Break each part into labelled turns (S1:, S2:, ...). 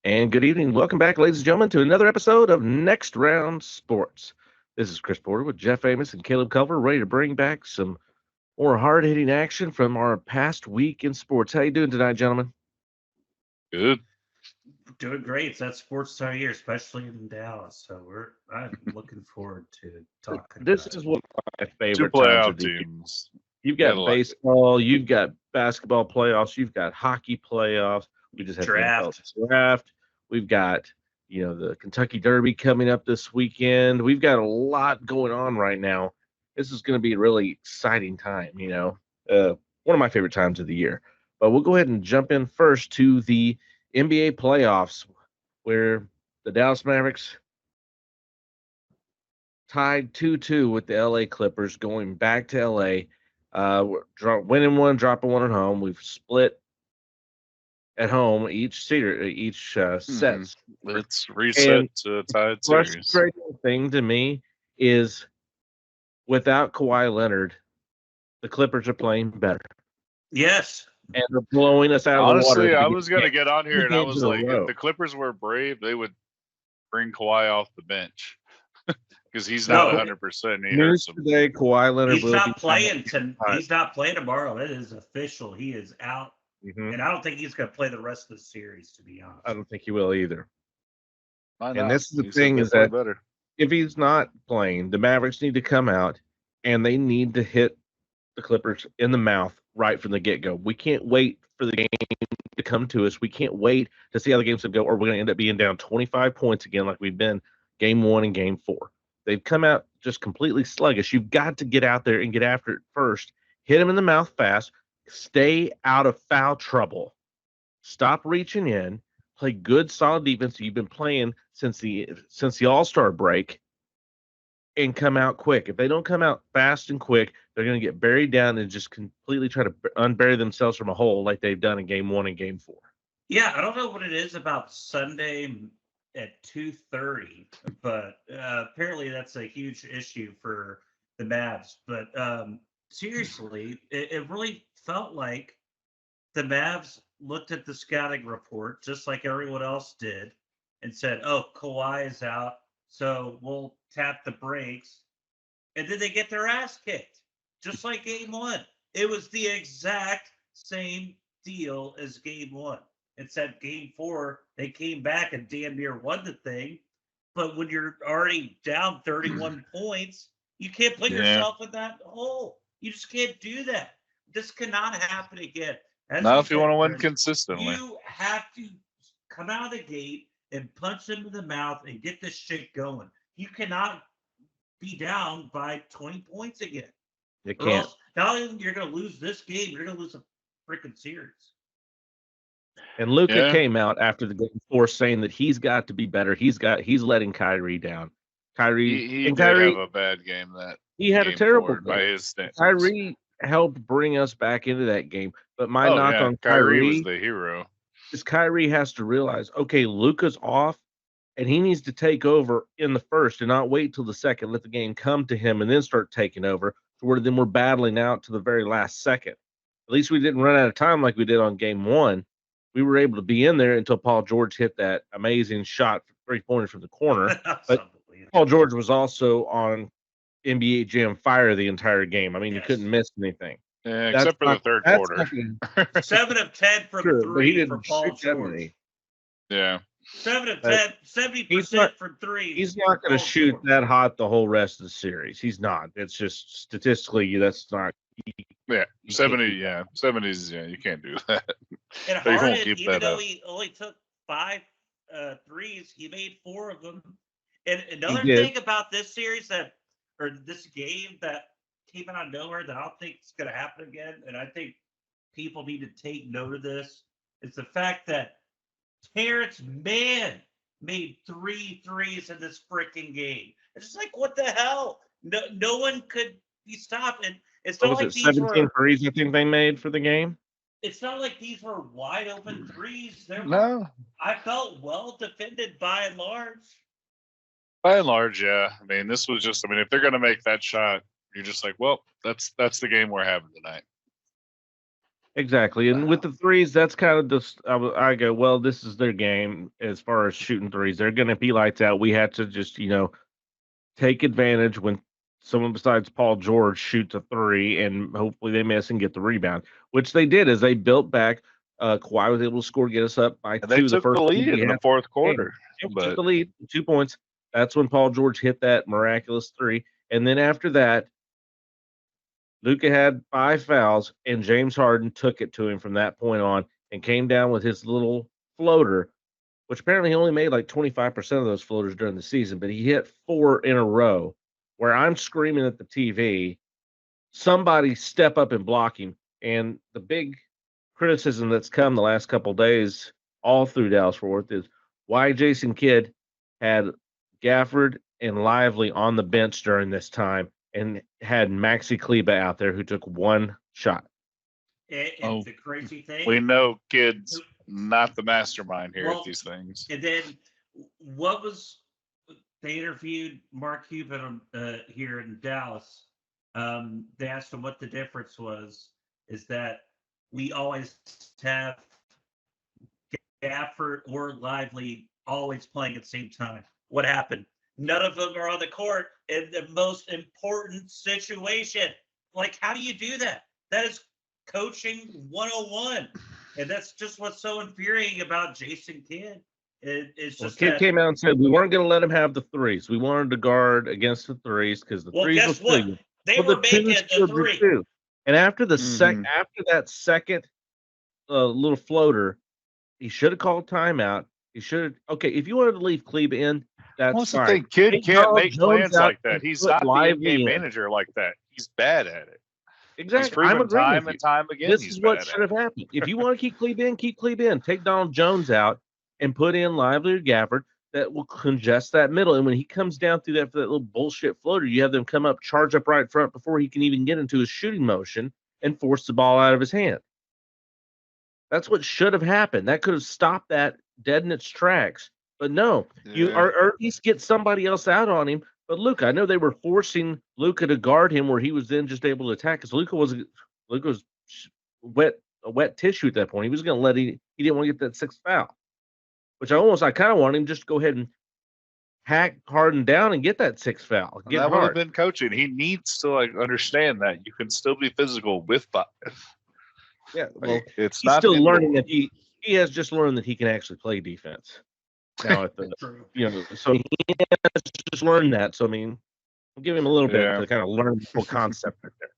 S1: And good evening. Welcome back, ladies and gentlemen, to another episode of Next Round Sports. This is Chris Porter with Jeff Amos and Caleb Culver, ready to bring back some more hard-hitting action from our past week in sports. How you doing tonight, gentlemen?
S2: Good.
S3: Doing great. It's that sports time of year, especially in Dallas. So I'm looking forward to talking
S1: This
S3: about
S1: is
S3: it.
S1: one of my
S2: Two
S1: favorite times of
S2: playoff
S1: the year.
S2: teams.
S1: You've
S2: Gotta
S1: got
S2: like it.
S1: baseball, you've got basketball playoffs, you've got hockey playoffs. We just had the NFL
S3: Draft.
S1: draft. We've got, the Kentucky Derby coming up this weekend. We've got a lot going on right now. This is going to be a really exciting time, one of my favorite times of the year. But we'll go ahead and jump in first to the NBA playoffs, where the Dallas Mavericks tied 2-2 with the LA Clippers going back to LA. Winning one, dropping one at home. We've split at home each sets.
S2: Let's reset to a tied series.
S1: Frustrating thing to me is without Kawhi Leonard, the Clippers are playing better.
S3: Yes.
S1: And they're blowing us out of the water.
S2: Honestly, I was going to get on here and I
S1: games
S2: was
S1: in a
S2: like,
S1: row.
S2: if the Clippers were brave, they would bring Kawhi off the bench because he's not
S3: No.
S2: 100%. He
S1: News
S2: hurts him.
S1: today, Kawhi Leonard
S3: He's
S1: will
S3: not
S1: be
S3: playing
S1: back.
S3: he's not playing tomorrow. It is official. He is out.
S1: Mhm.
S3: And I don't think he's gonna play the rest of the series, to be honest.
S1: I don't think he will either.
S2: Why
S1: And
S2: not?
S1: this is the
S2: He said
S1: thing
S2: they
S1: is
S2: play
S1: that
S2: better.
S1: if he's not playing, the Mavericks need to come out and they need to hit the Clippers in the mouth right from the get-go. We can't wait for the game to come to us. We can't wait to see how the game's going to go, or we're going to end up being down 25 points again like we've been game 1 and game 4. They've come out just completely sluggish. You've got to get out there and get after it first. Hit them in the mouth fast. Stay out of foul trouble. Stop reaching in. Play good, solid defense you've been playing since the All-Star break, and come out quick. If they don't come out fast and quick, they're going to get buried down and just completely try to unbury themselves from a hole like they've done in game 1 and game 4.
S3: Yeah, I don't know what it is about Sunday at 2:30, but apparently that's a huge issue for the Mavs. But seriously, it really felt like the Mavs looked at the scouting report just like everyone else did and said, "Oh, Kawhi is out, so we'll tap the brakes," and then they get their ass kicked, just like Game 1. It was the exact same deal as Game 1. Except Game 4, they came back and damn near won the thing. But when you're already down 31 points, you can't put yourself in that hole. You just can't do that. This cannot happen again. As
S2: Not if you
S3: said,
S2: want to win
S3: Chris,
S2: consistently.
S3: you have to come out of the gate and punch them in the mouth and get this shit going. You cannot be down by 20 points again.
S1: You
S3: Or
S1: can't.
S3: else, not only you're going to lose this game, you're going to lose a freaking series.
S1: And Luca
S2: Yeah.
S1: came out after the game 4 saying that he's got to be better. He's letting Kyrie down.
S2: He did have a bad game that
S1: he had a
S2: game
S1: terrible
S2: forward by his standards.
S1: Kyrie helped bring us back into that game. But my
S2: Oh,
S1: knock
S2: yeah.
S1: on
S2: Kyrie was
S1: Kyrie
S2: the hero.
S1: is Kyrie has to realize, okay, Luca's off, and he needs to take over in the first and not wait till the second. Let the game come to him and then start taking over. To where then we're battling out to the very last second. At least we didn't run out of time like we did on game 1. We were able to be in there until Paul George hit that amazing shot, 3-pointer from the corner. But Paul George was also on NBA Jam fire the entire game. I mean, you couldn't miss anything.
S2: Yeah, except for the third quarter.
S3: 7 of 10 from
S1: True, but he
S3: 3
S1: didn't
S3: for Paul
S1: shoot that
S3: George.
S1: many.
S2: Yeah.
S3: 7 of 10, 70% from 3.
S1: He's not going to shoot that hot the whole rest of the series. He's not. It's just statistically, that's not.
S2: Yeah, 70. Yeah, 70s. Yeah, you can't do that.
S3: And
S2: They won't
S3: Harden,
S2: keep
S3: even
S2: that
S3: though
S2: up.
S3: he only took 5 threes, he made 4 of them. And another
S1: did.
S3: thing about this series or this game that came out of nowhere that I don't think is going to happen again, and I think people need to take note of this, is the fact that Terrence Mann made 3 threes in this freaking game. It's just like, what the hell? No one could be stopped. And it's not
S1: What was
S3: like
S1: it,
S3: these
S1: 17
S3: were.
S1: threes I think they made for the game?
S3: It's not like these were wide open threes.
S2: No.
S3: I felt well defended by and large.
S2: By and large, yeah. I mean, this was just. I mean, if they're going to make that shot, you're just like, well, that's the game we're having tonight.
S1: Exactly. And with the threes, that's kind of just, I go, well, this is their game as far as shooting threes. They're going to be lights out. We have to just, take advantage when someone besides Paul George shoots a three and hopefully they miss and get the rebound, which they did as they built back. Kawhi was able to score, get us up by
S2: And they
S1: two. The
S2: took
S1: first
S2: the
S1: lead
S2: lead
S1: we
S2: in the
S1: had
S2: fourth
S1: in the game.
S2: quarter.
S1: And we took
S2: But
S1: the lead, 2 points. That's when Paul George hit that miraculous three. And then after that, Luka had 5 fouls, and James Harden took it to him from that point on and came down with his little floater, which apparently he only made like 25% of those floaters during the season, but he hit 4 in a row where I'm screaming at the TV, somebody step up and block him. And the big criticism that's come the last couple days all through Dallas Fort Worth is why Jason Kidd had Gafford and Lively on the bench during this time and had Maxi Kleba out there who took 1 shot.
S3: And the crazy thing,
S2: we know Kidd's not the mastermind here
S3: Well,
S2: at these things.
S3: and then what was they interviewed Mark Cuban here in Dallas? They asked him what the difference was. Is that we always have Gafford or Lively always playing at the same time. What happened? None of them are on the court in the most important situation. Like, how do you do that? That is coaching 101. And that's just what's so infuriating about Jason Kidd. It's just
S1: Kidd came out and said we weren't going to let him have the threes. We wanted to guard against the threes because the threes
S3: guess
S1: were
S3: what? They were making the three.
S1: Too. And after the
S2: Mhm.
S1: after that second little floater, he should have called timeout. He should have. Okay, if you wanted to leave Kleba in, that's
S2: What's the
S1: fine.
S2: thing? Kidd
S1: Take
S2: can't
S1: Donald
S2: make
S1: Jones
S2: plans
S1: out
S2: like that.
S1: and
S2: He's
S1: put
S2: not the
S1: Lively
S2: in-game
S1: in.
S2: manager like that. He's bad at it. He's
S1: Exactly. I'm
S2: proven
S1: agreeing
S2: time
S1: with
S2: and
S1: you.
S2: time again
S1: This
S2: he's
S1: is what
S2: bad
S1: should
S2: at
S1: have happened. If you want to keep Kleba in, keep Kleba in. Take Donald Jones out and put in Lively or Gafford. That will congest that middle. And when he comes down through that for that little bullshit floater, you have them come up, charge up right front before he can even get into his shooting motion and force the ball out of his hand. That's what should have happened. That could have stopped that dead in its tracks. But no, you
S2: Yeah.
S1: or at least get somebody else out on him. But Luka, I know they were forcing Luka to guard him where he was then just able to attack because Luka was wet tissue at that point. He was going to he didn't want to get that 6th foul, which I kind of want him just to go ahead and hack Harden down and get that 6th foul.
S2: And
S1: Get
S2: that would have
S1: hard.
S2: been coaching. He needs to understand that you can still be physical with 5.
S1: Yeah, well,
S2: it's
S1: he's
S2: not
S1: still learning
S2: indoor.
S1: that he has just learned that he can actually play defense now at the so he has just learned that. So I mean, I'll give him a little bit to kind of learn the whole concept right there.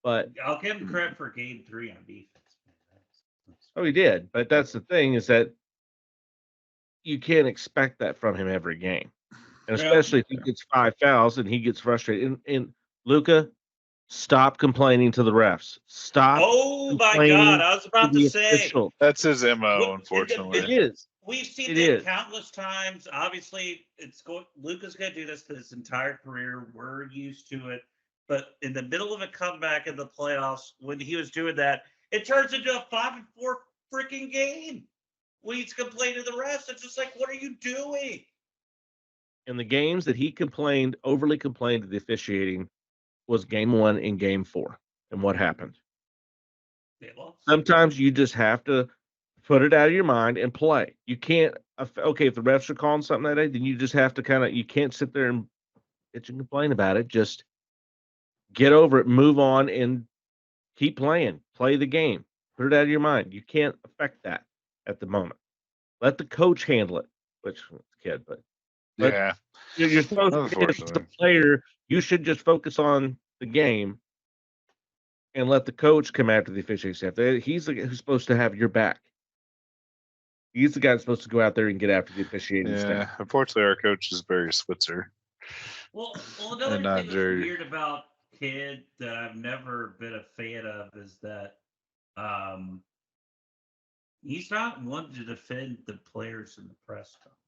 S1: But
S3: I'll give him credit for game 3 on defense.
S1: he did. But that's the thing is that you can't expect that from him every game, and especially if he gets 5 fouls and he gets frustrated. And Luka, stop complaining to the refs. Stop.
S3: Oh my God! I was about to say
S1: official.
S2: That's his MO, unfortunately.
S1: It is.
S3: We've seen it countless times. Obviously, Luka's going to do this his entire career. We're used to it. But in the middle of a comeback in the playoffs, when he was doing that, it turns into a 5-4 freaking game. When he's complaining to the refs, it's just like, what are you doing?
S1: In the games that he overly complained to the officiating, was game 1 and game 4. And what happened? Sometimes you just have to put it out of your mind and play. You can't, okay, if the refs are calling something that day, then you just have to you can't sit there and bitch and complain about it. Just get over it, move on, and keep playing. Play the game. Put it out of your mind. You can't affect that at the moment. Let the coach handle it, which kid, but
S2: yeah.
S1: You're supposed to, as the player, you should just focus on the game and let the coach come after the officiating staff. He's the guy who's supposed to have your back. He's the guy that's supposed to go out there and get after the officiating staff.
S2: Unfortunately, our coach is Barry Switzer.
S3: Well, another thing that's weird about Kidd that I've never been a fan of is that he's not one to defend the players in the press conference.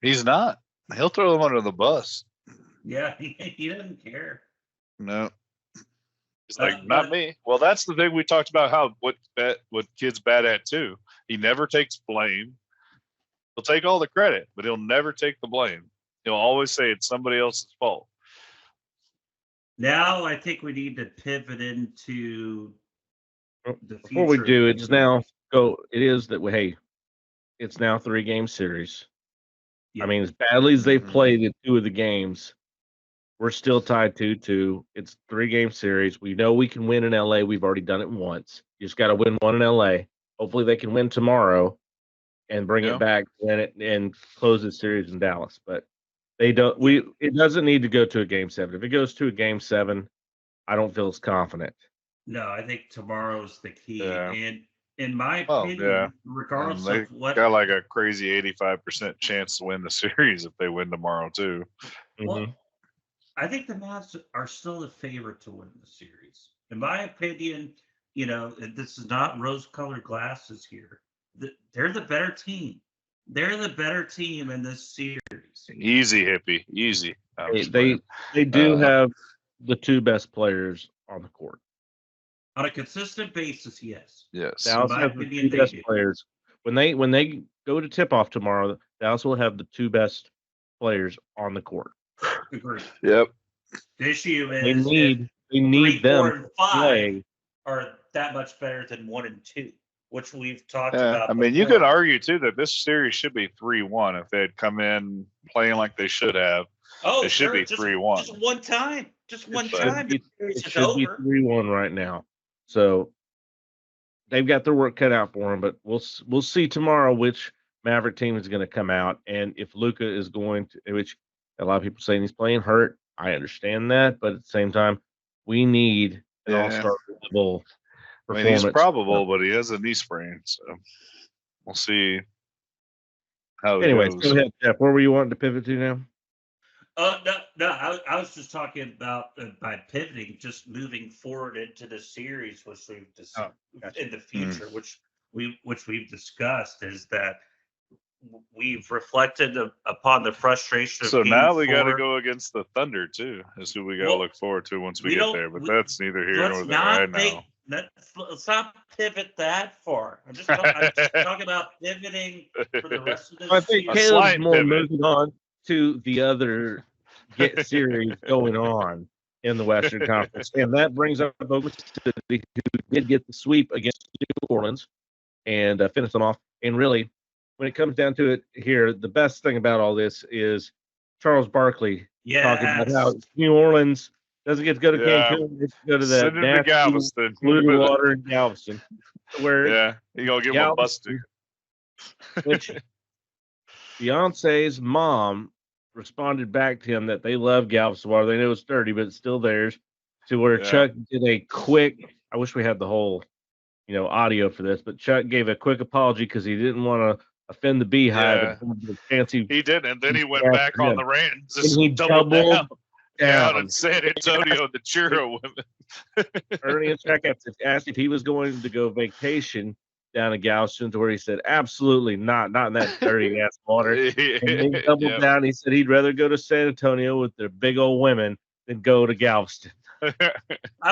S2: He's not. He'll throw them under the bus.
S3: Yeah, he doesn't care.
S2: No. He's like, not me. Well, that's the thing we talked about, what Kidd's bad at too. He never takes blame. He'll take all the credit, but he'll never take the blame. He'll always say it's somebody else's fault.
S3: Now I think we need to pivot into the
S1: Before we
S3: future
S1: do,
S3: of
S1: it's
S3: the
S1: now
S3: series.
S1: go. It is that hey, it's now 3-game series. I
S3: Yeah.
S1: mean, as badly as they've
S2: Mhm.
S1: played in 2 of the games, we're still tied 2-2. It's 3-game series. We know we can win in LA. We've already done it once. You just got to win one in LA. Hopefully, they can win tomorrow and bring
S2: Yeah.
S1: it back and close the series in Dallas. But they don't.
S3: Yeah.
S1: It doesn't need to go to a game 7. If it goes to a game 7, I don't feel as confident.
S3: No, I think tomorrow's the key.
S2: Yeah.
S3: And in my
S2: Well,
S3: opinion,
S2: yeah. And
S3: regardless
S2: they
S3: of what,
S2: got like a crazy 85% chance to win the series if they win tomorrow too.
S3: well,
S1: Mhm.
S3: I think the Mavs are still the favorite to win the series. In my opinion, this is not rose-colored glasses here. They're the better team. They're the better team in this series.
S2: Easy, hippie. Easy. I'm just
S1: They
S2: playing.
S1: they do
S2: Uh,
S1: have the 2 best players on the court.
S3: On a consistent basis, yes.
S2: Yes.
S1: Dallas
S3: my
S1: has the
S3: opinion,
S1: 2
S3: they
S1: best
S3: do.
S1: players. When they go to tip off tomorrow, Dallas will have the 2 best players on the court.
S3: Agreed.
S2: Yep.
S3: The issue
S1: They
S3: is if
S1: need
S3: 3, 4,
S1: them
S3: and
S1: to
S3: 5
S1: play.
S3: are that much better than 1 and 2, which we've talked
S2: Yeah.
S3: about
S2: I mean, you could
S3: before.
S2: argue too that this series should be 3-1 if they had come in playing like they should have.
S3: Oh,
S2: It should
S3: sure.
S2: be 3-1.
S3: Just one time. Just one
S2: But-
S3: time. The series
S1: It
S3: is
S1: should be
S3: over.
S1: 3-1 right now. So they've got their work cut out for them, but we'll see tomorrow which Maverick team is going to come out, and if Luka is going to, which a lot of people saying he's playing hurt. I understand that, but at the same time, we need an
S2: Yeah.
S1: all-star level
S2: I mean, he's
S1: performance.
S2: probable, but he has a knee sprain, so we'll see how it
S1: Anyways,
S2: goes.
S1: go ahead, Jeff. Where were you wanting to pivot to now?
S3: No. I was just talking about by pivoting, just moving forward into the series, which we've
S1: Oh, gotcha.
S3: in the future, which we've discussed, is that we've reflected upon the frustration of
S2: So
S3: Game
S2: now we got to
S3: 4.
S2: go against the Thunder too. Is who we got to
S3: Well,
S2: look forward to once we
S3: we
S2: get
S3: don't-
S2: there. But
S3: we-
S2: that's neither here nor
S3: Let's
S2: there right
S3: not
S2: now.
S3: think. Let's not pivot that far. I'm just talking about pivoting for the rest of the
S1: I think
S3: series.
S2: A
S1: Caleb's
S2: slight
S1: more
S2: pivot.
S1: moving on to the other series going on in the Western Conference, and that brings up Oklahoma City, who did get the sweep against New Orleans and finish them off. And really, when it comes down to it, here the best thing about all this is Charles Barkley talking about how
S3: Yes.
S1: New Orleans doesn't get to go to
S2: Yeah.
S1: Cancun, it's to go to
S2: Send
S1: that
S2: him to
S1: nasty
S2: Galveston.
S1: polluted water in Galveston, where
S2: Yeah, you gonna give him a bus
S1: Galveston,
S2: ticket.
S1: which Beyonce's mom responded back to him that they love Galveston water. They know it's dirty, but it's still theirs. To where
S2: Yeah.
S1: Chuck did a quick, I wish we had the whole, audio for this, but Chuck gave a quick apology because he didn't want to offend the Beehive
S2: Yeah.
S1: and fancy.
S2: He did, and then he went
S1: Yeah,
S2: back on
S1: yeah.
S2: the rant and
S1: And
S2: just
S1: he
S2: doubled
S1: doubled
S2: down
S1: down.
S2: in San Antonio, the Churro women.
S1: Ernie and Chuck asked if he was going to go vacation down in Galveston, to where he said, absolutely not in that dirty ass water. And he doubled
S2: Yep.
S1: down. He said he'd rather go to San Antonio with their big old women than go to Galveston.
S3: I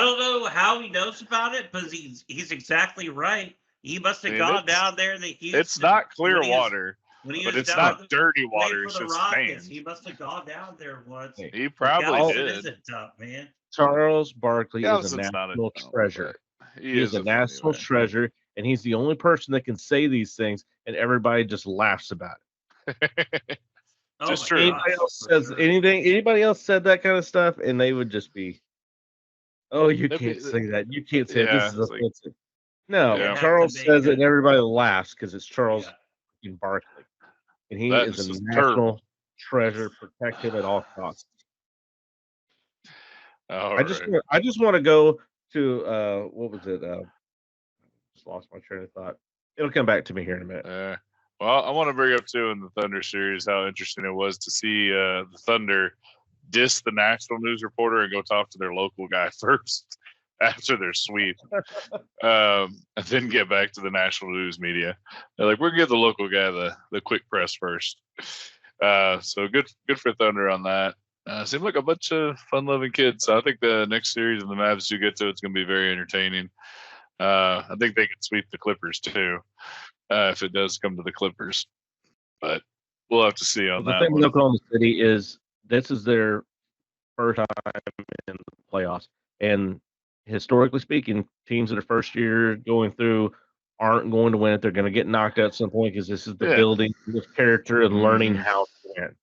S3: don't know how he knows about it, but he's exactly right. He must have
S2: I mean,
S3: gone down there in the Houston.
S2: It's not clear
S3: when he was-
S2: water,
S3: when he
S2: but
S3: was
S2: it's
S3: down
S2: not dirty
S3: playing
S2: water.
S3: for
S2: It's
S3: the
S2: just
S3: Rockets.
S2: sand.
S3: He must have gone down there once.
S1: Hey,
S2: He probably
S3: Galveston
S2: did.
S3: isn't tough, man.
S1: Charles Barkley is a
S2: Galveston's not
S1: national
S2: dump,
S1: treasure.
S2: but
S1: He is a
S2: funny
S1: national
S2: man.
S1: treasure, and he's the only person that can say these things, and everybody just laughs about it.
S3: Oh
S2: Just
S3: my
S2: true.
S3: gosh,
S1: Anybody else
S3: for
S1: says
S3: sure.
S1: anything, anybody else said that kind of stuff, and they would just be, "Oh, you
S2: They'd
S1: can't
S2: be-
S1: say that. You can't say it.
S2: Yeah,
S1: This is
S2: it's like-
S1: offensive." No,
S2: Yeah.
S1: Charles
S3: Have to make
S1: says it,
S3: it-
S1: and everybody laughs because it's Charles
S3: Yeah.
S1: fucking Barkley, and he
S2: That
S1: is
S2: is
S1: a
S2: just
S1: national
S2: terrible.
S1: treasure. Protect him at all costs.
S2: All
S1: I just
S2: right.
S1: want to go to what was it? Just lost my train of thought. It'll come back to me here in a minute.
S2: Well, I want to bring up too in the Thunder series how interesting it was to see the Thunder diss the national news reporter and go talk to their local guy first after their sweep, and then get back to the national news media. They're like, we're gonna give the local guy the quick press first. So good for Thunder on that. Seemed like a bunch of fun-loving kids. So I think the next series of the Mavs do get to, it's going to be very entertaining. I think they could sweep the Clippers too, if it does come to the Clippers. But we'll have to see on
S1: The
S2: that
S1: thing
S2: one.
S1: with Oklahoma City is this is their first time in the playoffs, and historically speaking, teams that are first year going through aren't going to win it. They're going to get knocked out at some point because this is the building of character and learning how to win.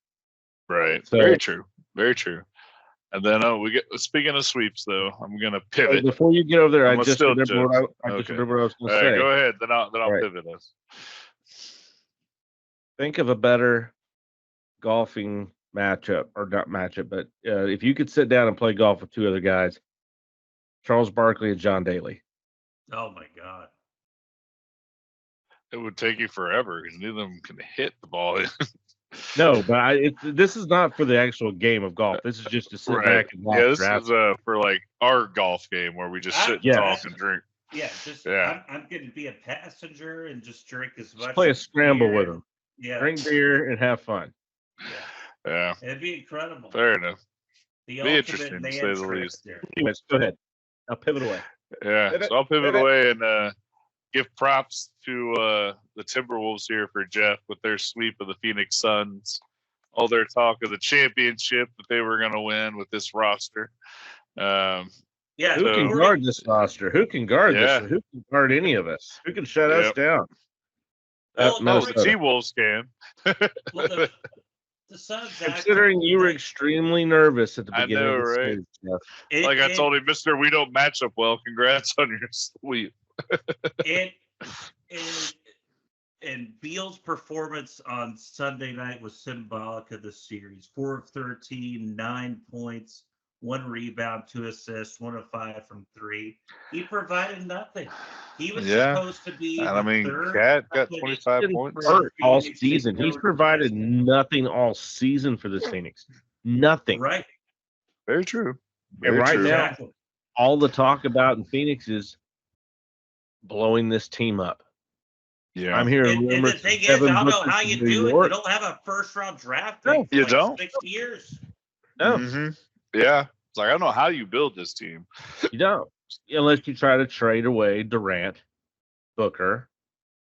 S2: Right.
S1: So,
S2: very true. Very true. And then speaking of sweeps though, I'm gonna pivot.
S1: Before you get over there, I just remember
S2: remember
S1: what I was going to say.
S2: Go ahead. Then I'll pivot us.
S1: Think of a better golfing matchup, or not matchup, but if you could sit down and play golf with two other guys, Charles Barkley and John Daly.
S3: Oh my God.
S2: It would take you forever because neither of them can hit the ball.
S1: No, but this is not for the actual game of golf. This is just to sit back and watch.
S2: Yeah, this is for like our golf game where we just sit and talk and drink.
S3: Yeah, I'm going to be a passenger and just drink as much.
S1: Just play a scramble
S3: beer.
S1: with them.
S3: Yeah,
S1: drink beer and have fun.
S2: Yeah,
S3: it'd be incredible.
S2: Fair enough.
S3: Be
S2: interesting to say the least.
S1: Anyways, go ahead. I'll pivot away.
S2: Yeah, so I'll pivot away and give props to the Timberwolves here for Jeff with their sweep of the Phoenix Suns. All their talk of the championship that they were going to win with this roster.
S1: Who can guard this roster? Who can guard this? Who can guard any of us? Who can shut us down?
S2: The T-Wolves can.
S3: Well, the Suns,
S1: considering you were extremely nervous at the beginning of the series, Jeff.
S2: I told him, Mister, we don't match up well. Congrats on your sweep.
S3: And Beal's performance on Sunday night was symbolic of the series. 4 of 13, 9 points, 1 rebound, 2 assists, 1 of 5 from 3. He provided nothing. He was supposed to be.
S2: And I mean, Cat got 25 points
S1: all season. He's provided nothing all season for this Phoenix. Nothing.
S3: Right.
S2: Very true.
S1: And right now, all the talk about in Phoenix is blowing this team up.
S2: Yeah,
S1: I'm hearing
S3: and the thing is, I don't know how you do it. You don't have a first-round draft pick.
S2: No, you don't.
S3: 6 years.
S1: No.
S2: Mm-hmm. Yeah, it's like I don't know how you build this team.
S1: You don't, unless you try to trade away Durant, Booker,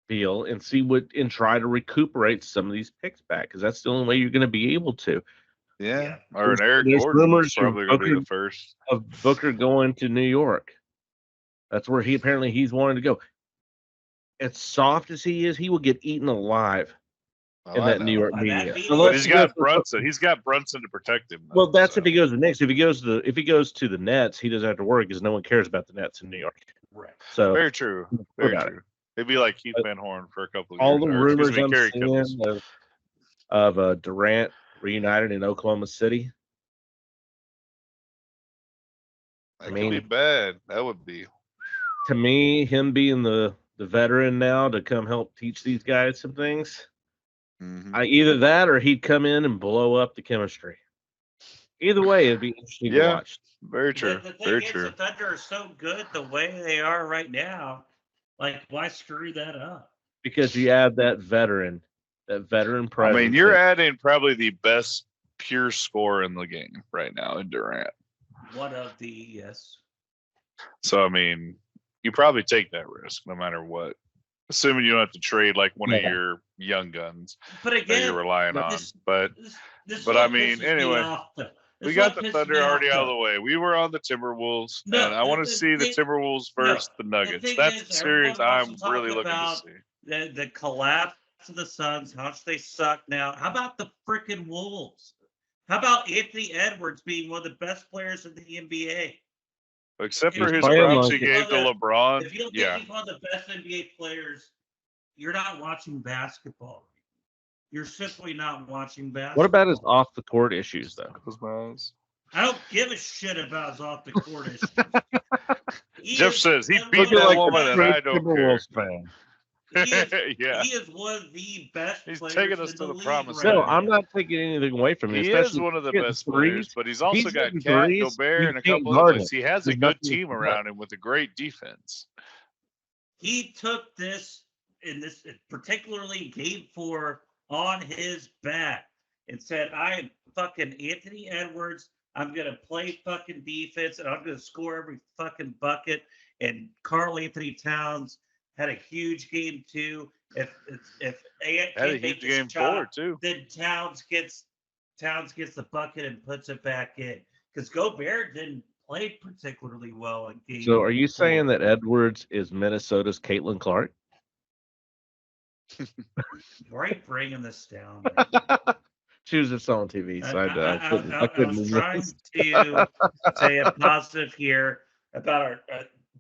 S1: Beal, and try to recuperate some of these picks back, because that's the only way you're going to be able to.
S2: Yeah, or an Eric Gordon is probably going to be the first
S1: of Booker going to New York. That's where he's wanting to go. As soft as he is, he will get eaten alive in that New York media.
S2: But he's got Brunson. He's got Brunson to protect him.
S1: Well, that's if he goes to the Knicks. If he goes to the Nets, he doesn't have to worry because no one cares about the Nets in New York.
S3: Right.
S1: So
S2: very true. Very true. It'd be like Keith Van Horn for a couple of years.
S1: All the rumors I'm seeing of Durant reunited in Oklahoma City.
S2: That could be bad. That would be.
S1: To me, him being the veteran now to come help teach these guys some things.
S2: Mm-hmm.
S1: Either that or he'd come in and blow up the chemistry. Either way, it'd be interesting to watch.
S2: Very true.
S3: The
S2: very
S3: thing
S2: true.
S3: is, the Thunder are so good the way they are right now. Like, why screw that up?
S1: Because you add that veteran presence.
S2: I mean, you're adding probably the best pure scorer in the game right now in Durant.
S3: One of the, yes.
S2: So, I mean, you probably take that risk no matter what, assuming you don't have to trade like one of your young guns
S3: that you're
S2: relying on. But I mean, anyway, we got the Thunder already out of the way. We were on the Timberwolves, and I want to see the Timberwolves versus the Nuggets. That's the series I'm really looking to see.
S3: The collapse of the Suns, how much they suck now. How about the freaking Wolves? How about Anthony Edwards being one of the best players in the NBA?
S2: Except for his props he gave to LeBron.
S3: If you don't think he's one of the best NBA players, you're not watching basketball. You're simply not watching basketball.
S1: What about his off the court issues, though?
S3: I don't give a shit about his off the court issues.
S2: Jeff says he beat that woman, and I don't care.
S1: Fan.
S3: He is one of the best players.
S2: He's taking us to the promised
S1: land. No, I'm not taking anything away from him.
S2: He is one of the best players, but he's also got Cat, Gobert, and a couple of others. He has a good team around him with a great defense.
S3: He took this, particularly Game 4, on his back and said, I am fucking Anthony Edwards. I'm going to play fucking defense, and I'm going to score every fucking bucket. And Karl Anthony Towns had a huge game 2. If Ant
S2: had a huge game 4 too,
S3: then Towns gets the bucket and puts it back in. Because Gobert didn't played particularly well in game.
S1: So are you saying
S3: 4.
S1: that Edwards is Minnesota's Caitlin Clark?
S3: Right, bringing this down?
S1: She was just on TV, so I
S3: I was
S1: couldn't.
S3: trying to say a positive here about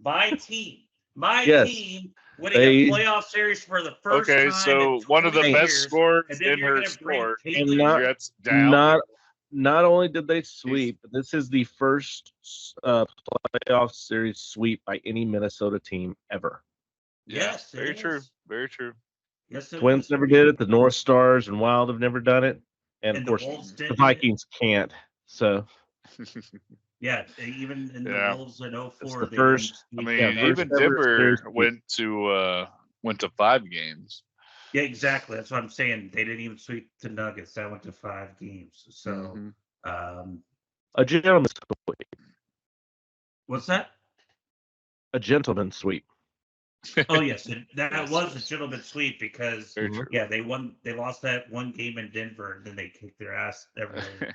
S3: my team. My
S1: Yes,
S3: team winning
S1: they-
S3: a playoff series for the first
S2: Okay,
S3: time.
S2: so
S3: in
S2: one of the
S3: 20
S2: best
S3: years,
S2: scores
S3: and then
S2: in
S3: you're
S2: her
S3: gonna bring
S2: sport.
S3: Caitlin
S1: not-
S2: Jets down.
S1: Not only did they sweep, but this is the first playoff series sweep by any Minnesota team ever.
S3: Yes,
S2: very
S3: it
S2: true.
S3: is.
S2: Very true.
S3: Yes, it
S1: Twins
S3: is.
S1: never did it. The North Stars and Wild have never done it, and of
S3: And
S1: course
S3: the Wolves
S1: the
S3: did.
S1: Vikings can't. So
S3: Yeah, even in the
S2: Yeah.
S3: Wolves in 04.
S1: it's the
S3: they
S1: first.
S2: I
S3: didn't
S2: mean,
S3: sweep
S1: first
S2: even
S1: ever series
S2: Denver
S1: sweep.
S2: went to 5 games.
S3: Yeah, exactly. That's what I'm saying. They didn't even sweep the Nuggets. That went to 5 games. So,
S2: Mhm.
S1: A gentleman's sweep.
S3: what's that?
S1: A gentleman's sweep.
S3: Oh yes, that
S2: Yes,
S3: was
S2: yes.
S3: a gentleman's sweep because
S2: Very true.
S3: yeah, they won. They lost that one game in Denver, and then they kicked their ass every other game.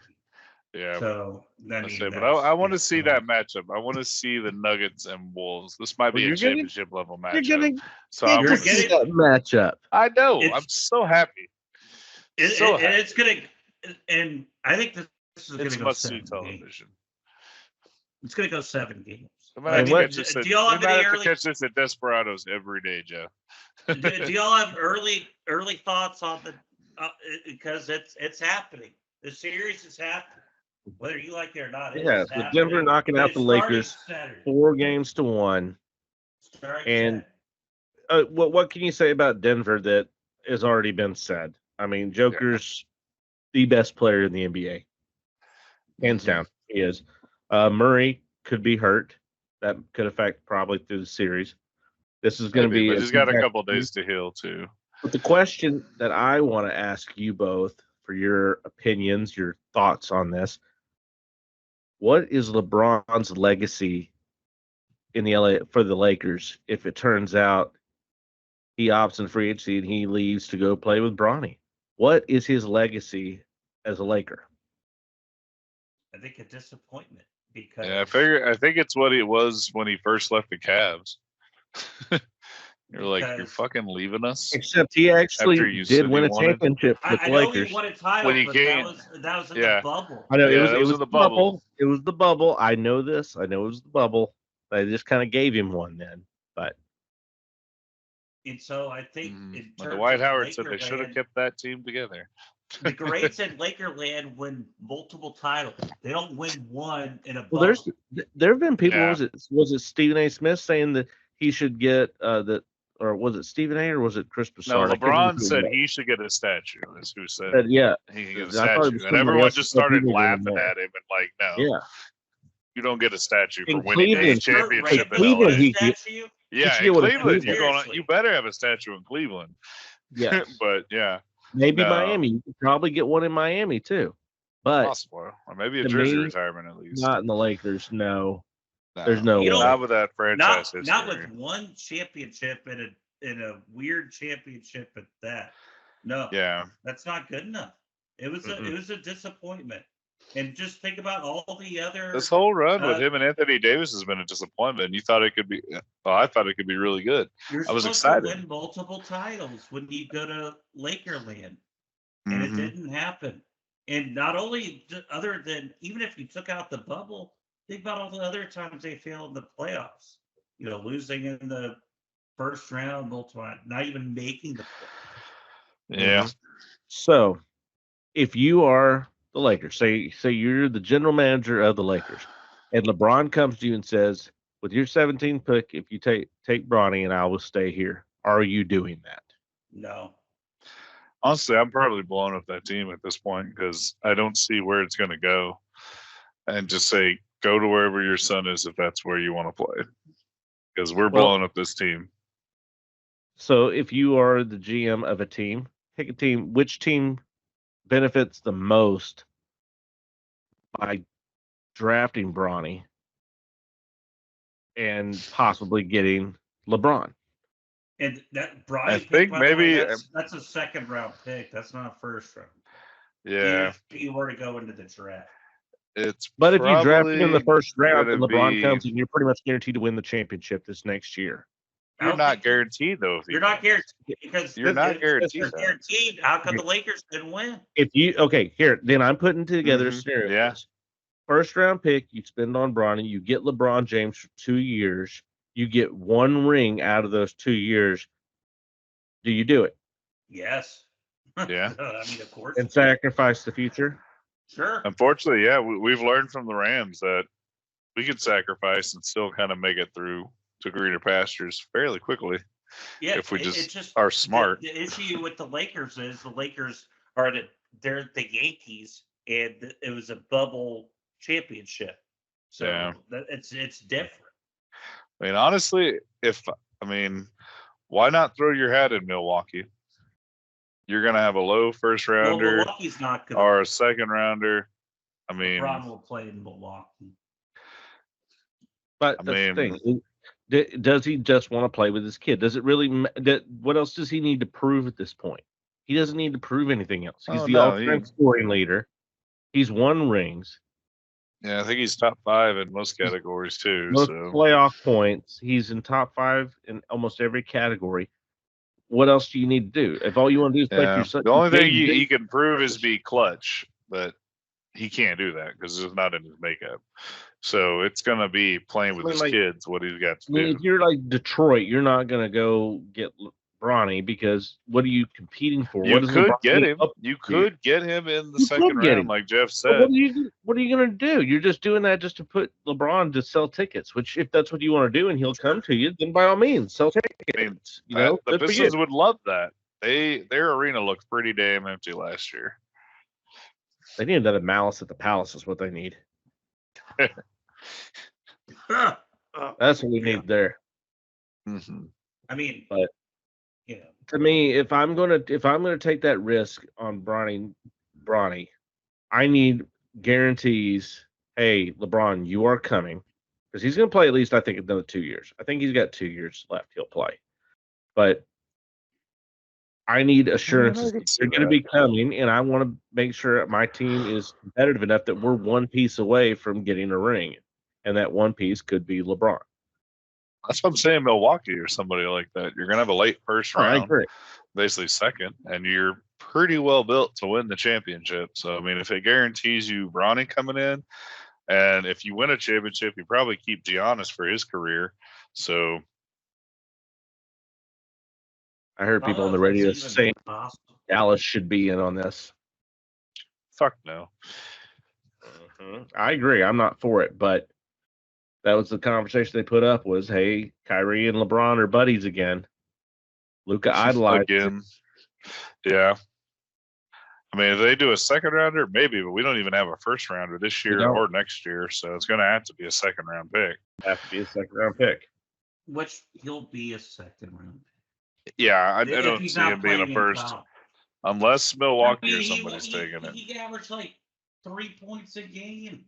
S2: Yeah.
S3: So I
S2: I
S3: mean,
S2: say, but
S3: that's-
S2: I want to
S3: yeah,
S2: see
S3: so-
S2: that matchup. I want to see the Nuggets and Wolves. This might be
S1: Well,
S2: a
S1: you're getting-
S2: championship level
S1: You're
S2: matchup.
S1: gonna
S2: So
S1: get
S2: I'm
S1: to
S3: You're
S1: see
S3: getting-
S1: that matchup.
S2: I know.
S3: It's-
S2: I'm so happy.
S3: And
S2: happy.
S3: it's gonna, and I think this is gonna
S2: It's
S3: go
S2: must see
S3: 7 games.
S2: television.
S3: It's gonna go 7 games.
S2: We
S1: And
S2: might have, to,
S1: what-
S2: catch this at,
S3: do y'all
S2: we
S3: have
S2: might
S3: any
S2: have to
S3: early?
S2: catch this at Desperados every day, Joe.
S3: do y'all have early thoughts on the? Because it's happening. The series is happening, whether you like it or not. It's
S1: Yeah, so
S3: happening.
S1: Denver knocking out
S3: It's
S1: the
S3: starting
S1: Lakers
S3: Saturday.
S1: 4-1.
S3: Starting
S1: and-
S3: Saturday.
S1: What can you say about Denver that has already been said? I mean, Joker's the best player in the NBA, hands
S2: Mhm.
S1: down. He is. Murray could be hurt. That could affect probably through the series. This is going to
S2: Maybe,
S1: be.
S2: but he's got a couple days to heal too.
S1: But the question that I want to ask you both for your opinions, your thoughts on this: what is LeBron's legacy in the LA for the Lakers if it turns out he opts in free agency and he leaves to go play with Bronny? What is his legacy as a Laker?
S3: I think a disappointment because
S2: Yeah, I think it's what it was when he first left the Cavs. You're like, you're
S3: Because-
S2: fucking leaving us.
S1: Except he actually
S2: After you
S1: did
S2: said
S1: win
S2: he
S1: a
S2: wanted-
S1: championship with
S3: I
S1: the
S3: know
S1: Lakers.
S3: he won a title,
S2: When he
S3: but
S2: came-
S3: that was in
S2: Yeah.
S3: the bubble.
S1: I know
S2: Yeah,
S1: it was
S2: that
S1: it
S2: was
S1: was
S2: in the
S1: the bubble.
S2: bubble.
S1: It was the bubble. I know this. I know it was the bubble. They just kind of gave him one then. But
S3: And so I think
S2: Mhm.
S3: in
S2: But
S3: terms
S2: the White
S3: of
S2: Howard said they should have
S3: Lakerland,
S2: kept that team together.
S3: the greats in Lakerland win multiple titles. They don't win one in a
S1: well,
S3: bubble.
S1: there have been people.
S2: Yeah.
S1: Was it Stephen A. Smith saying that he should get or was it Stephen A. or was it Chris
S2: No,
S1: Broussard? I can't remember
S2: LeBron
S1: who
S2: said
S1: it
S2: he should get a statue. Is who said
S1: was. Yeah,
S2: he can get a
S1: I thought it
S2: statue,
S1: was
S2: and
S1: somebody
S2: everyone
S1: else
S2: just
S1: that
S2: started
S1: people were
S2: laughing
S1: more.
S2: at him and like, no,
S1: yeah.
S2: you don't get a statue for
S1: In
S2: winning a
S1: Cleveland-
S2: championship in
S1: Cleveland,
S2: LA.
S1: he-
S3: statue.
S2: Yeah,
S1: should
S2: in
S1: get one in
S2: Cleveland,
S3: Cleveland.
S2: you better have a statue in Cleveland.
S1: Yeah.
S2: But yeah,
S1: Maybe
S2: No.
S1: Miami. You could probably get one in Miami too. But
S2: possible, or maybe a
S1: to
S2: jersey
S1: me,
S2: retirement at least.
S1: not in the Lakers. No. There's no
S3: You
S1: way.
S3: don't-
S2: Not with that franchise history.
S3: Not with one championship in a weird championship at that. No,
S2: Yeah,
S3: that's not good enough. It was a disappointment. And just think about all the other.
S2: this whole run with
S3: Uh,
S2: him and Anthony Davis has been a disappointment. You thought it could be? Well, I thought it could be really good.
S3: You're
S2: I was
S3: supposed
S2: excited.
S3: to win multiple titles when you go to Lakerland, and
S2: Mhm.
S3: it didn't happen. And not only other than even if you took out the bubble, think about all the other times they failed in the playoffs. You know, losing in the first round, multiple, not even making the playoffs.
S2: Yeah,
S1: So, if you are the Lakers, say you're the general manager of the Lakers, and LeBron comes to you and says, "With your 17 pick, if you take Bronny and I will stay here," are you doing that?
S3: No.
S2: honestly, I'm probably blowing up that team at this point because I don't see where it's going to go, and just say go to wherever your son is if that's where you want to play, because we're
S1: Well-
S2: blowing up this team.
S1: So, if you are the GM of a team, pick a team. Which team benefits the most by drafting Bronny and possibly getting LeBron?
S3: And that Bronny
S2: I
S3: pick,
S2: think
S3: by the way,
S2: maybe-
S3: that's a second round pick. That's not a first round.
S2: Yeah,
S3: If you were to go into the draft.
S2: It's
S1: But if you draft him in the
S2: probably
S1: first round and
S2: gonna
S1: LeBron
S2: be.
S1: comes in, you're pretty much guaranteed to win the championship this next year.
S3: I
S2: You're
S3: don't
S2: not
S3: think
S2: guaranteed though. If
S3: You're
S2: he
S3: not
S2: comes.
S3: guaranteed because
S2: You're not
S3: if
S2: guaranteed
S3: they're
S2: that.
S3: guaranteed. How come the Lakers didn't win?
S1: If you here, then I'm putting together a scenario.
S2: Yeah.
S1: First round pick, you spend on Bronny, you get LeBron James for 2 years, you get one ring out of those 2 years. Do you do it
S3: Yes.
S2: Yeah.
S3: I mean, of course.
S1: and sacrifice the future?
S3: Sure.
S2: Unfortunately, yeah, we've learned from the Rams that we could sacrifice and still kind of make it through to greener pastures fairly quickly.
S3: Yeah.
S2: If we
S3: it
S2: just are smart.
S3: The issue with the Lakers is the Lakers are they're the Yankees, and it was a bubble championship. So
S2: Yeah.
S3: it's different.
S2: I mean, honestly, why not throw your hat in Milwaukee? You're gonna have a low first
S3: Well,
S2: rounder
S3: Milwaukee's not going
S2: or a second rounder. I mean,
S3: LeBron will play in Milwaukee.
S1: But
S2: I
S1: that's the
S2: mean-
S1: thing. Does he just want to play with his kid? Does it really? What else does he need to prove at this point? He doesn't need to prove anything else. He's
S2: Oh,
S1: the
S2: no,
S1: all-time scoring leader. He's won rings,
S2: yeah, I think he's top 5 in most categories too.
S1: most
S2: So
S1: playoff points. He's in top 5 in almost every category. What else do you need to do? If all you want to do is play for
S2: yeah,
S1: your son,
S2: the only thing
S1: Jaden
S2: he can prove is be clutch, but he can't do that because it's not in his makeup. So it's gonna be playing with his kids what he's got to do.
S1: if you're like Detroit, you're not going to go get Bronny because what are you competing for?
S2: You
S1: What does
S2: could
S1: LeBron
S2: get
S1: need
S2: him.
S1: up
S2: You
S1: to?
S2: could get him in the
S1: You
S2: second
S1: could get
S2: round,
S1: him.
S2: like Jeff
S1: But
S2: said.
S1: what are you going to do? You're just doing that just to put LeBron to sell tickets. Which, if that's what you want to do, and he'll come to you, then by all means, sell tickets. You know,
S2: The Pistons would love that. Their arena looked pretty damn empty last year.
S1: they need another Malice at the Palace. Is what they need. That's what we need there.
S2: Mm-hmm.
S3: I mean,
S1: But
S3: you know,
S1: to me, if I'm gonna take that risk on Bronny, I need guarantees. Hey, LeBron, you are coming because he's gonna play at least I think another 2 years. I think he's got 2 years left. He'll play, but I need assurances that you're going to be coming, and I want to make sure my team is competitive enough that we're one piece away from getting a ring, and that one piece could be LeBron.
S2: That's what I'm saying. Milwaukee or somebody like that. You're gonna have a late first
S1: I
S2: round,
S1: agree.
S2: basically second, and you're pretty well built to win the championship. So I mean, if it guarantees you Bronny coming in, and if you win a championship, you probably keep Giannis for his career. So
S1: I heard people on the radio saying Dallas should be in on this.
S2: fuck no.
S1: I agree. I'm not for it, but that was the conversation they put up was, hey, Kyrie and LeBron are buddies again. Luka idolized
S2: again. Yeah. I mean, if they do a second rounder, maybe, but we don't even have a first rounder this year or next year, so it's going to have to be a second round pick.
S1: Have to be a second round pick.
S3: Which he'll be a second round pick.
S2: Yeah, I don't see him being a first, unless Milwaukee or somebody's taking it.
S3: He averaged like 3 points a game.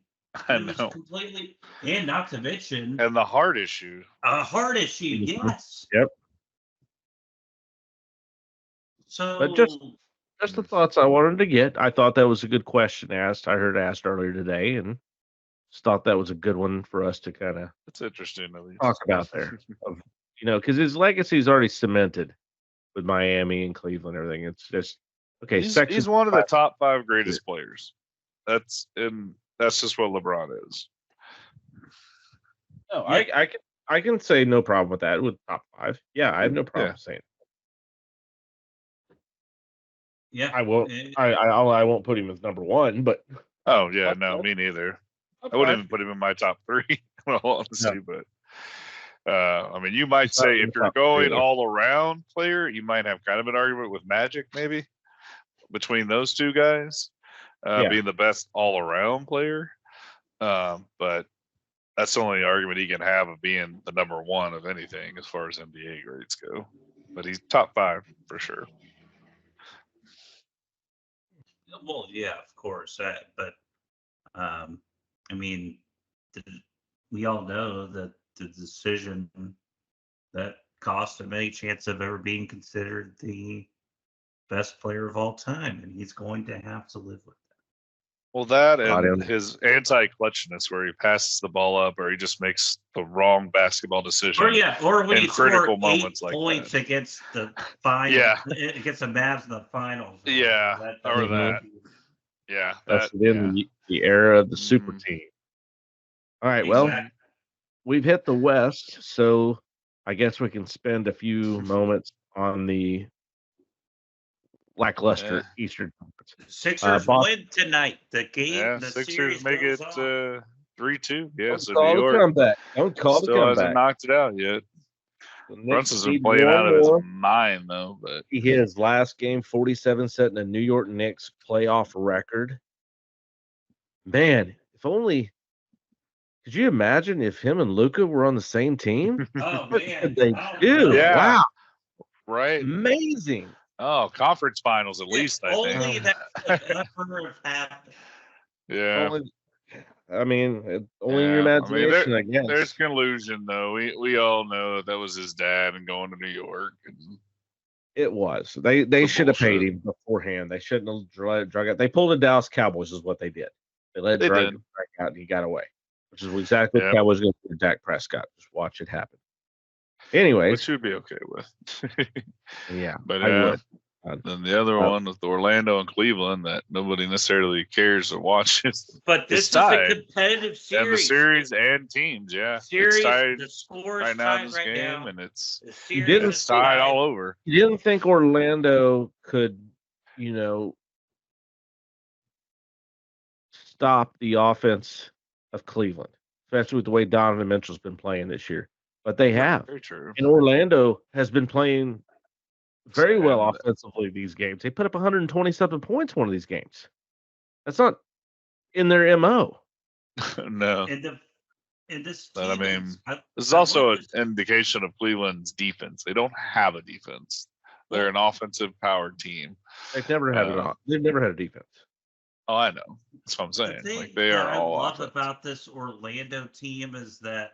S2: I know.
S3: Completely, and not to mention,
S2: and the heart issue.
S3: A heart issue, yes.
S1: Yep.
S3: So,
S1: but just the thoughts I wanted to get. I thought that was a good question asked. I heard asked earlier today, and just thought that was a good one for us to kind of.
S2: It's interesting at least
S1: talk about there. Because his legacy is already cemented with Miami and Cleveland and everything. It's just okay.
S2: He's one of the top 5 greatest players. That's just what LeBron is.
S1: No, I can say no problem with that with top 5. Yeah, I have no problem saying.
S3: Yeah,
S1: I won't. I won't put him as number 1, but.
S2: Oh yeah, no, me neither. I wouldn't even put him in my top 3, in all honesty. But I mean, you might say if you're going all around player, you might have kind of an argument with Magic, maybe between those two guys being the best all around player. But that's the only argument he can have of being the number 1 of anything as far as NBA grades go. But he's top 5 for sure.
S3: Well, yeah, of course. But I mean, we all know that the decision that cost him any chance of ever being considered the best player of all time, and he's going to have to live with that.
S2: Well, that
S1: Got
S2: and
S1: him.
S2: his anti-clutchness, where he passes the ball up, or he just makes the wrong basketball decision.
S3: Or when
S2: in
S3: you
S2: critical
S3: score
S2: moments
S3: 8
S2: like
S3: points
S2: that.
S3: against the final,
S2: Yeah.
S3: against the Mavs in the finals.
S2: Yeah, or
S1: Mhm.
S2: that. Yeah,
S1: That's
S2: that.
S1: in the era of the super
S2: Mhm.
S1: team. All right, well,
S3: Exactly.
S1: we've hit the West, so I guess we can spend a few moments on the lackluster Eastern Conference.
S3: Sixers
S1: Boston,
S3: win tonight. The
S2: Yeah,
S3: the
S2: Sixers
S3: series
S2: make
S3: goes
S2: it
S3: on.
S2: 3-2. Yeah,
S1: don't
S2: so New
S1: call the
S2: York
S1: comeback. Don't call the
S2: still hasn't
S1: comeback.
S2: knocked it out yet.
S1: The Knicks
S2: Brunson's been
S1: need
S2: playing
S1: one
S2: out of his
S1: more.
S2: mind though, but
S1: He hit his last game 47, setting a New York Knicks playoff record. Man, if only. Could you imagine if him and Luca were on the same team?
S3: Oh
S1: What
S3: man,
S1: could they
S3: I don't
S1: do?
S3: know.
S2: Yeah.
S1: Wow,
S2: right.
S1: amazing.
S2: Oh, conference finals at least, I think.
S3: Only that could ever have happened.
S2: Yeah.
S1: Only, I mean, only in your
S2: Yeah, I mean,
S1: imagination, I guess.
S2: there's collusion though. We all know that was his dad and going to New York. And
S1: It was. They
S2: the
S1: should have paid
S2: bullshit.
S1: him beforehand. They shouldn't have drug out. They pulled the Dallas Cowboys, is what they did. They let
S2: They
S1: drug
S2: did.
S1: out, and he got away, which is exactly what
S2: Yeah,
S1: the Cowboys going to do to Dak Prescott. Just watch it happen. Anyways,
S2: which you'd be okay with.
S1: yeah,
S2: But
S1: I
S2: yeah.
S1: would.
S2: Then the other one with Orlando and Cleveland that nobody necessarily cares to watch.
S3: But this
S2: It's
S3: is a
S2: tied.
S3: competitive series.
S2: And the series and teams, yeah.
S3: Series,
S2: it's tied
S3: the score is
S2: right now in
S3: tied
S2: this
S3: right
S2: game,
S3: now.
S2: and it's
S3: The series
S1: didn't
S3: is
S2: tied all over.
S1: You didn't think Orlando could, stop the offense of Cleveland, especially with the way Donovan Mitchell's been playing this year. But they have.
S2: Very true.
S1: And Orlando has been playing very well
S2: And-
S1: offensively these games. They put up 120-something points one of these games. That's not in their MO.
S2: no.
S3: And this
S2: But I
S3: team
S2: mean,
S3: is,
S2: this is also an indication of Cleveland's defense. They don't have a defense. They're an offensive powered team.
S1: They've never had They've never had a defense.
S2: Oh, I know. That's what I'm
S3: the
S2: saying.
S3: thing
S2: Like they
S3: that
S2: are
S3: I
S2: all
S3: love
S2: offense.
S3: about this Orlando team is that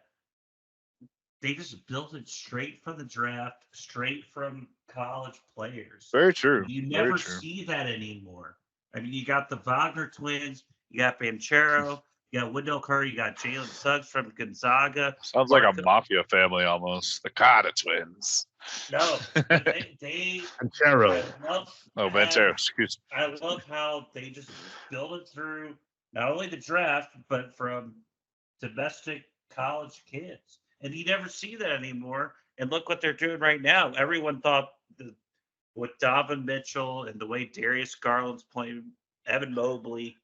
S3: they just built it straight from the draft, straight from college players.
S2: Very true.
S3: You
S2: Very
S3: never
S2: true.
S3: see that anymore. I mean, you got the Wagner twins, you got Banchero, you got Wendell Carter, you got Jalen Suggs from Gonzaga.
S2: Sounds like a mafia family almost. The Carter twins.
S3: No, they
S1: Banchero.
S2: Banchero, excuse me.
S3: I love how they just build it through not only the draft, but from domestic college kids. And you never see that anymore. And look what they're doing right now. Everyone thought with Donovan Mitchell and the way Darius Garland's playing, Evan Mobley,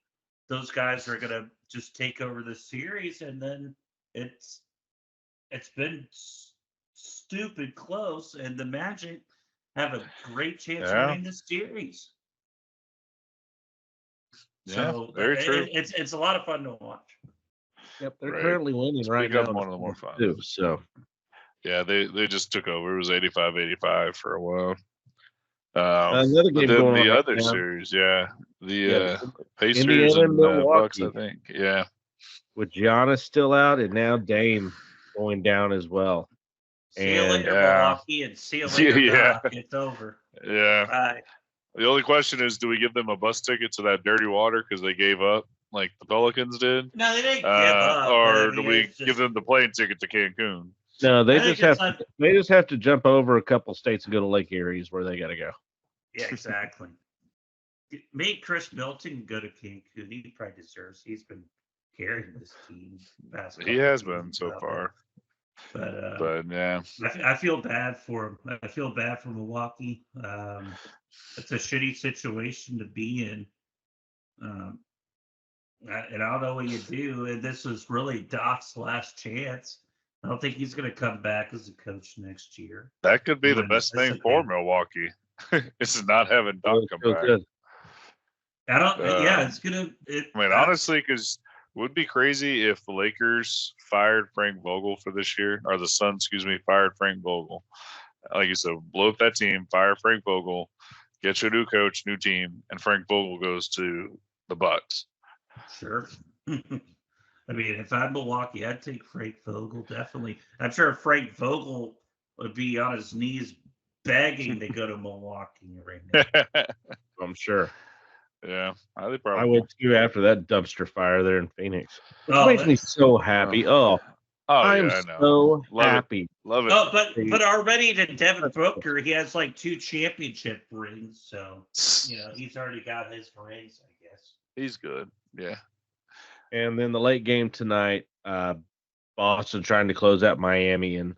S3: those guys are going to just take over the series. And then it's been stupid close. And the Magic have a great chance of winning the series.
S2: Yeah,
S3: so
S2: very true.
S3: It's a lot of fun to watch.
S1: Yep, they're currently winning right now.
S2: One of the more fun.
S1: Too, so
S2: yeah, they just took over. It was 85-85 for a while.
S1: Another game going on.
S2: The
S1: right
S2: other
S1: now.
S2: series, the Pacers
S1: Indiana
S2: and
S1: Milwaukee.
S2: Bucks, I think. Yeah.
S1: With Giannis still out and now Dame going down as well.
S3: See you later, Milwaukee, and see you later, Doc. It's over.
S2: Yeah.
S3: Bye.
S2: The only question is, do we give them a bus ticket to that dirty water because they gave up like the Pelicans did?
S3: No, they didn't give up.
S2: Or do we give them the plane ticket to Cancun?
S1: No, they just have to jump over a couple states and go to Lake Erie is where they got to go.
S3: Yeah, exactly. Make Chris Milton go to Cancun. He probably deserves. He's been carrying this team.
S2: He has been so far.
S3: But
S2: yeah,
S3: I feel bad for him. I feel bad for Milwaukee. It's a shitty situation to be in. And I don't know what you do. And this was really Doc's last chance. I don't think he's going to come back as a coach next year.
S2: That could be the best thing for Milwaukee. It's not having Doc come back.
S1: Good.
S3: I don't. It's gonna.
S2: I mean, honestly, because it would be crazy if the Lakers fired Frank Vogel for this year, or the Suns, fired Frank Vogel. Like you said, blow up that team, fire Frank Vogel, get your new coach, new team, and Frank Vogel goes to the Bucks.
S3: Sure. I mean, if I'm Milwaukee, I'd take Frank Vogel, definitely. I'm sure Frank Vogel would be on his knees begging to go to Milwaukee right now.
S1: I'm sure.
S2: Yeah, they
S1: I
S2: probably.
S1: would too after that dumpster fire there in Phoenix. It
S3: Oh,
S1: makes me so happy.
S2: Oh
S1: I'm
S2: yeah, I know.
S1: so
S2: Love
S1: happy.
S2: it. Love it.
S3: Oh, but already to Devin Booker, he has like 2 championship rings, so he's already got his rings, I guess.
S2: He's good. Yeah.
S1: And then the late game tonight, Boston trying to close out Miami, and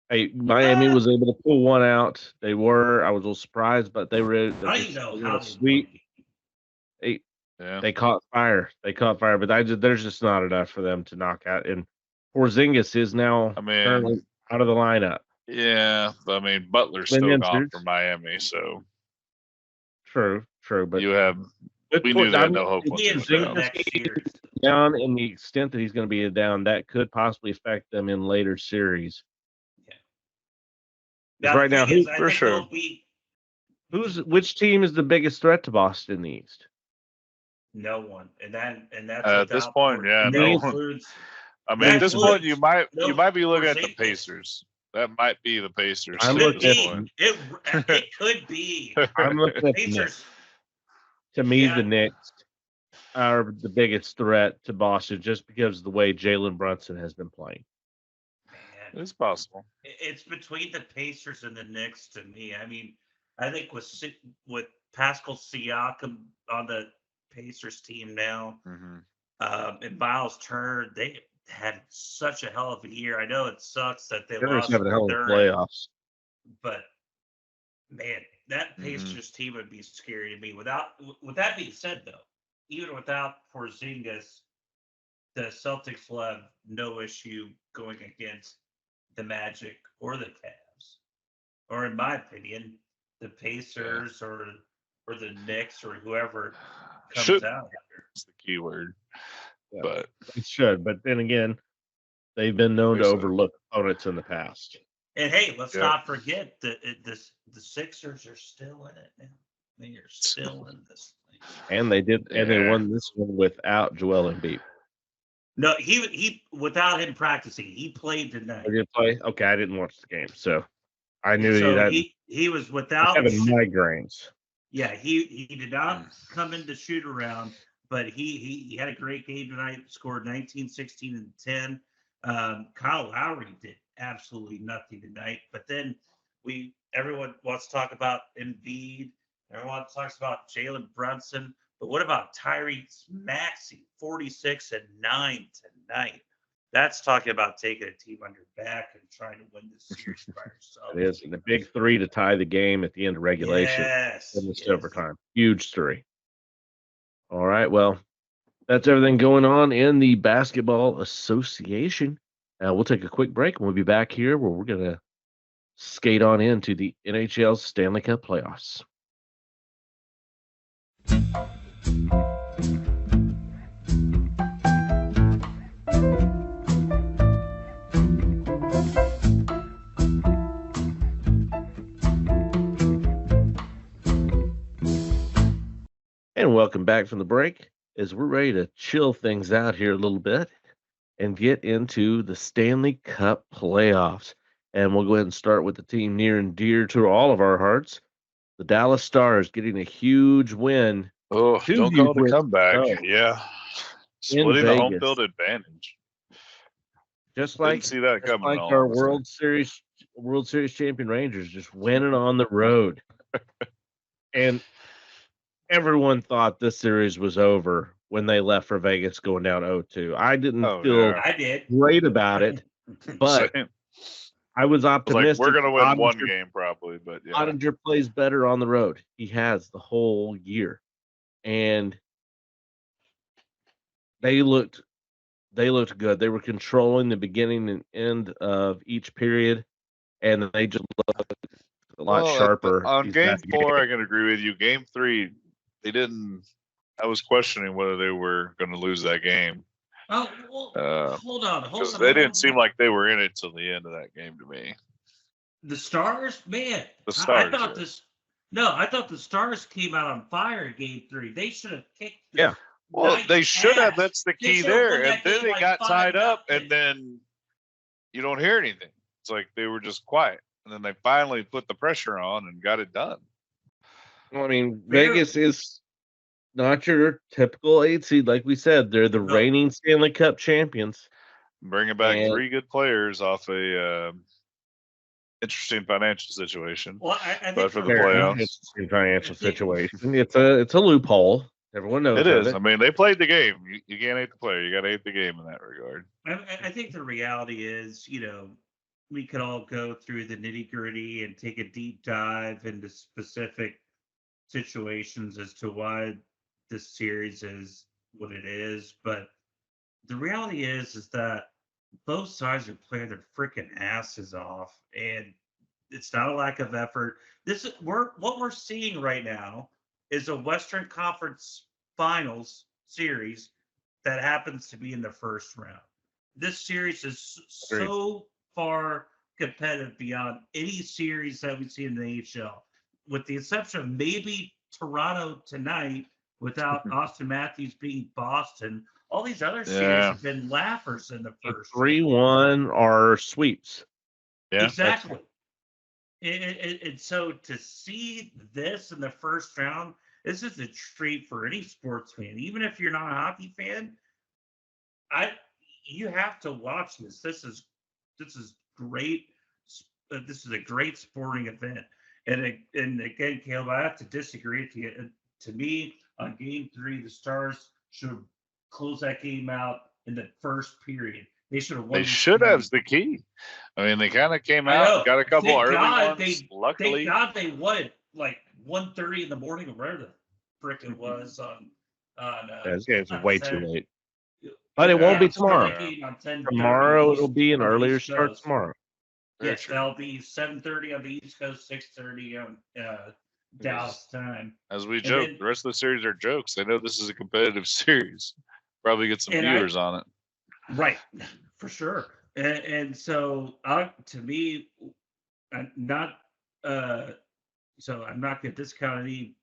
S1: Miami was able to pull one out. I was a little surprised, but they were.
S3: I don't even know how they
S1: sweep. They caught fire. But there's just not enough for them to knock out. And Porzingis is now currently out of the lineup.
S2: Yeah, I mean Butler's still gone from Miami, so
S1: true. But
S2: we knew they had no hope once
S3: he
S2: he
S3: is
S2: went
S3: next year.
S1: down, and the extent that he's going to be down, that could possibly affect them in later series.
S3: Yeah.
S1: Right now,
S2: for sure.
S1: Which team is the biggest threat to Boston in the East?
S3: No one, and that's
S2: at this point, yeah, no one. I mean, at this point, you might be looking at the Pacers. That might be the Pacers.
S3: It could be.
S1: I'm looking at the Knicks. To me, the Knicks are the biggest threat to Boston just because of the way Jalen Brunson has been playing.
S3: Man,
S2: it's possible.
S3: It's between the Pacers and the Knicks to me. I mean, I think with Pascal Siakam on the Pacers team now, and Miles Turner, they had such a hell of a year. I know it sucks that they lost
S1: having a hell of playoffs,
S3: but man, that Pacers team would be scary to me. With that being said, though, even without Porzingis, the Celtics will have no issue going against the Magic or the Cavs, or in my opinion, the Pacers or the Knicks or whoever comes out.
S2: That's the key word.
S1: Yeah,
S2: but
S1: it should. But then again, they've been known to overlook opponents in the past.
S3: And hey, let's not forget that the Sixers are still in it now. They are still in this thing.
S1: And they did, and they won this one without Joel Embiid.
S3: No, he without him practicing, he played tonight.
S1: He did play? Okay, I didn't watch the game, so I knew
S3: he was without
S1: having migraines.
S3: Yeah, he did not come in to shoot around, but he had a great game tonight. Scored 19, 16, and 10. Kyle Lowry did absolutely nothing tonight. But then everyone wants to talk about Embiid. Everyone talks about Jalen Brunson. But what about Tyrese Maxey, 46 and 9 tonight? That's talking about taking a team on your back and trying to win this series by yourself.
S1: It is. And the big three to tie the game at the end of regulation. In this overtime. Huge three. All right. Well, that's everything going on in the Basketball Association. We'll take a quick break and we'll be back here where we're going to skate on into the NHL's Stanley Cup playoffs. And welcome back from the break as we're ready to chill things out here a little bit and get into the Stanley Cup playoffs. And we'll go ahead and start with the team near and dear to all of our hearts, the Dallas Stars, getting a huge win.
S2: Oh, don't call it a comeback. Yeah. Splitting the home field advantage.
S1: Just like,
S2: see that coming
S1: like our World Series champion Rangers just winning on the road. And everyone thought this series was over when they left for Vegas going down 0-2. I didn't feel great about it, but I was optimistic.
S2: We're going to win one game probably, but yeah.
S1: Ottinger plays better on the road. He has the whole year. And they looked good. They were controlling the beginning and end of each period, and they just looked a lot sharper.
S2: On game 4, I can agree with you. Game 3, they didn't. I was questioning whether they were going to lose that game.
S3: Oh, well, hold on.
S2: They didn't seem like they were in it till the end of that game to me.
S3: The Stars, man.
S2: The Stars.
S3: I thought the Stars came out on fire in game 3. They should have kicked.
S2: Well, they should have. That's the key there. And then they got tied up, and then you don't hear anything. It's like they were just quiet. And then they finally put the pressure on and got it done.
S1: Well, I mean, Vegas is not your typical 8 seed, like we said. They're the
S3: No.
S1: reigning Stanley Cup champions.
S2: Bringing back
S1: And-
S2: 3 good players off a interesting financial situation.
S3: Well, I think
S2: But for the
S1: Very
S2: playoffs.
S1: interesting financial
S3: I think-
S1: situation. It's a loophole. Everyone knows
S2: It
S1: of
S2: is.
S1: it.
S2: I mean, they played the game. You can't hate the player. You got to hate the game in that regard.
S3: I think the reality is, we could all go through the nitty gritty and take a deep dive into specific situations as to why this series is what it is. But the reality is that both sides are playing their freaking asses off, and it's not a lack of effort. What we're seeing right now is a Western Conference Finals series that happens to be in the first round. This series is so far competitive beyond any series that we see in the NHL, with the exception of maybe Toronto tonight without Austin Matthews being Boston. All these other series have been laughers in the first.
S1: 3-1 are sweeps.
S2: Yeah,
S3: exactly. And so to see this in the first round, this is a treat for any sports fan, even if you're not a hockey fan. You have to watch this. This is great. This is a great sporting event. And again, Caleb, I have to disagree with you. To me, on Game 3, the Stars should have closed that game out in the first period. They should have won.
S2: They should have the key. I mean, they kind of came out, got a couple early ones. Luckily,
S3: thank God they won it like 1:30 in the morning or whatever the frick it was on.
S1: This game's way too
S3: Saturday.
S1: late. But it won't be tomorrow. Tomorrow it'll be an
S3: on the
S1: earlier
S3: East
S1: start
S3: Coast.
S1: tomorrow.
S3: Yes, that'll be 7:30 on the East Coast, 6:30 on Dallas time.
S2: As we
S3: And
S2: joke,
S3: then-
S2: the rest of the series are jokes. They know this is a competitive series. Probably get some
S3: And
S2: viewers on it.
S3: Right, for sure. And so, to me, I'm not so I'm not going to discount any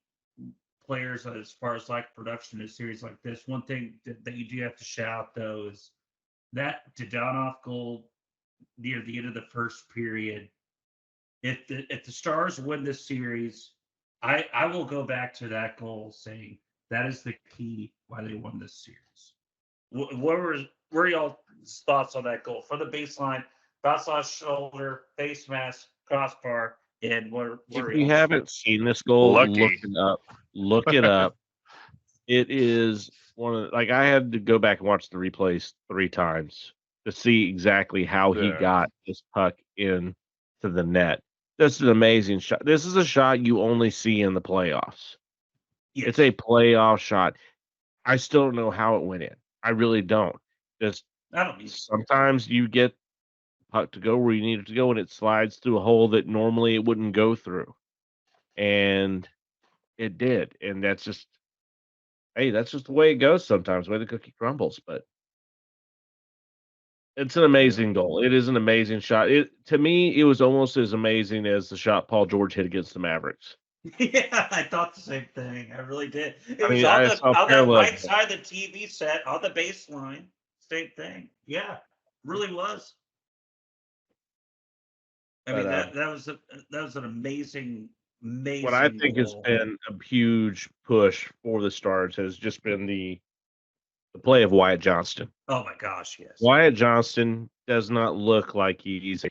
S3: players as far as like production in a series like this. One thing that you do have to shout though is that Dadonov goal near the end of the first period. If the Stars win this series, I will go back to that goal saying that is the key why they won this series. What were y'all's thoughts on that goal? For the baseline, bounce off shoulder, face mask, crossbar, and where
S1: If you haven't seen this goal,
S2: Lucky.
S1: look it up. Look it up. It is one of like I had to go back and watch the replays 3 times to see exactly how he
S2: Yeah.
S1: got this puck in to the net. This is an amazing shot. This is a shot you only see in the playoffs.
S3: Yes.
S1: It's a playoff shot. I still don't know how it went in. I really don't. Just sometimes you get puck to go where you need it to go, and it slides through a hole that normally it wouldn't go through, and it did. And that's just the way it goes sometimes, the way the cookie crumbles. But it's an amazing goal. It is an amazing shot. To me, it was almost as amazing as the shot Paul George hit against the Mavericks.
S3: Yeah, I thought the same thing. I really did. It
S1: I
S3: was
S1: mean,
S3: on
S1: I
S3: the
S1: saw
S3: on that
S1: parallel.
S3: right side of the TV set on the baseline. Same thing. Yeah, really was. I mean
S1: But,
S3: that was an amazing
S1: what I think has
S3: goal.
S1: been a huge push for the Stars has just been the play of Wyatt Johnston.
S3: Oh my gosh, yes.
S1: Wyatt Johnston does not look like he's a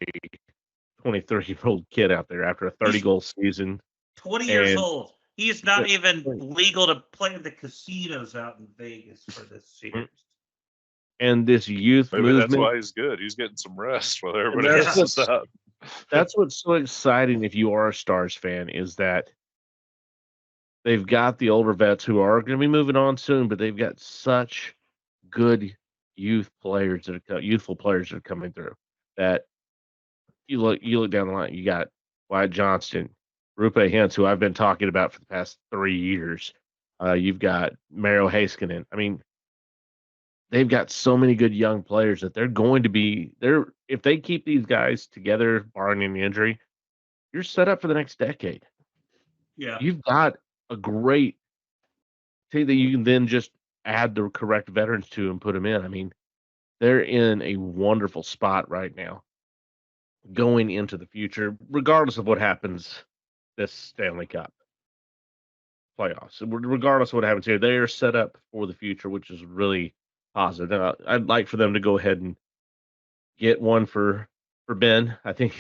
S1: 23-year-old kid out there after a 30-goal season.
S3: 20 years
S1: And-
S3: old. He's not
S1: Yeah.
S3: even legal to play in the casinos out in Vegas for this series.
S1: And this youth
S2: Maybe
S1: movement.
S2: that's why he's good. He's getting some rest while everybody
S1: that's
S2: else is up.
S1: That's what's so exciting if you are a Stars fan is that they've got the older vets who are going to be moving on soon, but they've got such good youthful players that are coming through that you look down the line. You got Wyatt Johnston, Rupe Hintz, who I've been talking about for the past 3 years. You've got Mario Heiskanen. I mean, they've got so many good young players that they're going to be there. If they keep these guys together, barring any injury, you're set up for the next decade.
S3: Yeah.
S1: You've got a great team that you can then just add the correct veterans to and put them in. I mean, they're in a wonderful spot right now going into the future, regardless of what happens this Stanley Cup. playoffs. Regardless of what happens here, they are set up for the future, which is really positive. Now, I'd like for them to go ahead and get one for Ben. I think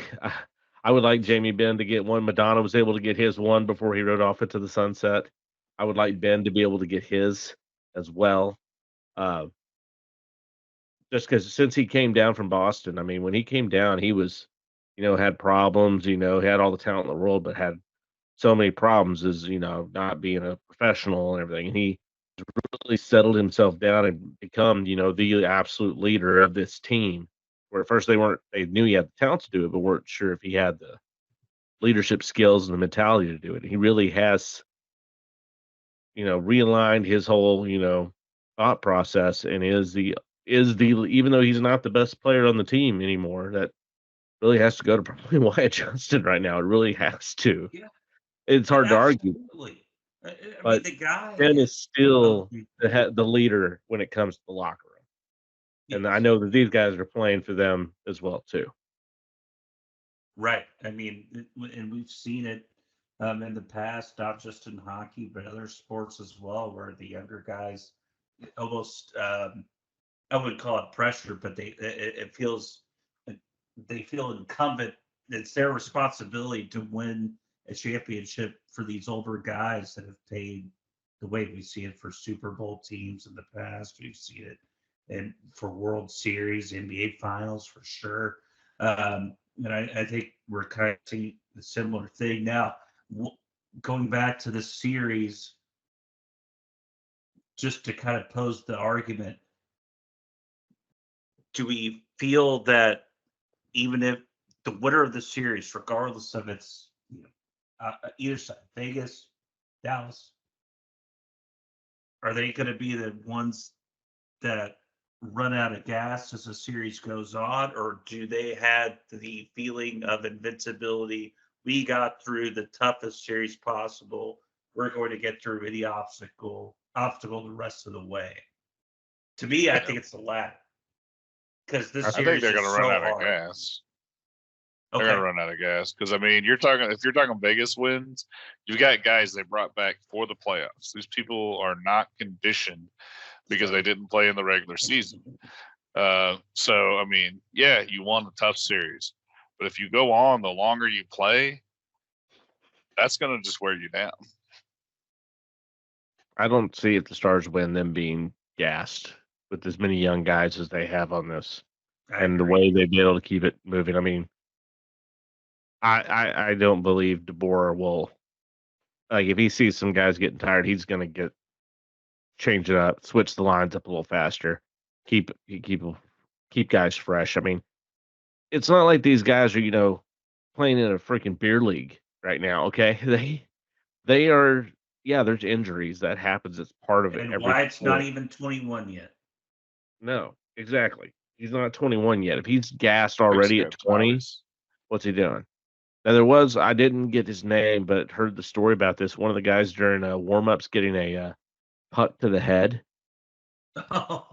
S1: I would like Jamie Benn to get one. Madonna was able to get his one before he rode off into the sunset. I would like Ben to be able to get his as well. Uh, just because since he came down from Boston, I mean, when he came down, he was, had problems, had all the talent in the world, but had so many problems as, not being a professional and everything. And he really settled himself down and become, the absolute leader of this team. Where at first they knew he had the talent to do it, but weren't sure if he had the leadership skills and the mentality to do it. He really has, realigned his whole, thought process and is the even though he's not the best player on the team anymore, that really has to go to probably Wyatt Johnston right now. It really has to.
S3: Yeah,
S1: It's hard to argue,
S3: absolutely. I mean,
S1: but
S3: the guy.
S1: Ben is
S3: Oh,
S1: still the leader when it comes to the locker room. And I
S3: yes.
S1: know that these guys are playing for them as well too.
S3: Right. I mean, and we've seen it in the past, not just in hockey, but other sports as well, where the younger guys almost, I wouldn't call it pressure, but it feels, they feel incumbent. It's their responsibility to win a championship for these older guys that have paid the way we see it for Super Bowl teams in the past. We've seen it and for World Series, NBA Finals for sure. And I think we're kind of seeing a similar thing now. Going back to the series, just to kind of pose the argument, do we feel that even if the winner of the series, regardless of its, either side, Vegas, Dallas, are they going to be the ones that run out of gas as the series goes on, or do they have the feeling of invincibility? We got through the toughest series possible. We're going to get through any obstacle the rest of the way. To me, I think it's the latter, because this
S2: I think
S3: series
S2: they're
S3: is
S2: going to
S3: so
S2: run out
S3: hard.
S2: of gas.
S3: Okay.
S2: They're going to run out of gas because I mean, if you're talking Vegas wins, you've got guys they brought back for the playoffs. These people are not conditioned because they didn't play in the regular season. So I mean, yeah, you won a tough series, but if you go on, the longer you play, that's going to just wear you down.
S1: I don't see if the Stars win them being gassed with as many young guys as they have on this, and the way they've been able to keep it moving. I mean, I don't believe DeBoer will, like, if he sees some guys getting tired, he's going to change it up, switch the lines up a little faster, keep guys fresh. I mean, it's not like these guys are playing in a freaking beer league right now. Okay, they are. Yeah, there's injuries that happens. It's part of it.
S3: And Wyatt's not even 21 yet.
S1: No, exactly. He's not 21 yet. If he's gassed already at 20, what's he doing? Now I didn't get his name, but heard the story about this. One of the guys during warm-ups getting a puck to the head.
S3: Oh,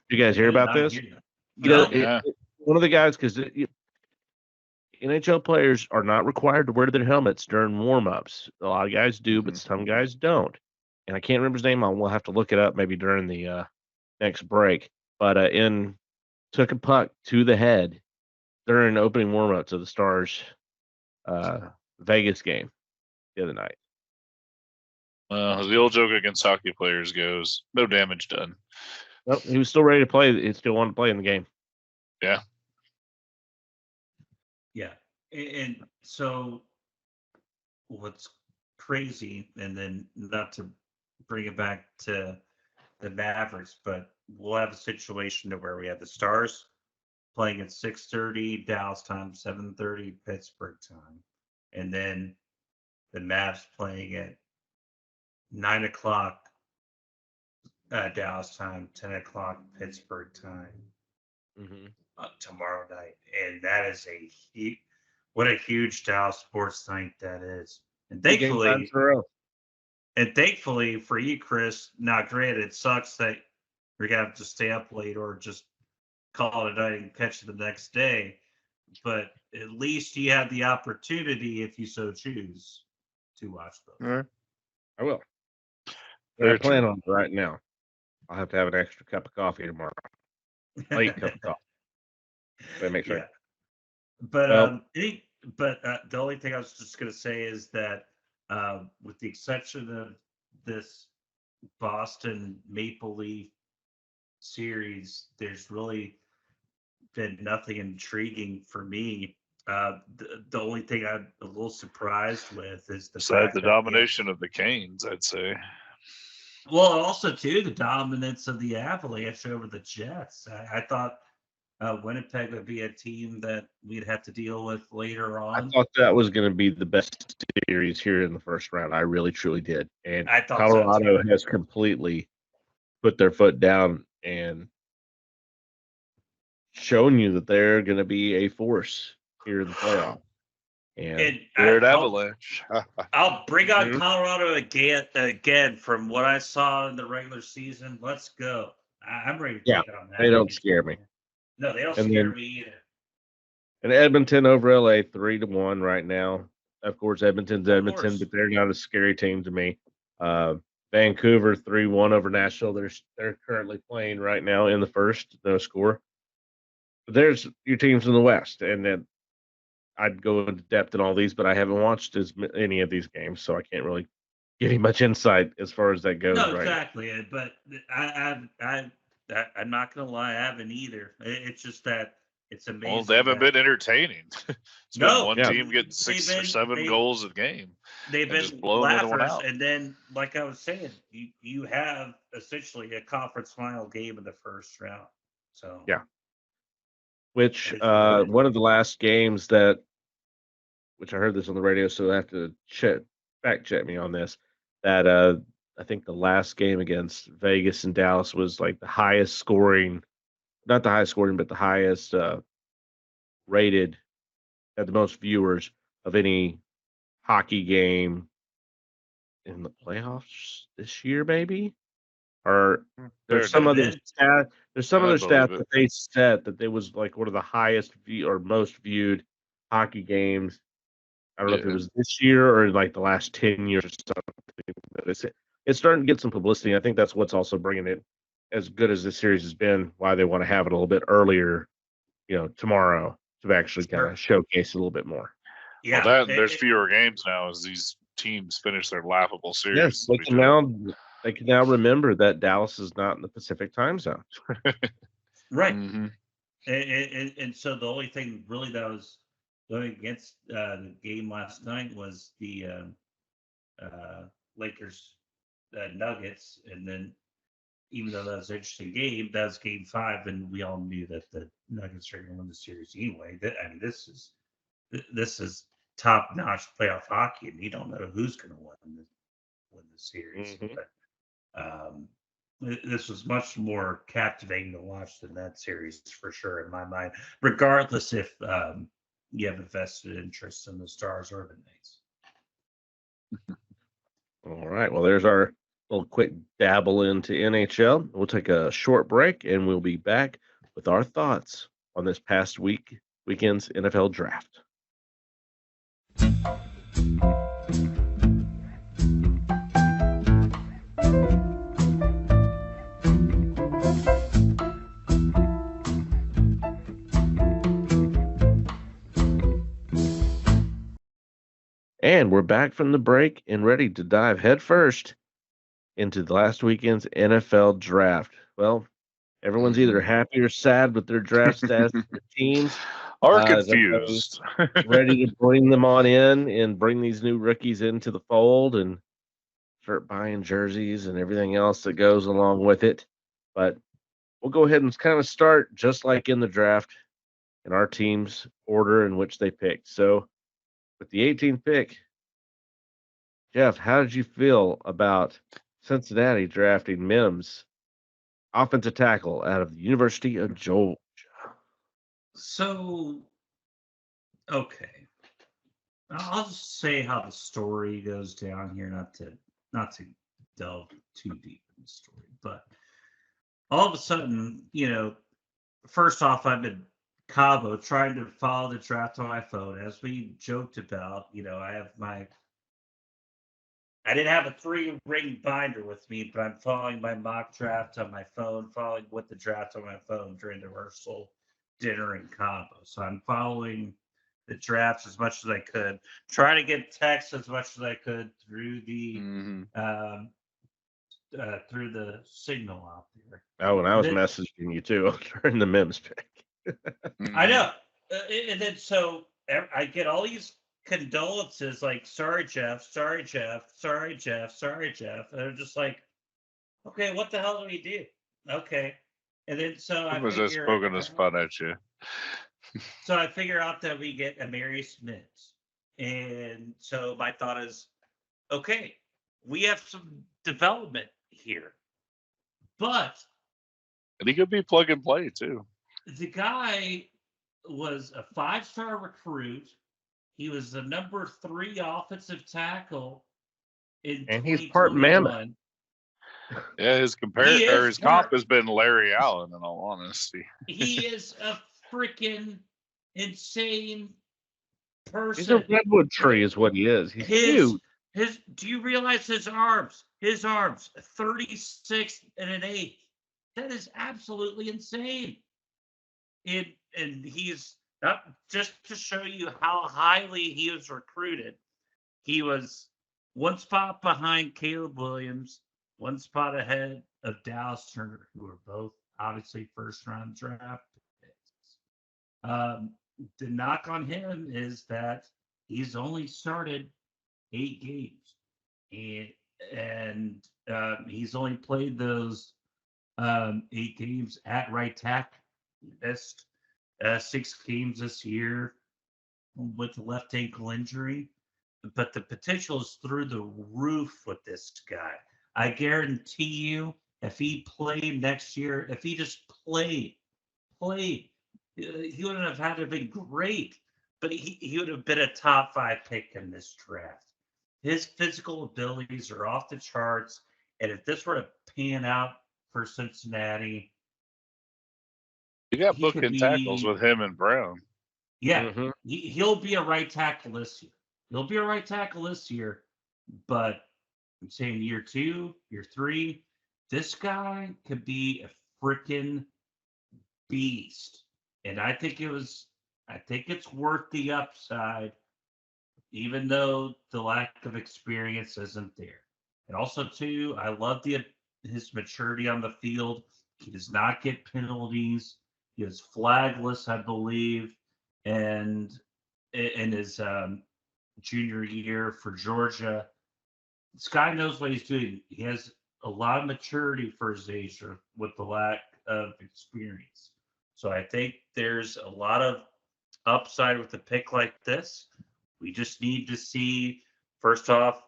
S1: You guys hear about this?
S3: No.
S1: One of the guys, because NHL players are not required to wear their helmets during warm-ups. A lot of guys do, but some guys don't. And I can't remember his name. We'll have to look it up maybe during the next break. But took a puck to the head during opening warm-ups of the Stars Vegas game the other night.
S2: As the old joke against hockey players goes, no damage done.
S1: Nope, he was still ready to play. He still wanted to play in the game.
S2: Yeah.
S3: Yeah. And so what's crazy, and then not to bring it back to the Mavericks, but we'll have a situation to where we have the Stars playing at 6:30 Dallas time, 7:30 Pittsburgh time, and then the Mavs playing at 9:00 Dallas time, 10:00 Pittsburgh time tomorrow night, and that is what a huge Dallas sports night that is. And thankfully for you, Chris, now granted, it sucks that you're gonna have to stay up late or just call it a night and catch it the next day. But at least you have the opportunity, if you so choose, to watch those.
S1: I will. I
S2: Very
S1: plan
S2: true.
S1: on it right now. I'll have to have an extra cup of coffee tomorrow. Late cup of coffee. That makes
S3: Yeah.
S1: right.
S3: But
S1: Well,
S3: the only thing I was just going to say is that with the exception of this Boston Maple Leaf series, there's really been nothing intriguing for me. The only thing I'm a little surprised with is the
S2: Besides
S3: fact
S2: the
S3: that
S2: domination of the Canes, I'd say.
S3: well, also too the dominance of the Avalanche over the Jets. I thought Winnipeg would be a team that we'd have to deal with later
S1: I
S3: on.
S1: thought that was going to be the best series here in the first round. I really, truly did. And
S3: I thought so
S1: Colorado
S3: too.
S1: has completely put their foot down and shown you that they're going to be a force here in the playoff. And
S3: And
S2: Weird
S3: I'll
S2: Avalanche.
S3: I'll bring on
S1: Mhm.
S3: Colorado again from what I saw in the regular season. Let's go. I'm ready to
S1: yeah,
S3: take on that.
S1: they don't scare me.
S3: No, they don't
S1: And
S3: scare
S1: then
S3: me either.
S1: and Edmonton over LA 3-1 right now. Of course, Edmonton's Edmonton, but they're not a scary team to me. Uh, Vancouver 3-1 over Nashville. They're currently playing right now in the first, no score. But there's your teams in the West, and then I'd go into depth in all these, but I haven't watched any of these games, so I can't really give you much insight as far as that goes
S3: No,
S1: right now.
S3: exactly. But I'm not gonna lie, I haven't either. It's just that it's amazing.
S2: Well, they haven't been entertaining. It's been one
S1: Yeah.
S2: team getting 6 or 7 goals a game.
S3: They've
S2: and just
S3: been
S2: blowing the other one
S3: laughers,
S2: out.
S3: and then, like I was saying, you have essentially a conference final game in the first round. So
S1: Yeah. Which
S3: it is what it is.
S1: one of the last games that, which I heard this on the radio, so I have to fact check me on this. That I think the last game against Vegas and Dallas was like the highest scoring, not the highest scoring, but the highest rated, had the most viewers of any hockey game in the playoffs this year, maybe. Or
S2: Fair
S1: there's some
S2: enough.
S1: other
S3: Then
S1: stat. There's some
S2: I
S1: other
S2: believe
S1: stat
S2: it.
S1: that they said that it was like one of the highest view or most viewed hockey games. I don't know if it
S2: Yeah.
S1: was this year or like the last 10 years or something. But it's starting to get some publicity. I think that's what's also bringing it, as good as this series has been, why they want to have it a little bit earlier, tomorrow, to actually kind of showcase it a little bit more.
S2: Well,
S3: yeah,
S2: there's fewer games now as these teams finish their laughable
S1: Yes,
S2: series.
S1: they can now remember that Dallas is not in the Pacific time zone.
S3: right.
S2: Mm-hmm.
S3: And so the only thing really that was going against the game last night was the Lakers Nuggets, and then even though that was an interesting game, that was Game 5, and we all knew that the Nuggets are going to win the series anyway. I mean, this is top notch playoff hockey, and you don't know who's going to win the series.
S1: Mhm.
S3: But this was much more captivating to watch than that series for sure in my mind, regardless if you have a vested interest in the Stars or the Knights.
S1: All right. Well, there's our little quick dabble into NHL. We'll take a short break and we'll be back with our thoughts on this past weekend's NFL draft. And we're back from the break and ready to dive headfirst into the last weekend's NFL draft. Well, everyone's either happy or sad with their draft status of their teams.
S2: Are
S1: Is everybody
S2: confused.
S1: ready to bring them on in and bring these new rookies into the fold and start buying jerseys and everything else that goes along with it? But we'll go ahead and kind of start just like in the draft in our team's order in which they picked. So with the 18th pick, Jeff, how did you feel about Cincinnati drafting Mims, offensive tackle out of the University of Georgia?
S3: So, okay, I'll just say how the story goes down here, not to delve too deep in the story, but all of a sudden, first off, I've been Cabo trying to follow the draft on my phone, as we joked about. I have my I didn't have a 3-ring binder with me, but I'm following my mock draft on my phone, following with the draft on my phone during the rehearsal, dinner, and combo. So I'm following the drafts as much as I could, trying to get texts as much as I could through the through the signal out there.
S1: Oh, and I was messaging you too during the Mims pick.
S3: I know, and then so I get all these condolences like, sorry Jeff, sorry Jeff, sorry Jeff, sorry Jeff, and I'm just like, okay, what the hell do we do? Okay, and then so I
S2: was just poking his fun at you.
S3: So I figure out that we get Amarius Mims, and so my thought is, okay, we have some development here, but
S2: and he could be plug and play too.
S3: The guy was a 5-star recruit. He was the number 3 offensive tackle in
S1: and he's part mammoth.
S2: Yeah, his comp has been Larry Allen, in all honesty.
S3: He is a freaking insane person.
S1: He's a redwood tree is what he is. He's huge.
S3: Do you realize his arms? His arms, 36 and an 8. That is absolutely insane. And he's not, just to show you how highly he was recruited. He was 1 spot behind Caleb Williams, 1 spot ahead of Dallas Turner, who are both obviously first-round draft picks. The knock on him is that he's only started 8 games, and he's only played those 8 games at right tackle. He missed 6 games this year with a left ankle injury, but the potential is through the roof with this guy. I guarantee you, if he played next year, if he just played, he wouldn't have had to be great, but he would have been a top 5 pick in this draft. His physical abilities are off the charts, and if this were to pan out for Cincinnati,
S2: you got booking tackles with him and Brown.
S3: Yeah, he'll be a right tackle this year. He'll be a right tackle this year, but I'm saying year 2, year 3, this guy could be a freaking beast. And I think it's worth the upside, even though the lack of experience isn't there. And also, too, I love his maturity on the field. He does not get penalties. He is flagless, I believe, and in his junior year for Georgia. This guy knows what he's doing. He has a lot of maturity for his age with the lack of experience. So I think there's a lot of upside with a pick like this. We just need to see, first off,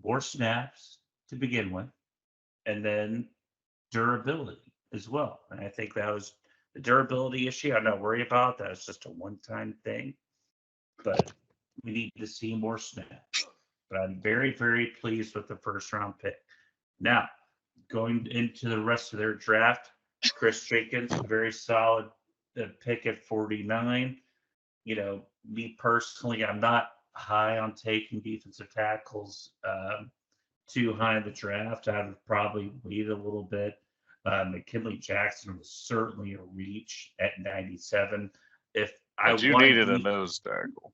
S3: more snaps to begin with, and then durability as well. And I think that was the durability issue. I'm not worried about that. It's just a one-time thing, but we need to see more snaps. But I'm very, very pleased with the first-round pick. Now, going into the rest of their draft, Chris Jenkins, a very solid pick at 49. You know, me personally, I'm not high on taking defensive tackles too high in the draft. I would probably wait a little bit. McKinley Jackson was certainly a reach at 97.
S2: You needed a nose tackle,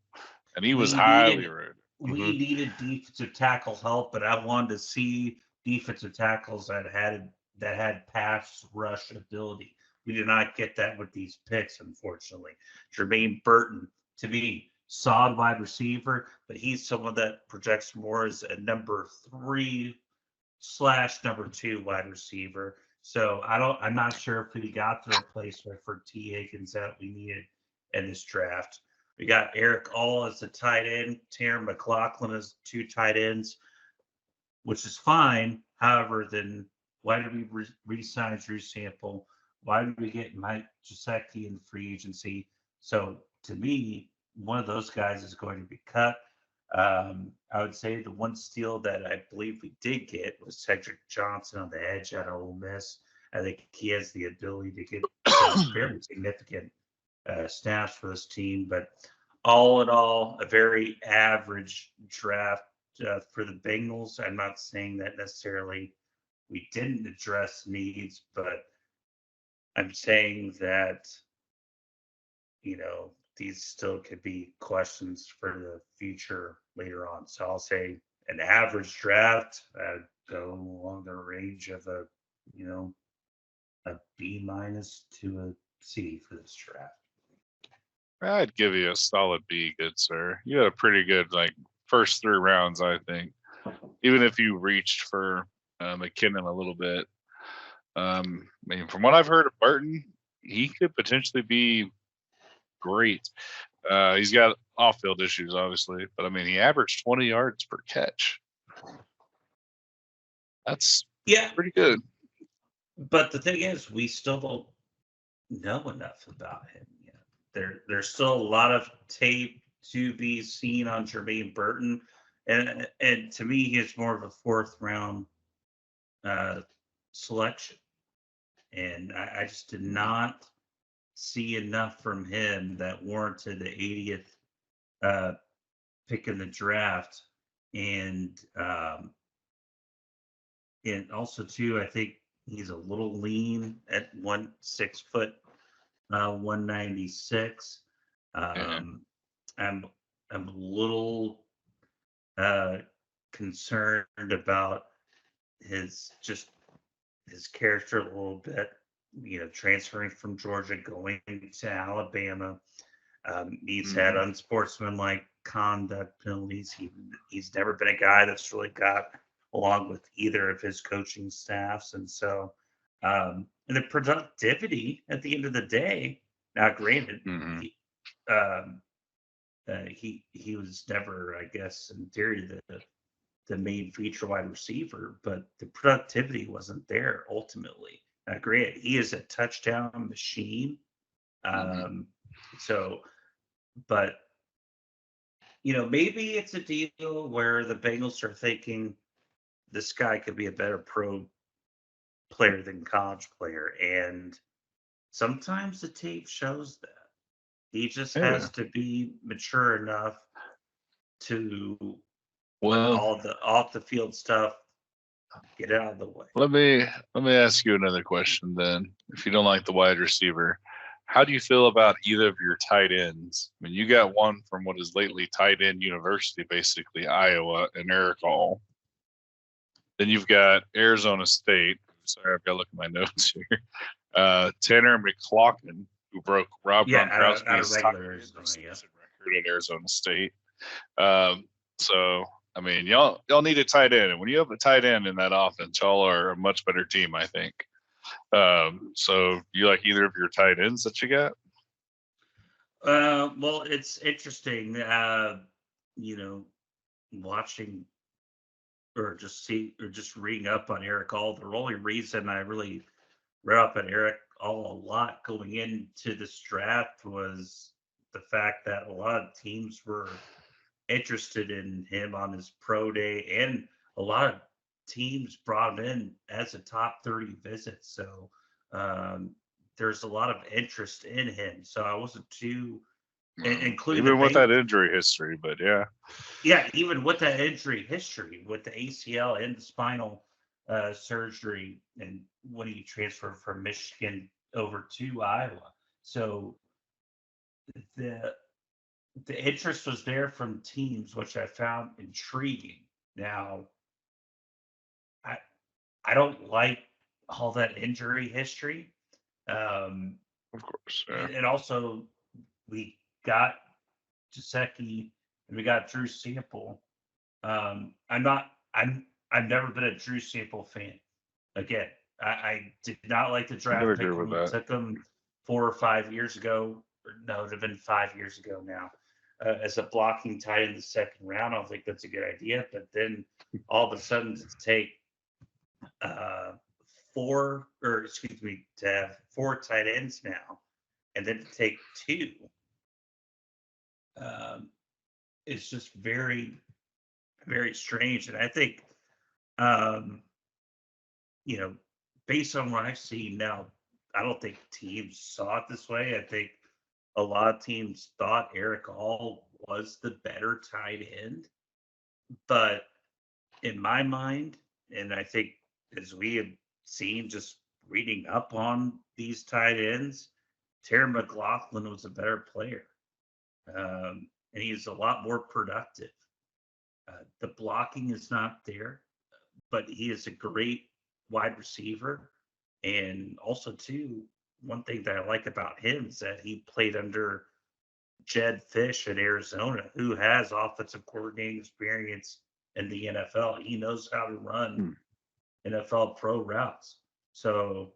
S2: and he was highly rated.
S3: We needed defensive tackle help, but I wanted to see defensive tackles that had pass rush ability. We did not get that with these picks, unfortunately. Jermaine Burton, to me, solid wide receiver, but he's someone that projects more as a number 3/number 2 wide receiver. So I'm not sure if we got the replacement for T. Higgins that we needed in this draft. We got Eric All as a tight end, Taryn McLaughlin as 2 tight ends, which is fine. However, then why did we re-sign Drew Sample? Why did we get Mike Gesicki in free agency? So to me, one of those guys is going to be cut. I would say the one steal that I believe we did get was Cedric Johnson on the edge out of Ole Miss. I think he has the ability to get very significant snaps for this team. But all in all, a very average draft for the Bengals. I'm not saying that necessarily we didn't address needs, but I'm saying that, these still could be questions for the future later on. So I'll say an average draft, go along the range of a B minus to a C for this draft.
S2: I'd give you a solid B, good sir. You had a pretty good first 3 rounds, I think. Even if you reached for McKinnon a little bit. I mean, from what I've heard of Burton, he could potentially be great. He's got off-field issues, obviously, but I mean, he averaged 20 yards per catch. That's pretty good.
S3: But the thing is, we still don't know enough about him yet. There's still a lot of tape to be seen on Jermaine Burton, and to me, he is more of a 4th round selection, and I just did not see enough from him that warranted the 80th pick in the draft, and also too, I think he's a little lean at 6 foot 196. I'm a little concerned about his character a little bit. Transferring from Georgia, going to Alabama. He's had unsportsmanlike conduct penalties. He's never been a guy that's really got along with either of his coaching staffs, and so and the productivity at the end of the day. Now, granted, he was never, I guess, in theory, the main feature wide receiver, but the productivity wasn't there ultimately. Now, granted, he is a touchdown machine. So, but maybe it's a deal where the Bengals are thinking this guy could be a better pro player than college player, and sometimes the tape shows that he just has to be mature enough to all the off the field stuff get out of the way.
S2: Let me ask you another question then. If you don't like the wide receiver, how do you feel about either of your tight ends? I mean, you got one from what is lately tight end university, basically Iowa, and Eric All. Then you've got Arizona State. Sorry, I've got to look at my notes here. Tanner McLaughlin, who broke Rob Gronkowski's record at Arizona State. So, I mean, y'all need a tight end, and when you have a tight end in that offense, y'all are a much better team, I think. So, you like either of your tight ends that you got?
S3: Well, it's interesting, watching or just reading up on Eric All. The only reason I really read up on Eric All a lot going into this draft was the fact that a lot of teams were interested in him on his pro day, and a lot of teams brought him in as a top 30 visit. So there's a lot of interest in him. So I wasn't too, including
S2: even with that injury history, but yeah,
S3: even with that injury history, with the ACL and the spinal surgery, and when he transferred from Michigan over to Iowa. So the interest was there from teams, which I found intriguing. Now, I don't like all that injury history.
S2: Of course. Yeah.
S3: And also, we got Gesicki and we got Drew Sample. I've never been a Drew Sample fan. Again, I did not like the draft pick when we took him 4 or 5 years ago. No, it would have been 5 years ago now. As a blocking tight in the second round, I don't think that's a good idea. But then all of a sudden to take to have 4 tight ends now, and then to take 2, it's just very, very strange. And I think, based on what I've seen now, I don't think teams saw it this way. I think a lot of teams thought Eric All was the better tight end. But in my mind, and I think as we have seen just reading up on these tight ends, Terry McLaughlin was a better player. And he's a lot more productive. The blocking is not there, but he is a great wide receiver. And also, too, one thing that I like about him is that he played under Jed Fish in Arizona, who has offensive coordinating experience in the NFL. He knows how to run NFL pro routes. So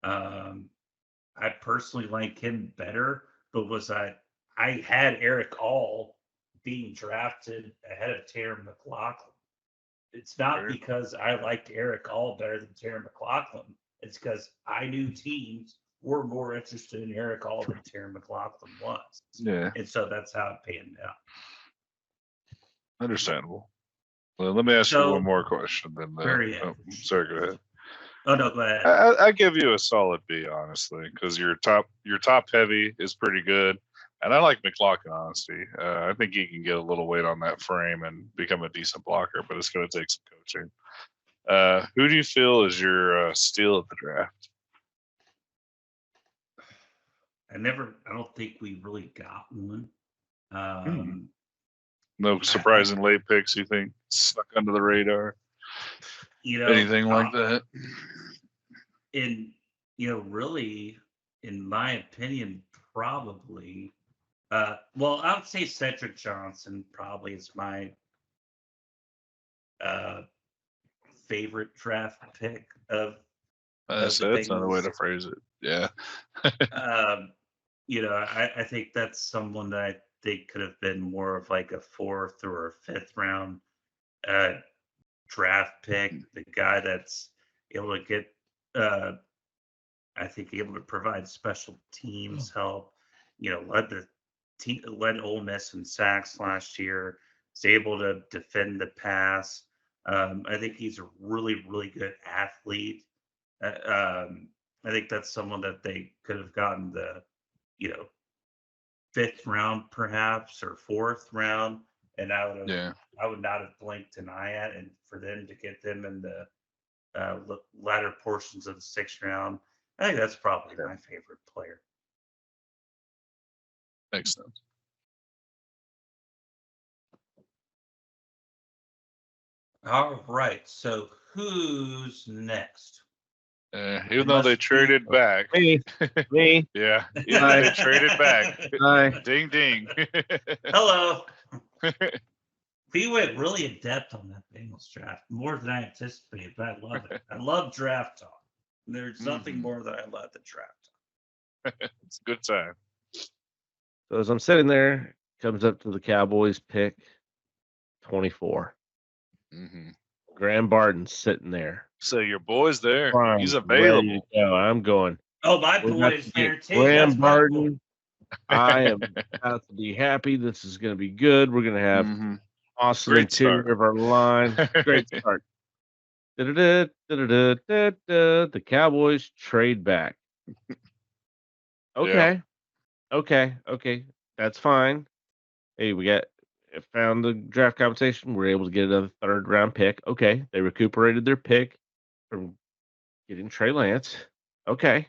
S3: I personally like him better, but I had Eric All being drafted ahead of Terry McLaughlin. It's not because I liked Eric All better than Terry McLaughlin. It's because I knew teams were more interested in Eric All than Terry McLaughlin was.
S2: Yeah.
S3: And so that's how it panned out.
S2: Understandable. Well, let me ask you one more question. Then, sorry, go ahead.
S3: Oh no, go ahead.
S2: I give you a solid B, honestly, because your top heavy is pretty good, and I like McLaughlin, honestly. I think he can get a little weight on that frame and become a decent blocker, but it's going to take some coaching. Who do you feel is your steal of the draft?
S3: I don't think we really got one.
S2: No surprising late picks, you think? Stuck under the radar? Anything like that?
S3: Really, in my opinion, probably. Well, I would say Cedric Johnson probably is my favorite draft pick of.
S2: That's another way to phrase it. Yeah.
S3: I think that's someone that I think could have been more of like a 4th or a 5th round draft pick. The guy that's able to get, I think, able to provide special teams help. Led Ole Miss in sacks last year. Is able to defend the pass. I think he's a really, really good athlete. I think that's someone that they could have gotten the, 5th round perhaps or 4th round, and I would not have blinked an eye at. And for them to get them in the latter portions of the 6th round, I think that's probably my favorite player.
S2: Makes sense.
S3: All right. So who's next?
S2: Even though they traded back.
S1: Me.
S2: Yeah. Even though they traded back.
S1: Hi.
S2: Ding, ding.
S3: Hello. We went really in depth on that Bengals draft, more than I anticipated, but I love it. I love draft talk. There's nothing more that I love than draft talk.
S2: It's a good time.
S1: So as I'm sitting there, comes up to the Cowboys pick 24. Graham Barton's sitting there.
S2: So your boy's there.
S1: Fine,
S2: He's available.
S1: I'm going.
S3: Oh, my boy is there too.
S1: Graham Barton. I am about to be happy. This is going to be good. We're going to have awesome
S2: Great
S1: interior
S2: start.
S1: of our line. Great start. The Cowboys trade back. Okay. Okay. That's fine. Hey, we found the draft compensation. We're able to get another 3rd round pick. Okay. They recuperated their pick from getting Trey Lance. Okay.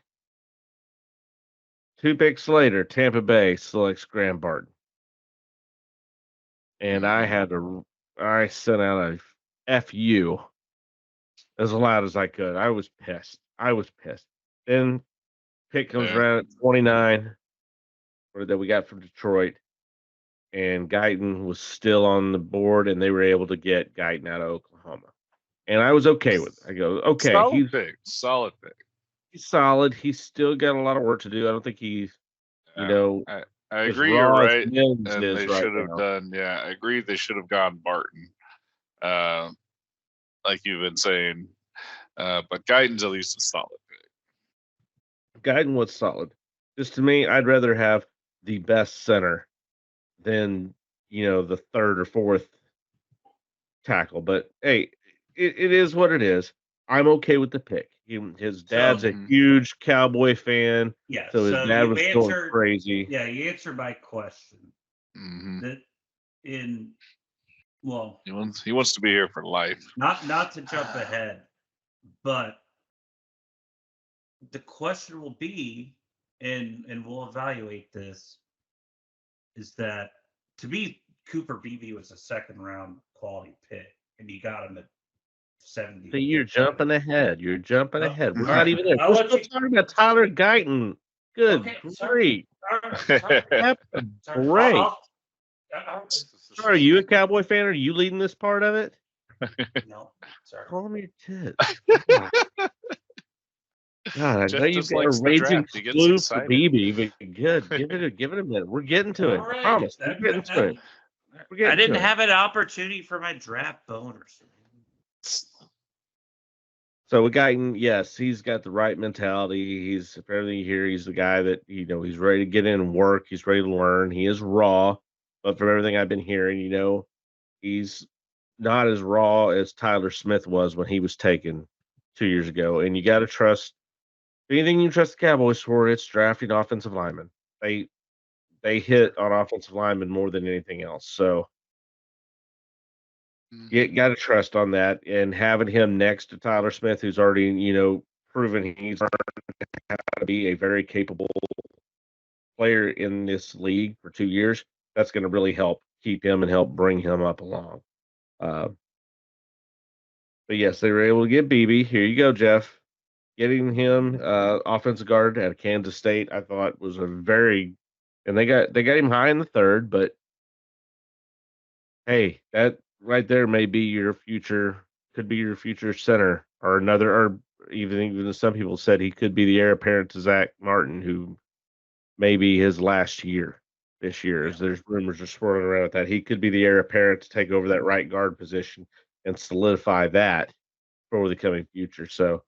S1: 2 picks later, Tampa Bay selects Graham Barton. And I sent out a FU as loud as I could. I was pissed. Then pick comes around at 29 that we got from Detroit. And Guyton was still on the board, and they were able to get Guyton out of Oklahoma. And I was okay with it. I go, okay.
S2: Solid pick.
S1: He's solid. He's still got a lot of work to do. I don't think he's,
S2: I agree, you're right. And they should have done, I agree they should have gone Barton. Like you've been saying. But Guyton's at least a solid pick.
S1: Guyton was solid. Just to me, I'd rather have the best center than, the 3rd or 4th tackle. But hey, it is what it is. I'm okay with the pick. His dad's a huge Cowboy fan.
S3: Yeah.
S1: So his dad was going crazy.
S3: Yeah, you answered my question.
S2: Mm-hmm.
S3: That in Well,
S2: He wants to be here for life.
S3: not to jump ahead, but the question will be, and we'll evaluate this, is that to me, Cooper Beebe was a second round quality pick, and you got him at 70.
S1: So you're jumping ahead. You're jumping
S3: Oh,
S1: ahead. We're
S3: all
S1: not
S3: right.
S1: even there.
S3: I'll
S1: We're
S3: let
S1: still
S3: you-
S1: talking about Tyler Guyton. Good
S3: Okay,
S1: grief.
S3: sorry.
S1: Have a
S3: Sorry.
S1: break. Sorry, are you a Cowboy fan? Are you leading this part of it?
S3: No, sorry.
S1: Call me your tits. God, I
S2: Jeff
S1: know you've
S2: just
S1: got a
S2: likes the
S1: raging
S2: draft. He gets
S1: flu for
S2: excited.
S1: BB, but good. Give it a minute. We're getting to it.
S3: All
S1: I
S3: right.
S1: promise. We're getting to it. We're getting
S3: I didn't
S1: to it.
S3: have an opportunity for my draft boners.
S1: So with Guyton, yes, he's got the right mentality. He's apparently here. He's the guy that he's ready to get in and work. He's ready to learn. He is raw, but from everything I've been hearing, he's not as raw as Tyler Smith was when he was taken 2 years ago. And you got to trust anything you trust the Cowboys for. It's drafting offensive linemen. They hit on offensive linemen more than anything else. So you got to trust on that, and having him next to Tyler Smith, who's already, proven he's learned how to be a very capable player in this league for 2 years, that's going to really help keep him and help bring him up along. But yes, they were able to get BB. Here you go, Jeff. Getting him offensive guard at Kansas State, I thought was and they got him high in the third, but hey, that right there may be could be your future center or even some people said he could be the heir apparent to Zach Martin, who may be his last year this year. As there's rumors are swirling around that he could be the heir apparent to take over that right guard position and solidify that for the coming future. So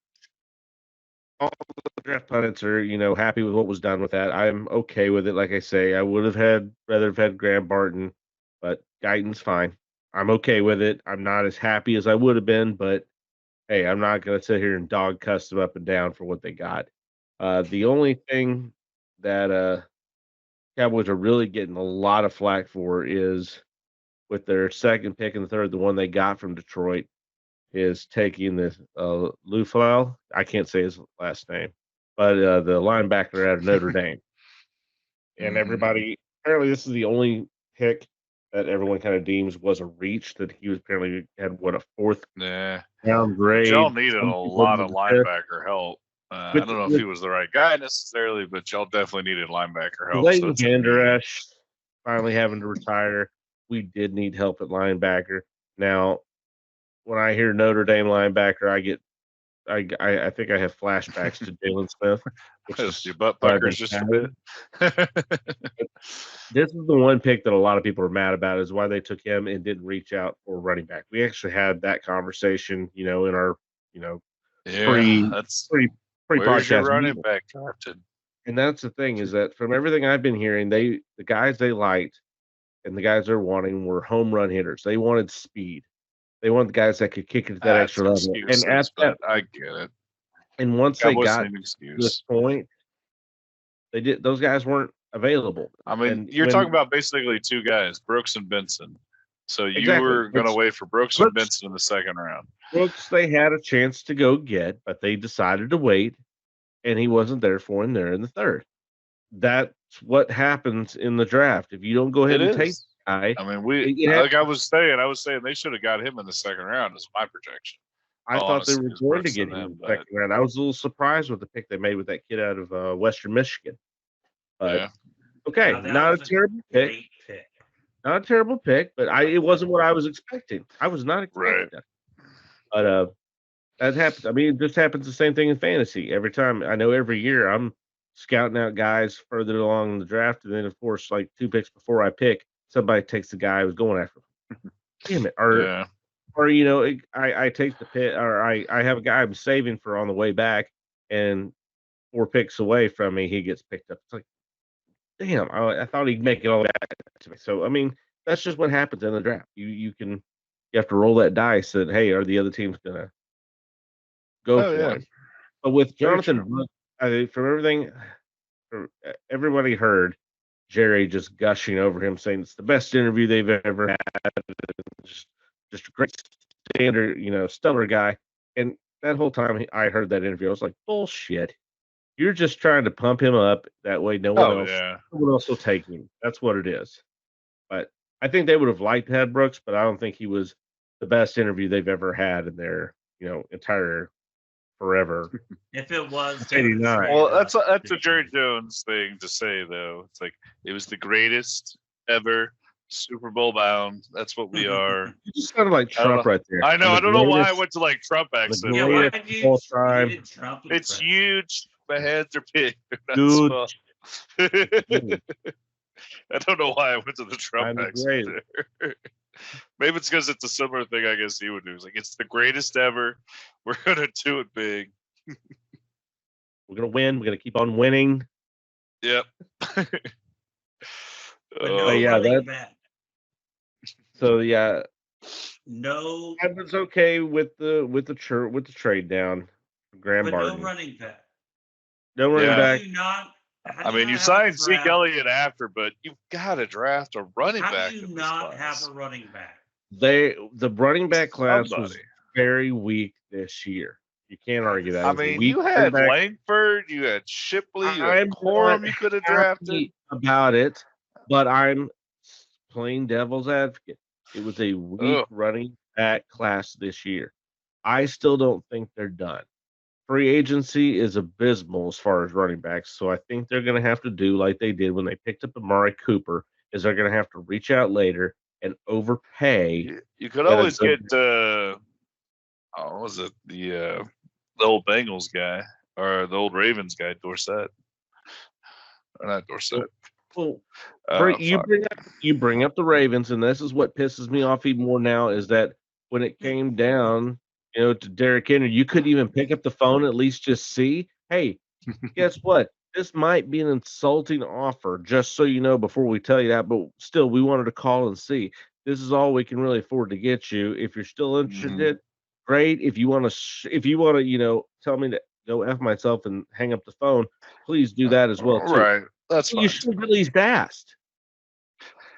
S1: all the draft pundits are, happy with what was done with that. I'm okay with it. Like I say, I would have rather have had Graham Barton, but Guyton's fine. I'm okay with it. I'm not as happy as I would have been, but hey, I'm not going to sit here and dog cuss them up and down for what they got. The only thing that Cowboys are really getting a lot of flack for is with their second pick and the third, the one they got from Detroit is taking this Luflau. I can't say his last name, but the linebacker out of Notre Dame. And everybody, apparently, this is the only pick that everyone kind of deems was a reach. That he was apparently had a fourth round grade.
S2: Y'all needed a lot of linebacker help. I don't know if he was the right guy necessarily, but y'all definitely needed linebacker help.
S1: Leighton Vanderesh finally having to retire. We did need help at linebacker. Now, when I hear Notre Dame linebacker, I think I have flashbacks to Jalen Smith. Which is
S2: your butt puckers just a bit.
S1: This is the one pick that a lot of people are mad about is why they took him and didn't reach out for running back. We actually had that conversation, in our,
S2: where's your
S1: pre-podcast
S2: running
S1: meeting.
S2: back drafted?
S1: And that's the thing is that from everything I've been hearing, the guys they liked and the guys they're wanting were home run hitters. They wanted speed. They wanted the guys that could kick it to that extra level. And at that,
S2: I get it.
S1: And once
S2: Cowboys
S1: they got
S2: need an
S1: to this point, those guys weren't available.
S2: I mean, you're talking about basically two guys, Brooks and Benson. So you were going to wait for Brooks and Benson in the second round.
S1: Brooks, they had a chance to go get, but they decided to wait, and he wasn't there for him there in the third. That's what happens in the draft. If you don't go ahead and take the guy.
S2: I mean, I was saying they should have got him in the second round as my projection.
S1: I thought they were going to get him in the second round. I was a little surprised with the pick they made with that kid out of Western Michigan. But okay, not a terrible pick. Not a terrible pick, but it wasn't what I was expecting. I was not expecting that. But that happens. I mean, it just happens the same thing in fantasy. Every time, I know every year I'm scouting out guys further along in the draft, and then of course, like 2 picks before I pick, somebody takes the guy I was going after. Damn it! Or I take the pick, or I have a guy I'm saving for on the way back, and 4 picks away from me, he gets picked up. It's like, damn, I thought he'd make it all back to me. So I mean, that's just what happens in the draft. You have to roll that dice that, hey, are the other teams gonna go for it? But with Jonathan Brooks, from everything everybody heard, Jerry just gushing over him, saying it's the best interview they've ever had. Just a great standard, stellar guy. And that whole time I heard that interview, I was like, bullshit. You're just trying to pump him up. That way no one else will take him. That's what it is. But I think they would have liked to have Brooks, but I don't think he was the best interview they've ever had in their, entire forever.
S3: If it was
S1: 89.
S2: Well, that's a Jerry Jones thing to say, though. It's like it was the greatest ever Super Bowl bound. That's what we are.
S1: You just sounded like Trump right there.
S2: I know. I don't know why I went to like Trump accent.
S3: Yeah, why did you Trump?
S2: It's huge. My hands are big.
S1: Dude.
S2: I don't know why I went to the Trump accent there. Maybe it's because it's a similar thing I guess he would do. It's like, it's the greatest ever. We're going to do it big.
S1: We're going to win. We're going to keep on winning.
S2: Yep.
S1: So, yeah.
S3: No.
S1: I was okay with the trade down. Graham Barton.
S3: No running back.
S1: No running back.
S2: You signed Zeke Elliott after, but you've got to draft a running back.
S3: How do you not have a running back?
S1: The running back class was very weak this year. You can't argue that.
S2: You had Langford, you had Shipley, you had Corum you could have drafted.
S1: About it, but I'm playing devil's advocate. It was a weak running back class this year. I still don't think they're done. Free agency is abysmal as far as running backs, so I think they're going to have to do like they did when they picked up Amari Cooper. Is they're going to have to reach out later and overpay.
S2: You could always get what was it, the old Bengals guy or the old Ravens guy, Dorsett, or not Dorsett.
S1: Well, you bring up the Ravens, and this is what pisses me off even more now is that when it came down, to Derrick Henry, you couldn't even pick up the phone, at least just see, hey, guess what? This might be an insulting offer, just so you know before we tell you that, but still, we wanted to call and see. This is all we can really afford to get you. If you're still interested, great. If you want to, tell me to go F myself and hang up the phone, please do that as well, too.
S2: Right. That's fine.
S1: You should have at least asked.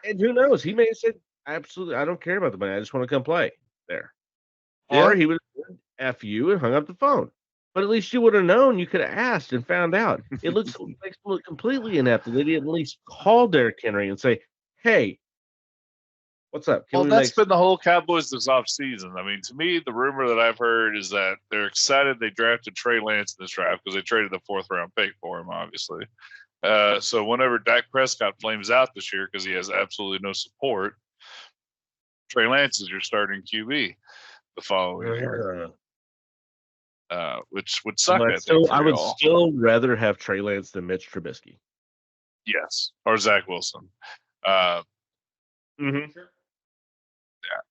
S1: And who knows? He may have said, absolutely, I don't care about the money. I just want to come play there. Yeah. Or he would have said, F you and hung up the phone. But at least you would have known. You could have asked and found out. It makes them look completely inept. They didn't at least call Derrick Henry and say, hey, what's up?
S2: That's been the whole Cowboys this offseason. To me, the rumor that I've heard is that they're excited they drafted Trey Lance in this draft because they traded the 4th-round pick for him, obviously. So whenever Dak Prescott flames out this year because he has absolutely no support, Trey Lance is your starting QB the following year. Which would suck.
S1: I would still rather have Trey Lance than Mitch Trubisky.
S2: Yes, or Zach Wilson. Yeah,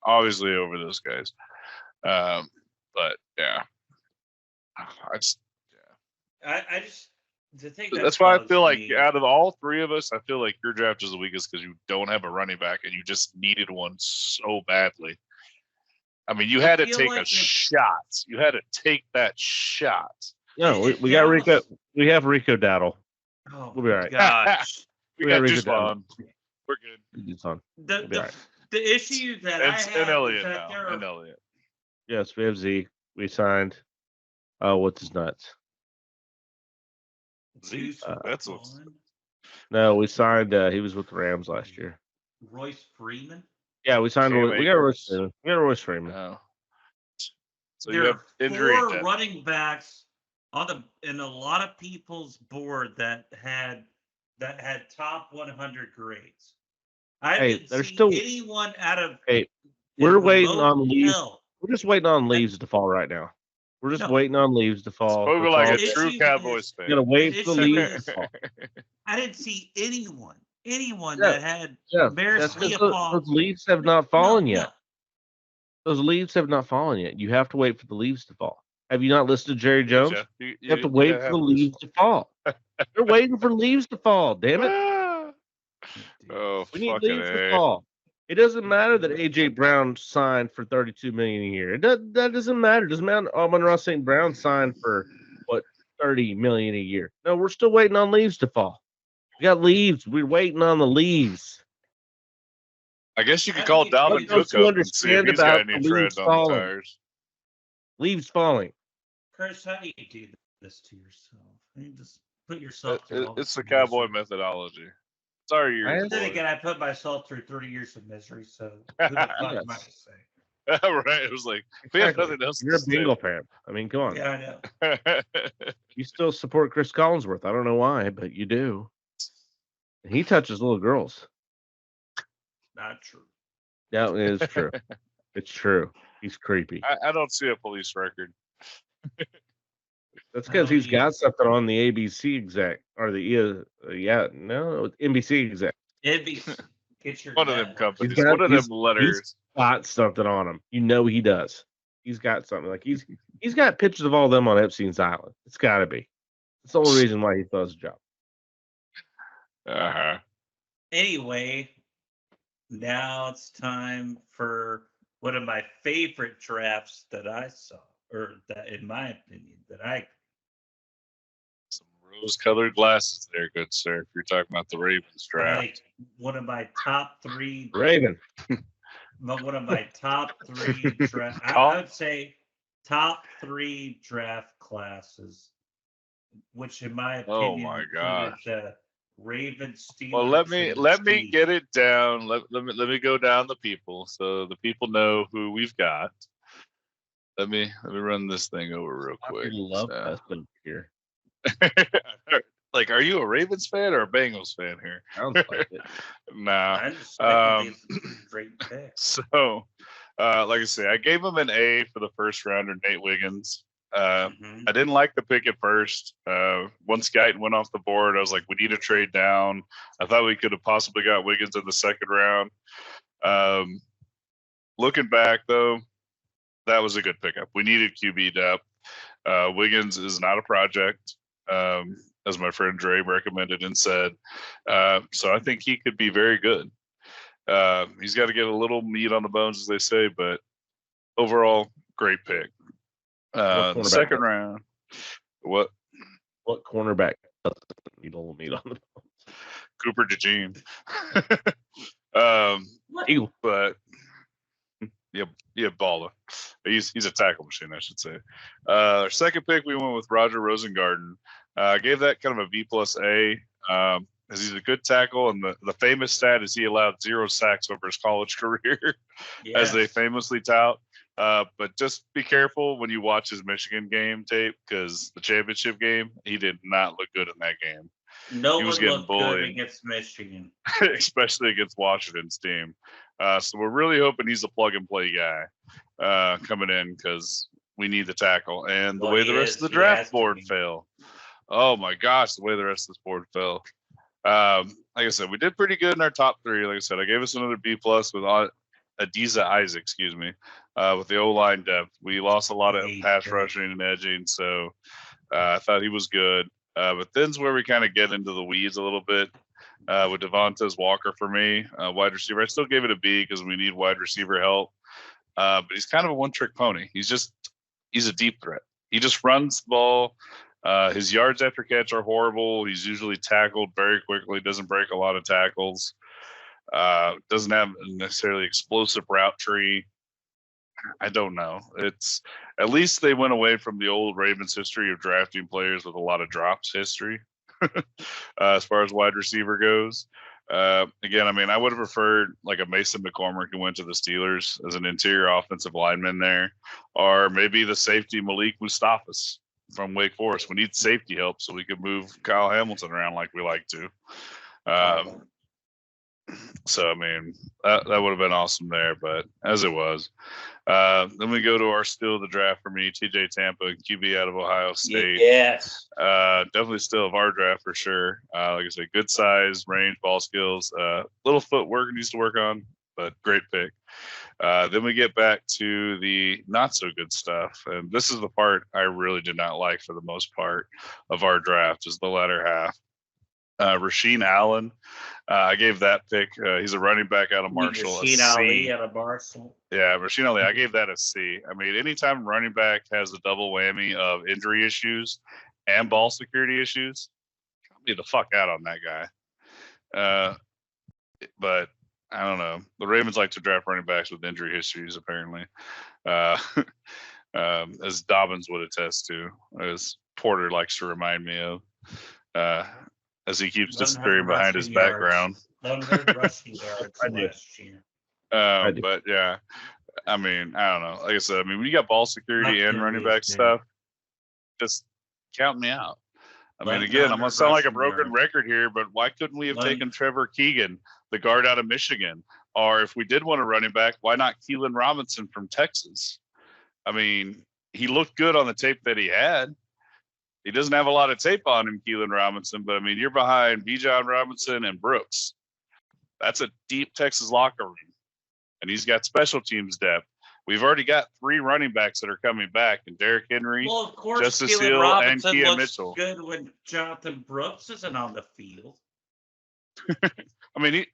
S2: obviously over those guys. But yeah, I just that's why I feel like out of all three of us, I feel like your draft is the weakest because you don't have a running back and you just needed one so badly. You had to take a shot. You had to take that shot.
S1: No, we got Rico. We have Rico Dowdle.
S3: Oh,
S1: we'll be all right.
S2: Gosh. we got Rico Dowdle. We're good.
S1: It's on.
S3: The issue that I have
S2: and Elliott
S3: is that
S2: now. And Elliott.
S1: Yes, we have Z. We signed. What's his nuts?
S2: Z. That's what's.
S1: No, we signed. He was with the Rams last year.
S3: Royce Freeman.
S1: Yeah, we signed. We got Royce. We got Royce Freeman.
S2: Oh. So
S3: there
S2: you have injury.
S3: 4 running backs in a lot of people's board that had top 100 grades. I didn't see anyone out of.
S1: Hey, we're waiting on leaves. We're just waiting on leaves to fall right now. We're just waiting on leaves to fall.
S2: Spoken like a true Cowboys fan.
S1: You gotta wait for the leaves to fall.
S3: I didn't see anyone that had Maris Leopold.
S1: Those leaves have not fallen yet. Those leaves have not fallen yet. You have to wait for the leaves to fall. Have you not listened to Jerry Jones? You have to wait for the leaves to fall. They're waiting for leaves to fall. Damn it! We need leaves to fall. It doesn't matter that AJ Brown signed for $32 million a year. That doesn't matter. It doesn't matter. Amon-Ra St. Brown signed for $30 million a year. No, we're still waiting on leaves to fall. We got leaves. We're waiting on the leaves.
S2: I guess you could
S3: How
S2: call
S3: do you-
S2: Dalvin
S1: What don't
S2: Cook
S1: you
S2: up and see if
S1: understand
S2: he's got
S1: about
S2: any
S1: the
S2: tread
S1: leaves
S2: on the
S1: falling?
S2: tires.
S1: Leaves falling.
S3: Chris, how do you do this to yourself? You just put yourself through all
S2: It's the
S3: this
S2: cowboy
S3: misery.
S2: methodology. Sorry, you're
S1: I
S2: a
S3: Then
S2: boy.
S3: again, I put myself through 30 years of misery, so who the fuck am I to say?
S2: Right. It was like, we have
S1: Exactly.
S2: nothing else
S1: You're
S2: to
S1: a Bengal fan. I mean, come on.
S3: Yeah, I know.
S1: You still support Chris Collinsworth. I don't know why, but you do. And he touches little girls.
S3: Not true.
S1: Yeah, it is true. It's true. He's creepy.
S2: I don't see a police record.
S1: That's because
S3: Oh,
S1: he's
S3: yeah.
S1: got something on the ABC exec or the NBC exec.
S3: Get your
S2: One of them
S3: network.
S2: companies.
S1: He's got-
S2: One of
S1: he's-
S2: them letters.
S1: Got something on him. You know he does. He's got something. Like he's got pictures of all of them on Epstein's Island. It's got to be. It's the only reason why he does the job.
S2: Uh-huh.
S3: Anyway, now it's time for one of my favorite drafts that I saw, or that, in my opinion, that I
S2: Some rose-colored glasses there, good sir, if you're talking about the Ravens draft.
S3: like one of my top three.
S1: Raven.
S3: One of my top three draft. I
S2: Call-
S3: would say top three draft classes, which in my
S2: Oh
S3: opinion
S2: my
S3: included
S2: gosh.
S3: the Ravens, Steelers.
S2: Well, let me
S3: and Chiefs.
S2: get it down. Let me go down the people so the people know who we've got. Let me run this thing over real
S1: I
S2: quick.
S1: love
S2: So-
S1: us over here.
S2: Like, are you a Ravens fan or a Bengals fan here?
S1: Sounds like it.
S2: Nah.
S3: I just think these great picks.
S2: So, like I say, I gave him an A for the first rounder, Nate Wiggins.
S3: Mhm.
S2: I didn't like the pick at first. Once Guyton went off the board, I was like, we need to trade down. I thought we could have possibly got Wiggins in the second round. Looking back, though, that was a good pickup. We needed QB depth. Wiggins is not a project, as my friend Dre recommended and said. So I think he could be very good. He's got to get a little meat on the bones, as they say, but overall, great pick. The second round. What
S1: cornerback doesn't need a little meat on the bones?
S2: Cooper DeJean. But yeah, baller. He's a tackle machine, I should say. Our second pick, we went with Roger Rosengarten. I gave that kind of a B plus A. As he's a good tackle, and the famous stat is he allowed 0 sacks over his college career, as they famously tout. But just be careful when you watch his Michigan game tape, because the championship game, he did not look good in that game.
S3: No
S2: He was
S3: one
S2: getting
S3: looked
S2: bullied.
S3: good against Michigan.
S2: Especially against Washington's team. So we're really hoping he's a plug and play guy coming in, because we need the tackle. And the way the rest of the draft board fell. Oh my gosh, the way the rest of this board fell. Like I said, we did pretty good in our top three. Like I said, I gave us another B plus with Adiza Isaac, with the O-line depth. We lost a lot of pass rushing and edging, so I thought he was good. But then's where we kind of get into the weeds a little bit with Devontae Walker for me, wide receiver. I still gave it a B because we need wide receiver help. But he's kind of a one-trick pony. He's a deep threat. He just runs the ball. His yards after catch are horrible. He's usually tackled very quickly, doesn't break a lot of tackles. Doesn't have a necessarily explosive route tree. I don't know. It's at least they went away from the old Ravens history of drafting players with a lot of drops history as far as wide receiver goes. Again, I mean, I would have preferred like a Mason McCormick who went to the Steelers as an interior offensive lineman there, or maybe the safety Malik Mustafas from Wake Forest. We need safety help so we could move Kyle Hamilton around like we like to. So, I mean, that would have been awesome there, but as it was. Then we go to our still of the draft for me, TJ Tampa, QB out of Ohio State.
S3: Yes.
S2: Definitely still of our draft for sure. Like I said, good size, range, ball skills. Little footwork needs to work on, but great pick. Then we get back to the not so good stuff. And this is the part I really did not like for the most part of our draft, is the latter half. Rasheen Allen. I gave that pick. He's a running back out of Marshall.
S3: Rasheen Ali out of Marshall.
S2: Yeah, Rasheen Ali. I gave that a C. I mean, anytime running back has a double whammy of injury issues and ball security issues, get me the fuck out on that guy. But I don't know. The Ravens like to draft running backs with injury histories, apparently, as Dobbins would attest to, as Porter likes to remind me of, as he keeps disappearing behind his background.
S3: 100 rushing yards last year.
S2: But yeah, I mean, I don't know. Like I said, I mean, when you got ball security and running back stuff, just count me out. I mean, again, I'm going to sound like a broken record here, but why couldn't we have taken Trevor Keegan, the guard out of Michigan? Or if we did want a running back, why not Keelan Robinson from Texas? I mean, he looked good on the tape that he had. He doesn't have a lot of tape on him, Keelan Robinson, but I mean, you're behind Bijan Robinson and Brooks. That's a deep Texas locker room. And he's got special teams depth. We've already got 3 running backs that are coming back, and Derrick Henry,
S3: well, of course,
S2: Justice
S3: Keelan
S2: Hill,
S3: Robinson
S2: and Kia
S3: looks
S2: Mitchell.
S3: Good when Jonathan Brooks isn't on the field.
S2: I mean,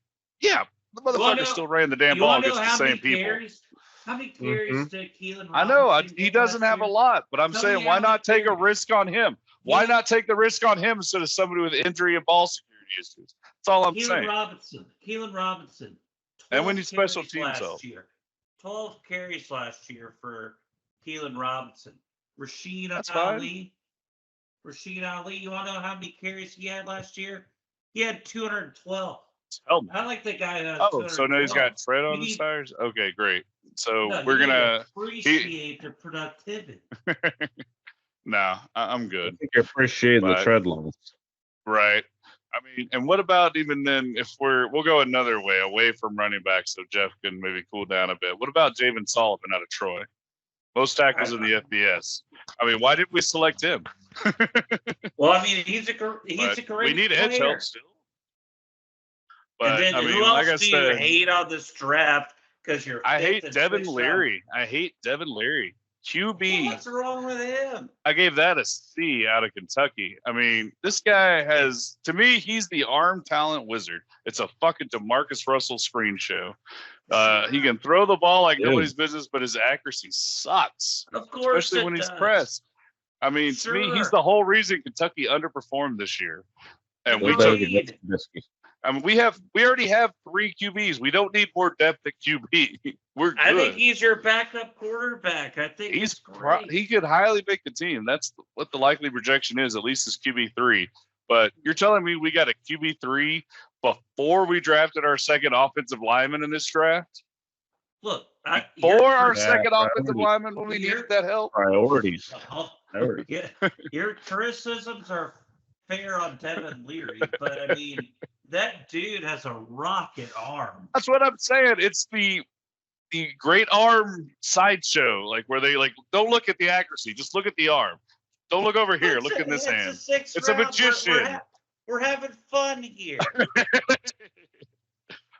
S2: the motherfucker still ran the damn ball against the same people.
S3: How many carries did Keelan Robinson?
S2: I know he doesn't have a lot, but I'm saying why not take a risk on him? Why not take the risk on him instead of somebody with injury and ball security issues? That's all I'm saying.
S3: Keelan Robinson.
S2: And we need special teams help.
S3: 12 carries last year for Keelan Robinson. Rashid Ali, you want to know how many carries he had last year? He had 212. I like the guy that has
S2: so now he's got tread on his tires? Okay, great. So we're going to
S3: appreciate the productivity.
S2: No, I'm good.
S1: I think I appreciate the tread levels.
S2: Right. I mean, and what about even then if we'll go another way, away from running back so Jeff can maybe cool down a bit. What about Javen Sullivan out of Troy? Most tackles in the FBS. I mean, why didn't we select him?
S3: Well, I mean, he's a great
S2: we need
S3: player.
S2: edge help still. But
S3: and then
S2: I mean,
S3: who else
S2: like I
S3: do
S2: said,
S3: you hate on this draft? Because
S2: I hate Devin Leary. QB.
S3: What's wrong with him?
S2: I gave that a C out of Kentucky. I mean, this guy has, to me, he's the arm talent wizard. It's a fucking DeMarcus Russell screen show. He can throw the ball like nobody's business, but his accuracy sucks.
S3: Of course,
S2: especially when he's pressed. I mean, to me, he's the whole reason Kentucky underperformed this year. And we already have 3 QBs. We don't need more depth at QB. We're good.
S3: I think he's your backup quarterback. I think he's great.
S2: He could highly make the team. That's what the likely projection is, at least as QB3. But you're telling me we got a QB3 before we drafted our second offensive lineman in this draft?
S3: Look,
S2: before our second offensive lineman when we needed that help?
S1: Priorities.
S3: Your criticisms are fair on Devin Leary, but I mean, that dude has a rocket arm.
S2: That's what I'm saying. It's the great arm sideshow, like where they don't look at the accuracy, just look at the arm. Don't look over here. Look in this hand. It's a magician.
S3: We're having fun here.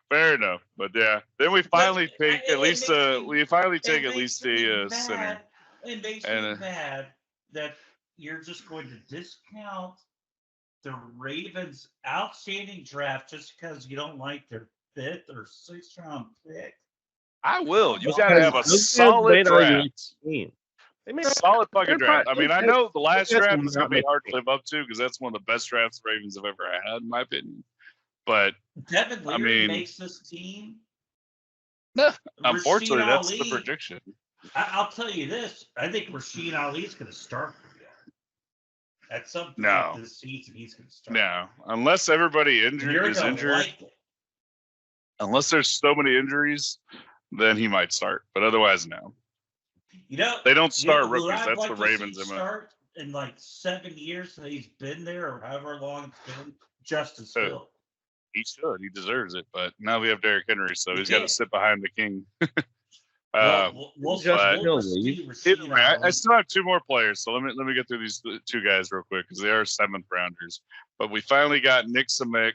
S2: Fair enough, but yeah. Then we finally take at least a center.
S3: It makes me mad that you're just going to discount the Ravens' outstanding draft just because you don't like their 5th or 6th round pick.
S2: I will. You got to have a solid draft. They made a solid fucking draft. I mean, I know the last draft is going to be hard to live up to because that's one of the best drafts the Ravens have ever had, in my opinion. But
S3: Devin Leary makes this team.
S2: Unfortunately, that's the prediction.
S3: I'll tell you this. I think Rashid Ali is going to start for you. At some point this season, he's going to start.
S2: No, unless everybody is injured. Unless there's so many injuries, then he might start. But otherwise, no. They don't start rookies. That's the Ravens.
S3: Start in like 7 years that he's been there, or however long it's been. Justice Hill.
S2: He should. He deserves it. But now we have Derrick Henry, so he's got to sit behind the king. I still have 2 more players, so let me get through these 2 guys real quick because they are 7th rounders. But we finally got Nick Simic,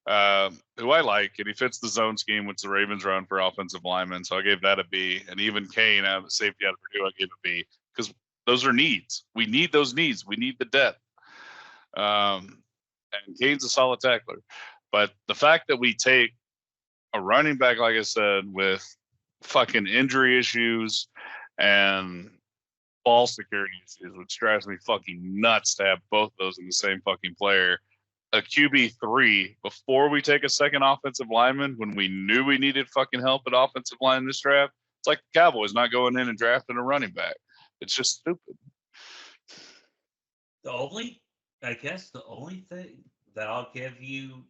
S2: who I like, and he fits the zone scheme which the Ravens run for offensive linemen. So I gave that a B. And even Kane, safety out of Purdue, I gave a B because those are needs. We need those needs. We need the depth. And Kane's a solid tackler. But the fact that we take a running back, like I said, with fucking injury issues and ball security issues, which drives me fucking nuts to have both those in the same fucking player. a QB3 before we take a second offensive lineman when we knew we needed fucking help at offensive line this draft. It's like the Cowboys not going in and drafting a running back. It's just stupid.
S3: I guess the only thing that I'll give you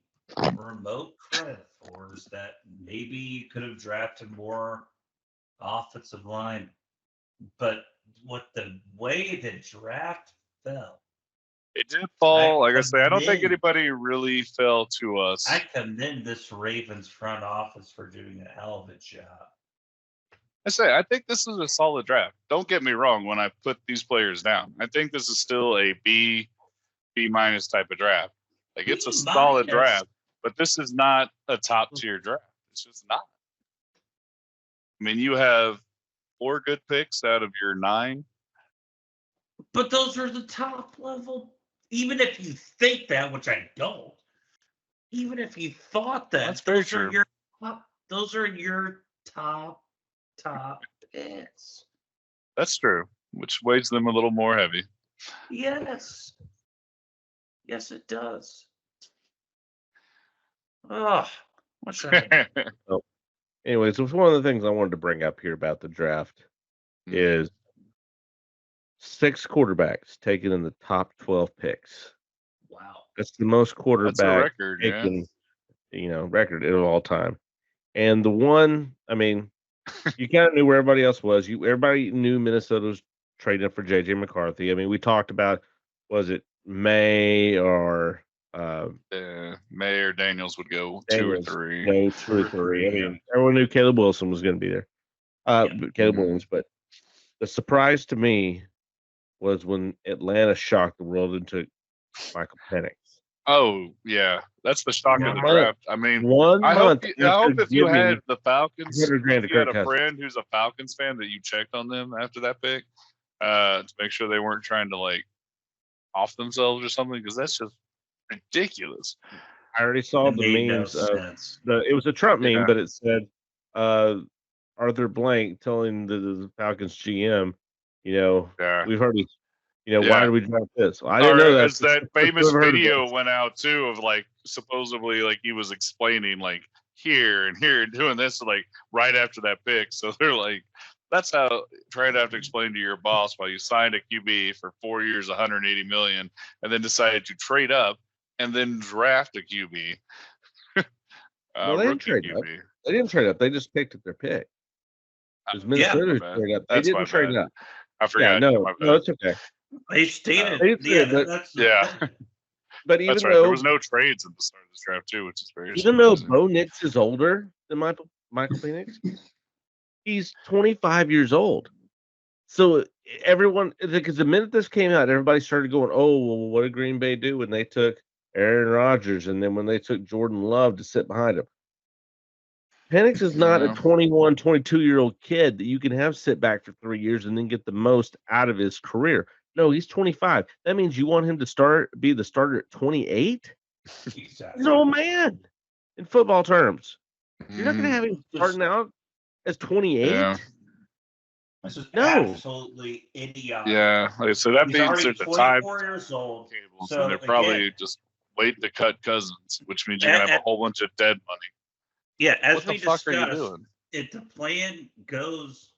S3: remote credit for is that maybe you could have drafted more offensive line, but with the way the draft fell,
S2: it did fall. Like I say, I don't think anybody really fell to us.
S3: I commend this Ravens front office for doing a hell of a job.
S2: I think this is a solid draft. Don't get me wrong when I put these players down. I think this is still a B minus type of draft. Like it's a solid draft, but this is not a top tier draft. It's just not. I mean, you have 4 good picks out of your 9.
S3: But those are the top level. Even if you think that, which I don't, even if you thought that,
S2: that's very true.
S3: Those are your top picks.
S2: That's true, which weighs them a little more heavy.
S3: Yes, it does. Oh, what's that?
S1: So, anyways, one of the things I wanted to bring up here about the draft is 6 quarterbacks taken in the top 12 picks.
S3: Wow,
S1: that's the most quarterback
S2: record,
S1: taken, record of all time. And the one, I mean, you kind of knew where everybody else was. Everybody knew Minnesota was trading up for JJ McCarthy. I mean, we talked about, was it May or
S2: May or Daniels would go
S1: Daniels,
S2: 2 or 3.
S1: No, 2 or 3. I mean, everyone knew Caleb Wilson was going to be there. Caleb Williams, but the surprise to me was when Atlanta shocked the world and took Michael Penix.
S2: Oh yeah, that's the shock of the draft. I mean,
S1: I hope
S2: if you had the Falcons, if you had a
S1: friend
S2: who's a Falcons fan, that you checked on them after that pick to make sure they weren't trying to like off themselves or something, because that's just ridiculous.
S1: I already saw the memes. It was a Trump meme, but it said Arthur Blank telling the Falcons GM, we've already. Why did we draft this? Well, I didn't know that.
S2: That famous video went out too of like supposedly like he was explaining like here and doing this like right after that pick. So they're like, that's how trying to have to explain to your boss why you signed a QB for 4 years, 180 million, and then decided to trade up and then draft a QB.
S1: Well, they didn't trade up. They didn't trade up. They just picked up their pick. Because Minnesota trade up. They didn't trade up.
S2: I forgot.
S1: Yeah, no, it's okay.
S3: They stated,
S1: but even though
S2: there was no trades at the start of this draft too, which is very
S1: even though Bo Nix is older than Michael Penix, he's 25 years old. So everyone, because the minute this came out, everybody started going, "Oh, well, what did Green Bay do when they took Aaron Rodgers, and then when they took Jordan Love to sit behind him?" Penix is not a 21, 22-year-old kid that you can have sit back for 3 years and then get the most out of his career. No, he's 25. That means you want him to be the starter at 28? He's an old man in football terms. You're not going to have him starting out as 28?
S2: Yeah.
S3: This is absolutely idiotic.
S2: Yeah, so that means there's a time.
S3: 24 years old.
S2: So they're probably just waiting to cut Cousins, which means you're going to have a whole bunch of dead money.
S3: Yeah, as
S2: what
S3: we
S2: the fuck
S3: discussed,
S2: are you doing?
S3: If the plan goes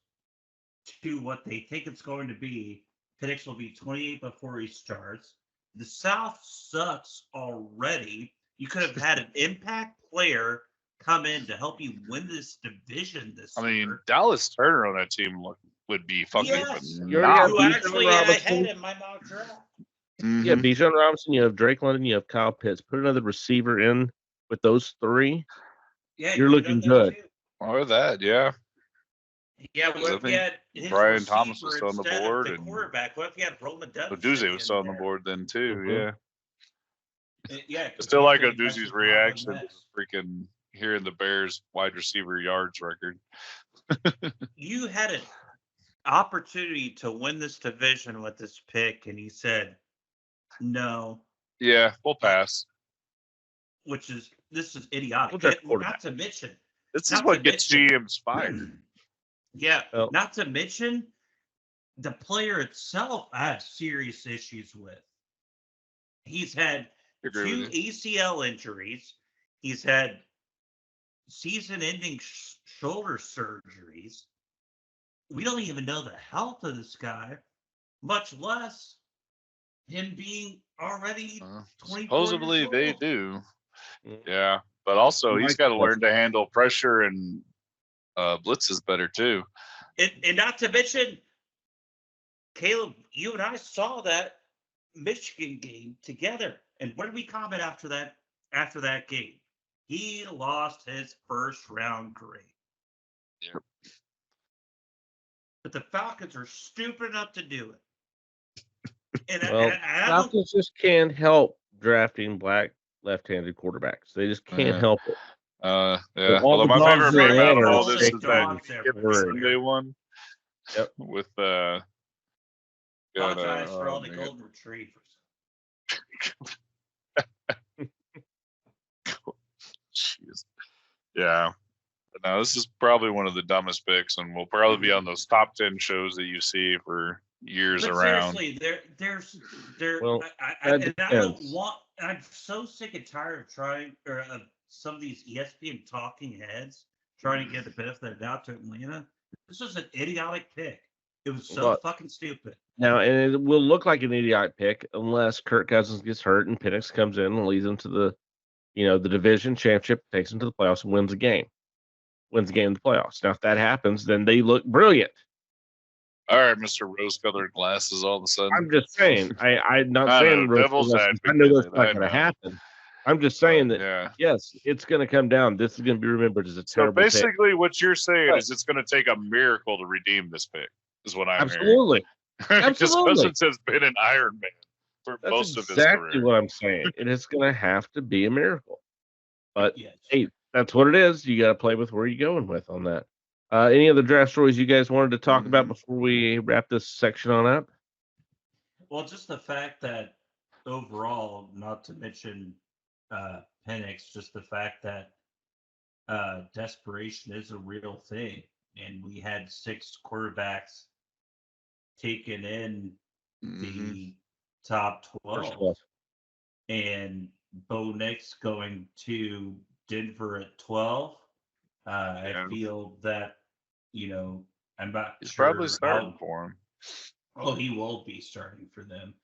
S3: to what they think it's going to be, Penix will be 28 before he starts. The South sucks already. You could have had an impact player come in to help you win this division this year.
S2: I mean, Dallas Turner on that team would be fucking
S3: who actually I had in my mock draft.
S1: Yeah, Bijan Robinson, you have Drake London, you have Kyle Pitts. Put another receiver in with those 3.
S3: Yeah,
S1: you're looking good.
S2: Or that, yeah.
S3: Yeah, what if you had
S2: Brian Thomas was still on the board,
S3: and quarterback? What if you had Roma Dubs?
S2: Oduzzi was still on the board then too,
S3: yeah.
S2: Still like Oduzzi's reaction to freaking hearing the Bears wide receiver yards record.
S3: You had an opportunity to win this division with this pick, and you said no.
S2: Yeah, we'll pass.
S3: This is idiotic. Not to mention,
S2: this is what gets GMs fired.
S3: Yeah, not to mention the player itself I have serious issues with. He's had two
S2: with you.
S3: ACL injuries. He's had season-ending shoulder surgeries. We don't even know the health of this guy, much less him being already 24
S2: Supposedly
S3: years
S2: they
S3: old.
S2: do. Yeah. But also he's got to learn to handle pressure and blitzes better too.
S3: And not to mention, Caleb, you and I saw that Michigan game together. And what did we comment after that game? He lost his first round grade.
S2: Yep.
S3: But the Falcons are stupid enough to do it. And
S1: Falcons just can't help drafting black left-handed quarterbacks. They just can't help it.
S2: Yeah.
S1: Although
S2: my favorite meme out of all this
S3: is
S2: is that Sunday one.
S1: Yep.
S2: With
S3: apologize for all the golden retrievers.
S2: Jeez. Yeah. No, this is probably one of the dumbest picks, and we'll probably be on those top 10 shows that you see for years around.
S3: Seriously, I'm so sick and tired of some of these ESPN talking heads trying to get the benefit of the doubt to Atlanta. This was an idiotic pick. It was so fucking stupid.
S1: Now, and it will look like an idiotic pick unless Kirk Cousins gets hurt and Penix comes in and leads them to the division championship, takes them to the playoffs and wins the game in the playoffs. Now, if that happens, then they look brilliant.
S2: All right, Mr. Rose-colored glasses. All of a sudden,
S1: I'm just saying. I'm not saying
S2: devil's
S1: I know that's not going to happen. I'm just saying that yes, it's going to come down. This is going to be remembered as a terrible.
S2: So basically, what you're saying is it's going to take a miracle to redeem this pick. Is what I'm
S1: hearing.
S2: Because Cousins has been an Iron Man for most of his career.
S1: Exactly what I'm saying. It is going to have to be a miracle. But hey, that's what it is. You got to play with where you're going with on that. Any other draft stories you guys wanted to talk about before we wrap this section on up?
S3: Well, just the fact that overall, not to mention Penix, just the fact that desperation is a real thing. And we had 6 quarterbacks taken in the top 12. And Bo Nix going to Denver at 12. I feel that, I'm not
S2: He's
S3: sure
S2: probably starting for him.
S3: Oh, he will be starting for them.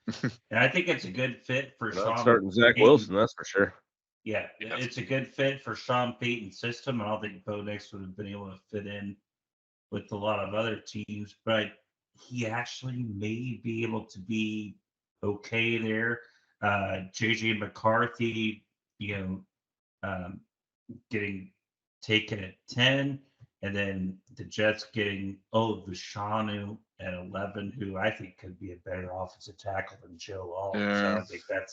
S3: And I think it's a good fit for Sean.
S1: Starting Zach Wilson, that's for sure.
S3: Yeah, it's a good fit for Sean Payton's system. I don't think Bo Nix would have been able to fit in with a lot of other teams, but he actually may be able to be okay there. JJ McCarthy, getting taken at 10, and then the Jets getting Vishanu at 11, who I think could be a better offensive tackle than Joe Alt. So I think that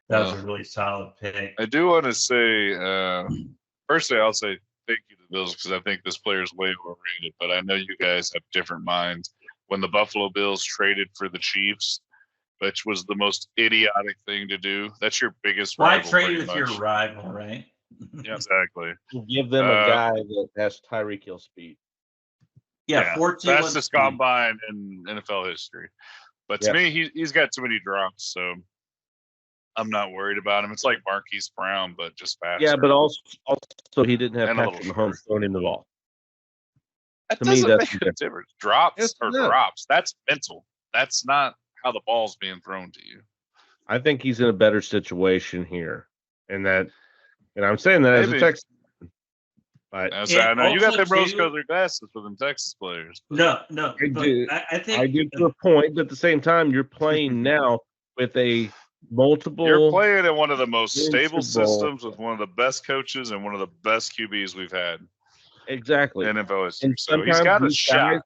S3: was a really solid pick.
S2: I do want to say, firstly, I'll say thank you to the Bills because I think this player is way overrated, but I know you guys have different minds. When the Buffalo Bills traded for the Chiefs, which was the most idiotic thing to do. That's your biggest rival.
S3: Why trade with your rival, right?
S2: Yeah, exactly.
S1: Give them a guy that has Tyreek Hill speed.
S3: Yeah, 14
S2: fastest combine in NFL history. But to me, he's got too many drops, so I'm not worried about him. It's like Marquise Brown, but just faster.
S1: Yeah, but also he didn't have Patrick Mahomes throwing him the ball.
S2: That doesn't make a difference. Drops are drops. That's mental. That's not how the ball's being thrown to you.
S1: I think he's in a better situation here, and I'm saying that as a Texas. But
S2: I know you got them rose-colored glasses for them Texas players.
S3: But no.
S1: I do to a point, but at the same time, you're playing now with a multiple.
S2: You're playing in one of the most stable systems with one of the best coaches and one of the best QBs we've had.
S1: Exactly.
S2: In NFL history.
S1: And
S2: so he's got a shot.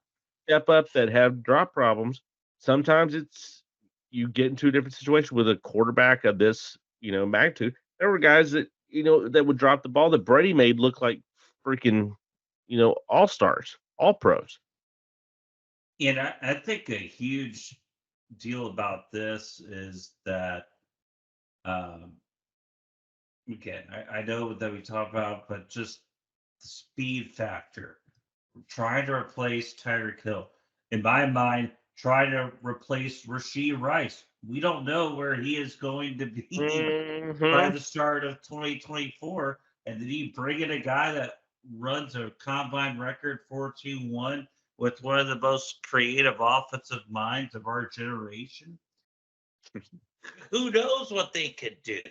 S1: Step up that have drop problems. Sometimes it's you get into a different situation with a quarterback of this, magnitude. There were guys that that would drop the ball that Brady made look like freaking, all-stars, all-pros.
S3: And I think a huge deal about this is that, again, I know that we talk about, but just the speed factor. Trying to replace Tyreek Hill. In my mind, trying to replace Rashee Rice. we don't know where he is going to be
S1: Mm-hmm.
S3: by the start of 2024. And did he bring in a guy that runs a combine record 4.21 with one of the most creative offensive minds of our generation? Who knows what they could do?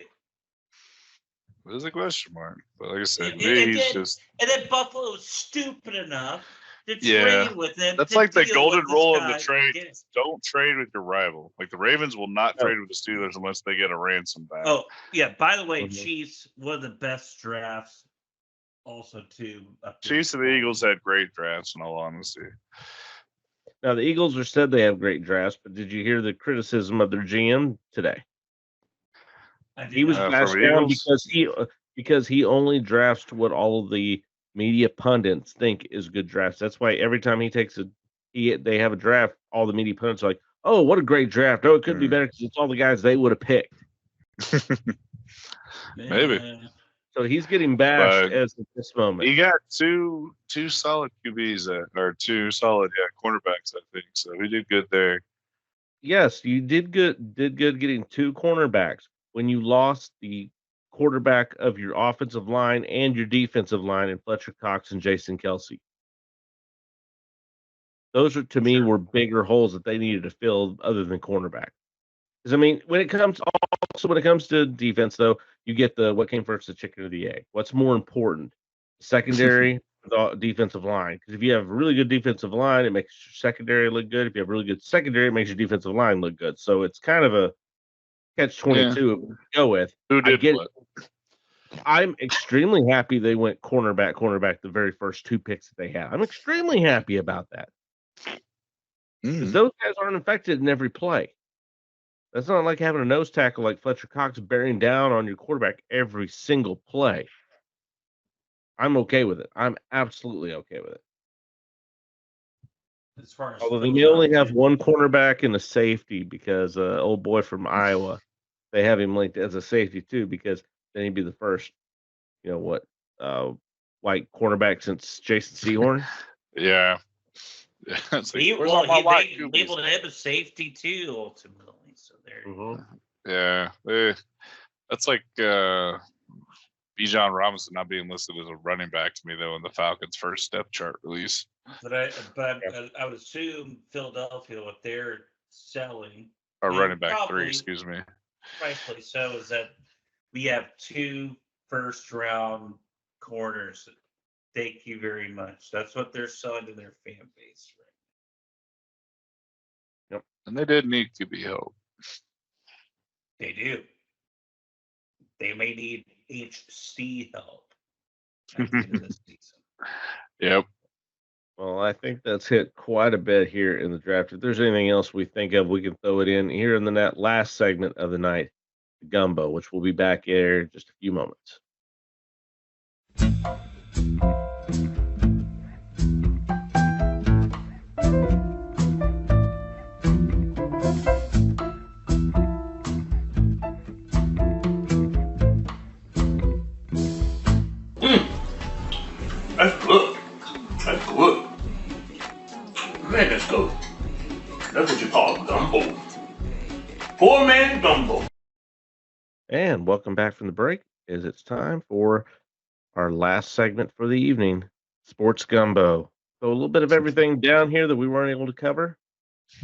S2: There's a question mark. But like I said,
S3: And,
S2: me,
S3: and
S2: he's
S3: then,
S2: just
S3: and then Buffalo was stupid enough to
S2: yeah.
S3: trade with him.
S2: That's
S3: to
S2: like the
S3: deal
S2: golden
S3: with this
S2: rule of the
S3: guy
S2: trade.
S3: again.
S2: Don't trade with your rival. Like the Ravens will not
S1: No.
S2: trade with the Steelers unless they get a ransom back.
S3: Oh, yeah. By the way,
S1: Mhm.
S3: Chiefs, one of the best drafts also, too.
S2: Chiefs and the Eagles had great drafts, in all honesty.
S1: Now the Eagles are said they have great drafts, but did you hear the criticism of their GM today? He was
S2: from
S1: bashed
S2: the
S1: down
S2: Eagles?
S1: because he only drafts what all of the media pundits think is good drafts. That's why every time he takes they have a draft, all the media pundits are like, "Oh, what a great draft! Oh, it could be better because it's all the guys they would have picked."
S2: Maybe.
S1: So he's getting bashed as of this moment.
S2: He got two solid QBs or two solid cornerbacks, I think. So he did good there.
S1: Yes, you did good getting two cornerbacks when you lost the quarterback of your offensive line and your defensive line in Fletcher Cox and Jason Kelsey. Those are to me were bigger holes that they needed to fill other than cornerback. Because I mean, when it comes to defense, though, you get the what came first, the chicken or the egg. What's more important, secondary, the defensive line? Because if you have a really good defensive line, it makes your secondary look good. If you have really good secondary, it makes your defensive line look good. So it's kind of a catch-22 to go with.
S2: Who did what?
S1: I'm extremely happy they went cornerback the very first two picks that they had. I'm extremely happy about that. Because those guys aren't affected in every play. That's not like having a nose tackle like Fletcher Cox bearing down on your quarterback every single play. I'm okay with it. I'm absolutely okay with it.
S3: As far as
S1: Although they may only have one cornerback and a safety because old boy from Iowa, they have him linked as a safety too because then he'd be the first, white cornerback since Jason Sehorn.
S2: Yeah. Like,
S3: they labeled him a safety too, ultimately. So there.
S2: Yeah, that's like Bijan Robinson not being listed as a running back to me though in the Falcons' first step chart release.
S3: But I would assume Philadelphia, what they're selling,
S2: or running back 3, excuse me.
S3: Rightfully so, is that we have 2 first-round corners. Thank you very much. That's what they're selling to their fan base right
S2: now. Yep. And they did need QB help.
S3: They do. They may need HC help at the end of this season.
S2: Yep.
S1: Well, I think that's hit quite a bit here in the draft. If there's anything else we think of, we can throw it in here in the last segment of the night, Gumbo, which will be back here in just a few moments.
S4: That's good. That's good. Man, that's good. That's what you call gumbo. Poor man gumbo.
S1: And welcome back from the break. It's time for our last segment for the evening, Sports Gumbo. So a little bit of everything down here that we weren't able to cover,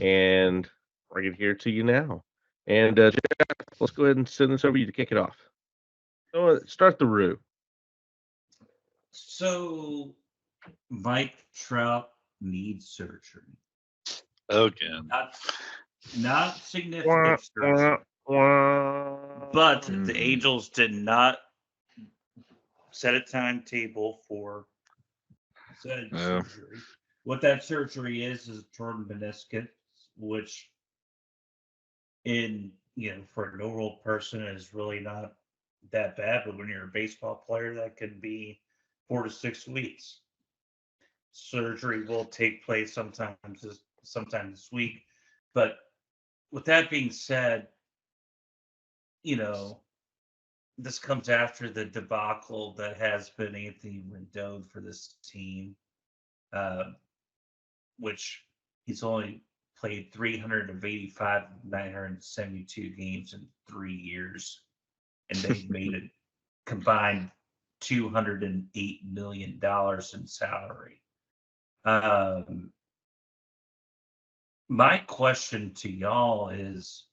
S1: and bring it here to you now. And Jeff, let's go ahead and send this over to you to kick it off. So start the Roo.
S3: So Mike Trout needs surgery.
S2: Again.
S3: Not significant surgery. But the Angels did not set a timetable for surgery. What that surgery is torn meniscus, which for a normal person is really not that bad, but when you're a baseball player, that could be 4 to 6 weeks. Surgery will take place sometime this week. But with that being said, this comes after the debacle that has been Anthony Rendon for this team, which he's only played 385 of 972 games in 3 years, and they made a combined $208 million in salary. My question to y'all is,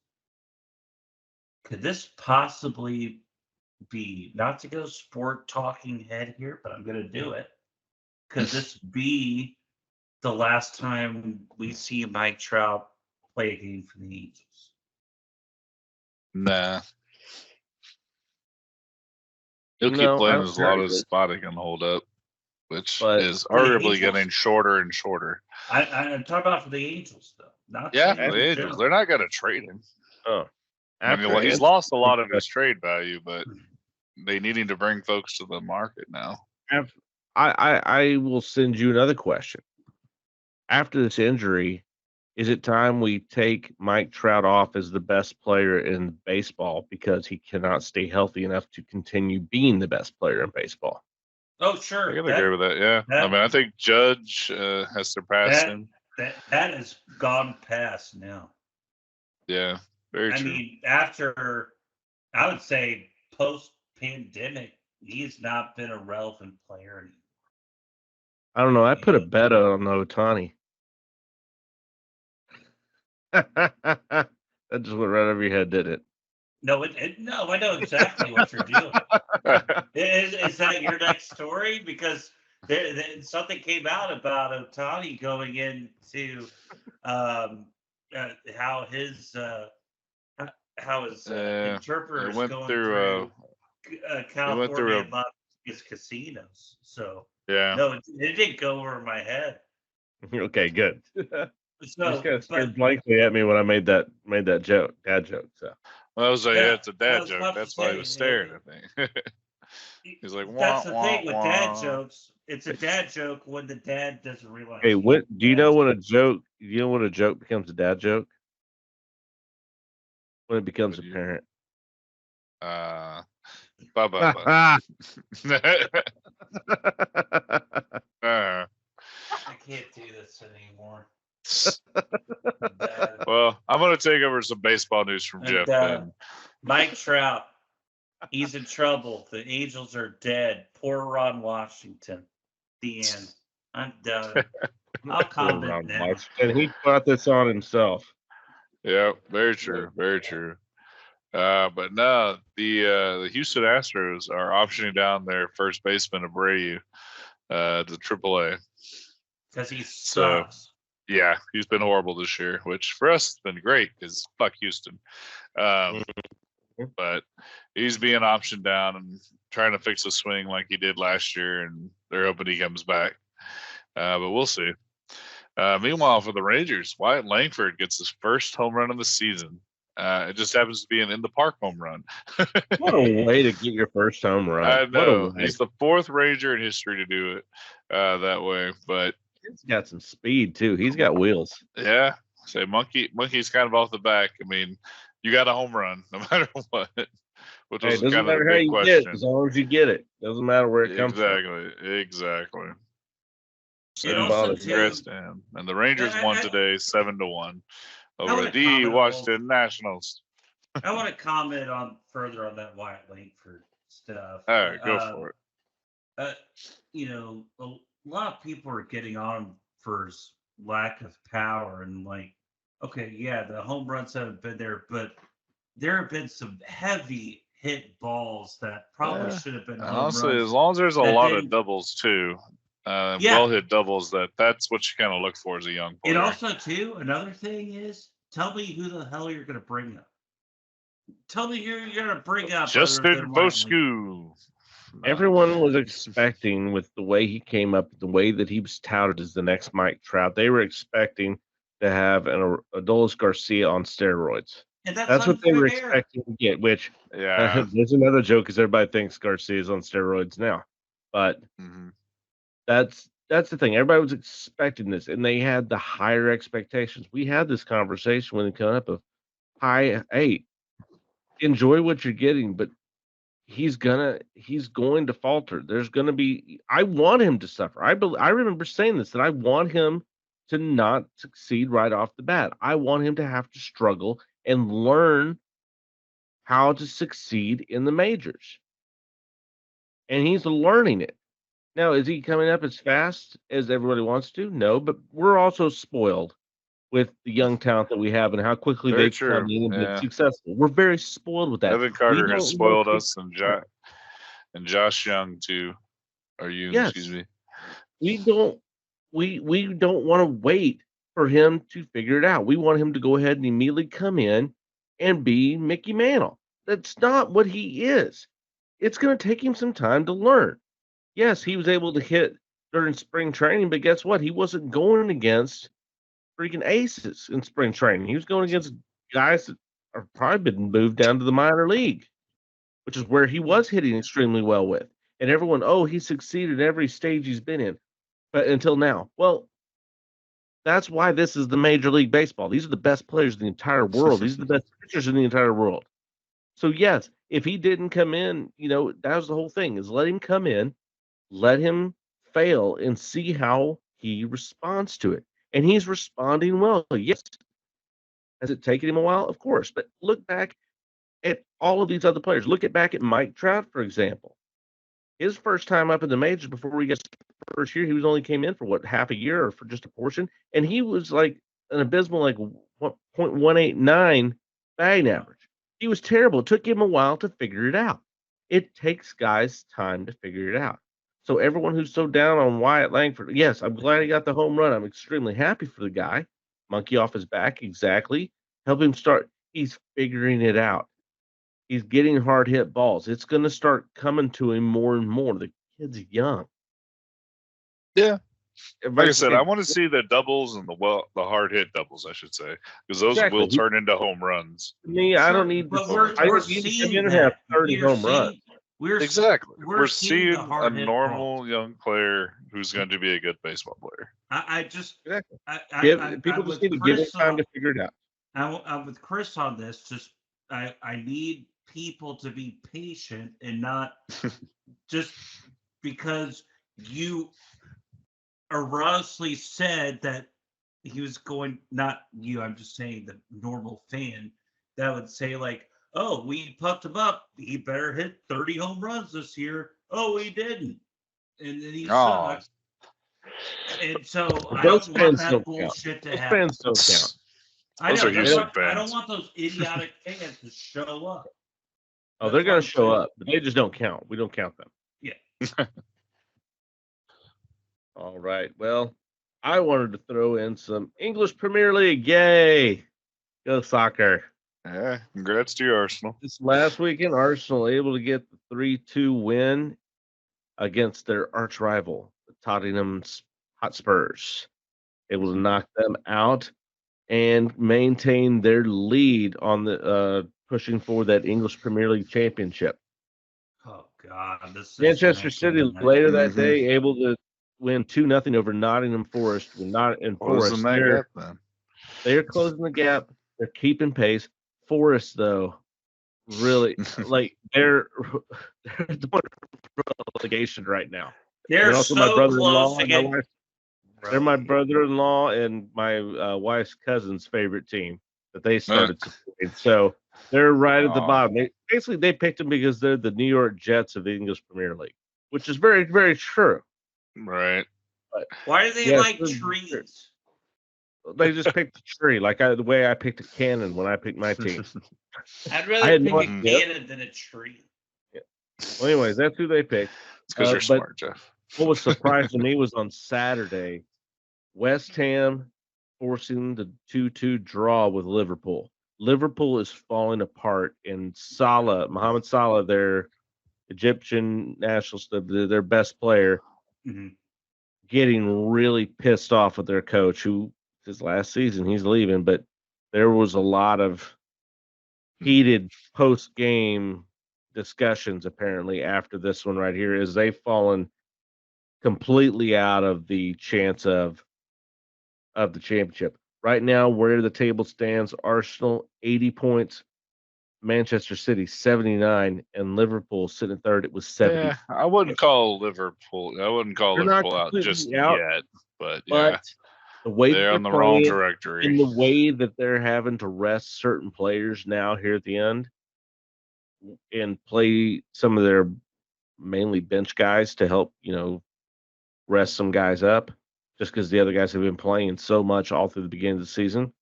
S3: could this possibly be, not to go sport talking head here, but I'm going to do it. Could this be the last time we see Mike Trout play a game for the Angels?
S2: Nah. He'll keep
S1: No, I
S2: playing
S1: don't
S2: as long
S1: agree,
S2: as his body can hold up, which
S1: but
S2: is
S3: For the
S2: arguably
S3: Angels?
S2: getting shorter and shorter.
S3: I'm talking about for the Angels, though. Not
S2: Yeah,
S3: saying
S2: the
S3: in
S2: Angels,
S3: general.
S2: they're not going to trade him.
S1: oh,
S2: I mean, well, he's
S1: after
S2: lost a lot of his trade value, but they need him to bring folks to the market now.
S1: I will send you another question. After this injury, is it time we take Mike Trout off as the best player in baseball because he cannot stay healthy enough to continue being the best player in baseball?
S3: Oh,
S2: I
S3: sure.
S2: can agree with that. Yeah, I mean, I think Judge has surpassed him.
S3: That has gone past now.
S2: Yeah, very
S3: I
S2: true.
S3: mean, after, I would say, post-pandemic, he's not been a relevant player anymore.
S1: I don't know. I put a bet on Otani. That just went right over your head, didn't it?
S3: No, no, I know exactly what you're doing. Is that your next story? Because something came out about Otani going into how his interpreters
S2: went
S3: going
S2: through,
S3: California and Las Vegas casinos. So
S2: yeah.
S3: no, it didn't go over my head.
S1: Okay, good.
S3: So,
S1: you just kind of stared blankly at me when I made that joke, dad joke. So
S2: Well, I was like, yeah, it's a dad joke.
S3: about to
S2: That's why he was
S3: say,
S2: staring at me. He's like,
S3: that's the thing with dad
S2: wah.
S3: jokes. It's a dad joke when the dad doesn't realize.
S1: hey, what do you know when a joke? You know when a joke becomes a dad joke? When it becomes apparent.
S2: Bye.
S3: I can't do this anymore.
S2: Well, I'm going to take over some baseball news from Jeff then.
S3: Mike Trout, he's in trouble. The Angels are dead. Poor Ron Washington. The end. I'm done. I'll comment now.
S1: And he brought this on himself.
S2: Yeah, very true. Very true. But no, the Houston Astros are optioning down their first baseman Abreu to AAA.
S3: Because he sucks.
S2: Yeah, he's been horrible this year, which for us has been great because fuck Houston. But he's being optioned down and trying to fix the swing like he did last year, and they're hoping he comes back. But we'll see. Meanwhile, for the Rangers, Wyatt Langford gets his first home run of the season. It just happens to be an in the park home run.
S1: What a way to get your first home run!
S2: I know. He's the fourth Ranger in history to do it that way, but
S1: he's got some speed too. He's got wheels.
S2: Yeah, say monkey's kind of off the back. I mean, you got a home run no matter what. Which was
S1: doesn't
S2: kind
S1: matter
S2: of the
S1: how
S2: big
S1: you
S2: question.
S1: get it, as long as you get it. Doesn't matter where it comes from.
S2: Exactly. And the Rangers won today 7-1 over the Washington Nationals.
S3: I want to comment further on that Wyatt Langford stuff.
S2: All right, go for
S3: it. A lot of people are getting on him for his lack of power, and like, okay, yeah, the home runs haven't been there, but there have been some heavy hit balls that probably should have been home
S2: honestly
S3: runs.
S2: As long as there's a lot of doubles too, well hit doubles, that's what you kind of look for as a young player.
S3: And also too, another thing is, tell me who the hell you're going to bring up. Tell me who you're going to bring up.
S2: Justin Foscue.
S1: Everyone was expecting, with the way he came up, the way that he was touted as the next Mike Trout, they were expecting to have an Adolis Garcia on steroids.
S3: And
S1: that's what they were expecting to get, which there's another joke because everybody thinks Garcia is on steroids now. But that's the thing. Everybody was expecting this, and they had the higher expectations. We had this conversation when it came up of hey, enjoy what you're getting, but he's going to falter. There's going to be, I want him to suffer. I remember saying this, that I want him to not succeed right off the bat. I want him to have to struggle and learn how to succeed in the majors. And he's learning it. Now, is he coming up as fast as everybody wants to? No, but we're also spoiled with the young talent that we have and how quickly
S2: Very
S1: they
S2: true.
S1: come in and
S2: Yeah.
S1: be successful. We're very spoiled with that.
S2: Evan Carter
S1: We
S2: has
S1: don't
S2: spoiled
S1: want
S2: us, and Josh Young too. Or you,
S1: Yes.
S2: excuse me.
S1: we don't we don't want to wait for him to figure it out. We want him to go ahead and immediately come in and be Mickey Mantle. That's not what he is. It's going to take him some time to learn. Yes, he was able to hit during spring training, but guess what? He wasn't going against freaking aces in spring training. He was going against guys that are probably been moved down to the minor league, which is where he was hitting extremely well with. And everyone, oh, he succeeded every stage he's been in, but until now. Well, that's why this is the Major League Baseball. These are the best players in the entire world. These are the best pitchers in the entire world. So yes, if he didn't come in, that was the whole thing, is let him come in, let him fail and see how he responds to it. And he's responding well. Yes. Has it taken him a while? Of course. But look back at all of these other players. Look back at Mike Trout, for example. His first time up in the majors before he gets first year, he was only came in for half a year or for just a portion, and he was like an abysmal 0.189 batting average. He was terrible. It took him a while to figure it out. It takes guys time to figure it out. So everyone who's so down on Wyatt Langford, yes, I'm glad he got the home run. I'm extremely happy for the guy. Monkey off his back, exactly. Help him start. He's figuring it out. He's getting hard hit balls. It's going to start coming to him more and more. The kid's young.
S2: Yeah. Like I said, I want to see the doubles and the hard hit doubles, I should say, because those will turn into home runs.
S1: Me, I don't need.
S3: But we're seeing that.
S1: Have 30 home runs.
S3: We're
S2: seeing a normal young player who's going to be a good baseball player.
S1: People just need to give it time to figure it out.
S3: I'm with Chris on this. Just I need people to be patient and not just because you erroneously said that he was going. Not you. I'm just saying the normal fan that would say like, oh, we pumped him up. He better hit 30 home runs this year. Oh, he didn't. And then he sucked. And so I don't want that bullshit to happen.
S1: Fans don't count.
S3: I don't want those idiotic fans to show up.
S1: Oh, they're going to show up, but they just don't count. We don't count them.
S3: Yeah.
S1: All right. Well, I wanted to throw in some English Premier League. Yay. Go soccer.
S2: Yeah, congrats to your Arsenal.
S1: This last weekend, Arsenal able to get the 3-2 win against their arch rival, the Tottenham Hotspurs. Able to knock them out and maintain their lead on the pushing for that English Premier League championship.
S3: Oh God!
S1: Manchester City later that day able to win 2-0 over Nottingham Forest. They're closing the gap. They're keeping pace. Forest, though, really like they're the relegation right now.
S3: They're also so my brother-in-law and my wife.
S1: They're my brother-in-law and my wife's cousin's favorite team that they started supporting. So they're right at the bottom. They picked them because they're the New York Jets of the English Premier League, which is very, very true.
S2: Right.
S3: But why do they like trees?
S1: They just picked a tree, like the way I picked a cannon when I picked my team.
S3: I'd rather pick a cannon than a tree.
S1: Yeah. Well, anyways, that's who they picked.
S2: It's because you're smart, Jeff.
S1: What was surprising me was on Saturday, West Ham forcing the 2-2 draw with Liverpool. Liverpool is falling apart, and Mohamed Salah, their Egyptian national star, their best player, getting really pissed off with their coach, who his last season he's leaving, but there was a lot of heated post-game discussions apparently after this one right here, as they've fallen completely out of the chance of the championship. Right now, where the table stands, Arsenal 80 points, Manchester City 79, and Liverpool sitting third. It was 70.
S2: Yeah, I wouldn't call Liverpool out just yet, but yeah.
S1: the way that
S2: They're on the
S1: they're
S2: wrong
S1: playing,
S2: directory.
S1: in the way that they're having to rest certain players now here at the end and play some of their mainly bench guys to help, rest some guys up just because the other guys have been playing so much all through the beginning of the season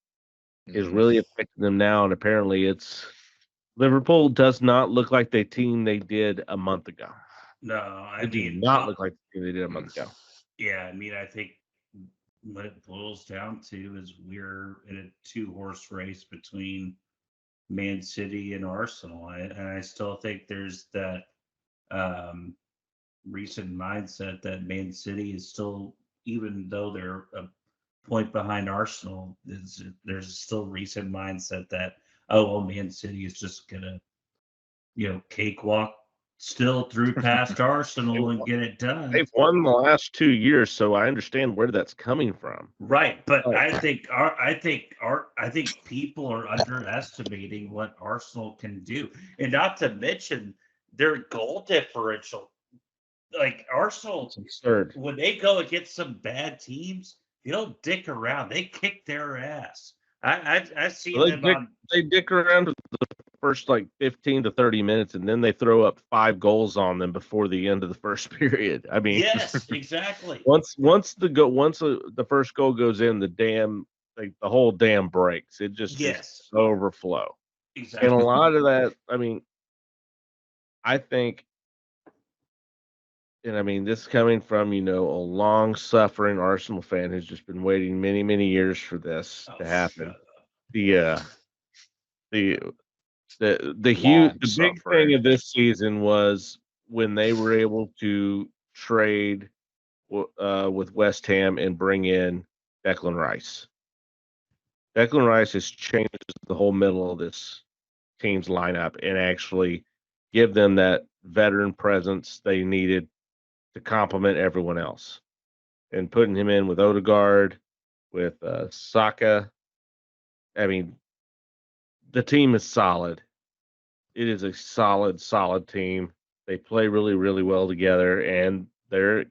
S1: is really affecting them now. And apparently Liverpool does not look like the team they did a month ago.
S3: No,
S1: They do not look like the team they did a month ago.
S3: Yeah, I mean, I think what it boils down to is we're in a 2-horse race between Man City and Arsenal. And I still think there's that recent mindset that Man City is still, even though they're a point behind Arsenal, there's still recent mindset that, oh, well, Man City is just gonna, cakewalk still through past Arsenal and get it done.
S1: They've won the last 2 years, so I understand where that's coming from.
S3: Right, but I think people are underestimating what Arsenal can do, and not to mention their goal differential. Like Arsenal,
S1: It's absurd.
S3: when they go against some bad teams, they don't dick around. They kick their ass. I've seen them on.
S1: They dick around the first 15 to 30 minutes, and then they throw up 5 goals on them before the end of the first period. I mean,
S3: Yes, exactly.
S1: once the first goal goes in, the whole dam breaks. It just overflow.
S3: Exactly.
S1: And a lot of that, I mean, I think, and I mean, this is coming from, a long-suffering Arsenal fan who's just been waiting many, many years for this to happen. The big thing of this season was when they were able to trade with West Ham and bring in Declan Rice. Declan Rice has changed the whole middle of this team's lineup and actually give them that veteran presence they needed to complement everyone else. And putting him in with Odegaard, with Saka, I mean, the team is solid. It is a solid team. They play really, really well together, and they're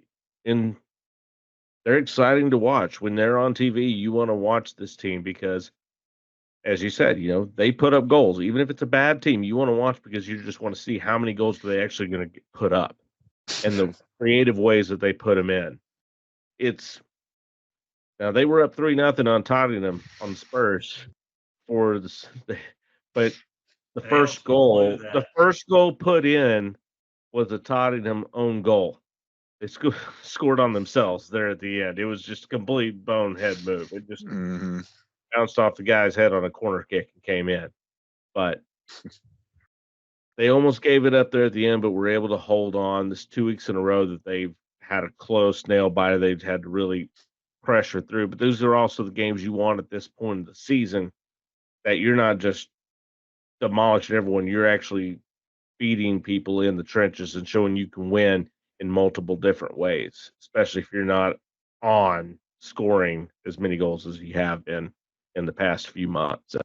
S1: exciting to watch. When they're on TV, you want to watch this team because, as you said, they put up goals. Even if it's a bad team, you want to watch because you just want to see how many goals are they actually going to put up and the creative ways that they put them in. Now they were up 3-0 on Tottenham on the Spurs but the first goal put in was a Tottenham own goal. They scored on themselves there at the end. It was just a complete bonehead move. It just bounced off the guy's head on a corner kick and came in. But they almost gave it up there at the end, but were able to hold on. This 2 weeks in a row that they've had a close nail biter. They've had to really pressure through. But those are also the games you want at this point in the season, that you're not just demolishing everyone. You're actually beating people in the trenches and showing you can win in multiple different ways, especially if you're not on scoring as many goals as you have been in the past few months.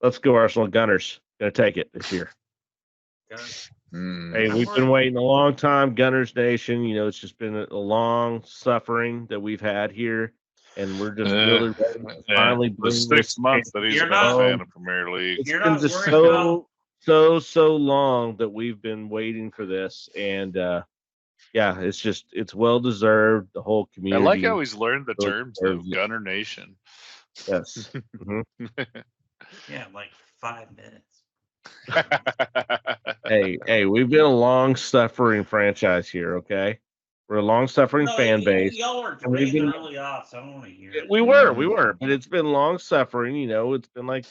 S1: Let's go, Arsenal Gunners. Gonna take it this year. Hey, we've been waiting a long time, Gunners Nation. It's just been a long suffering that we've had here, and we're just really ready to finally bring
S2: the 6 months that he's been a fan of Premier League.
S1: It's been just so long that we've been waiting for this, and it's well deserved. The whole community.
S2: I like how he's learned the terms of Gunner Nation.
S1: Yes.
S3: Yeah, like 5 minutes.
S1: Hey, we've been a long-suffering franchise here, okay? We're a long-suffering fan base.
S3: Y'all were great early on, so I don't want to hear it.
S1: We were, but it's been long-suffering. It's been like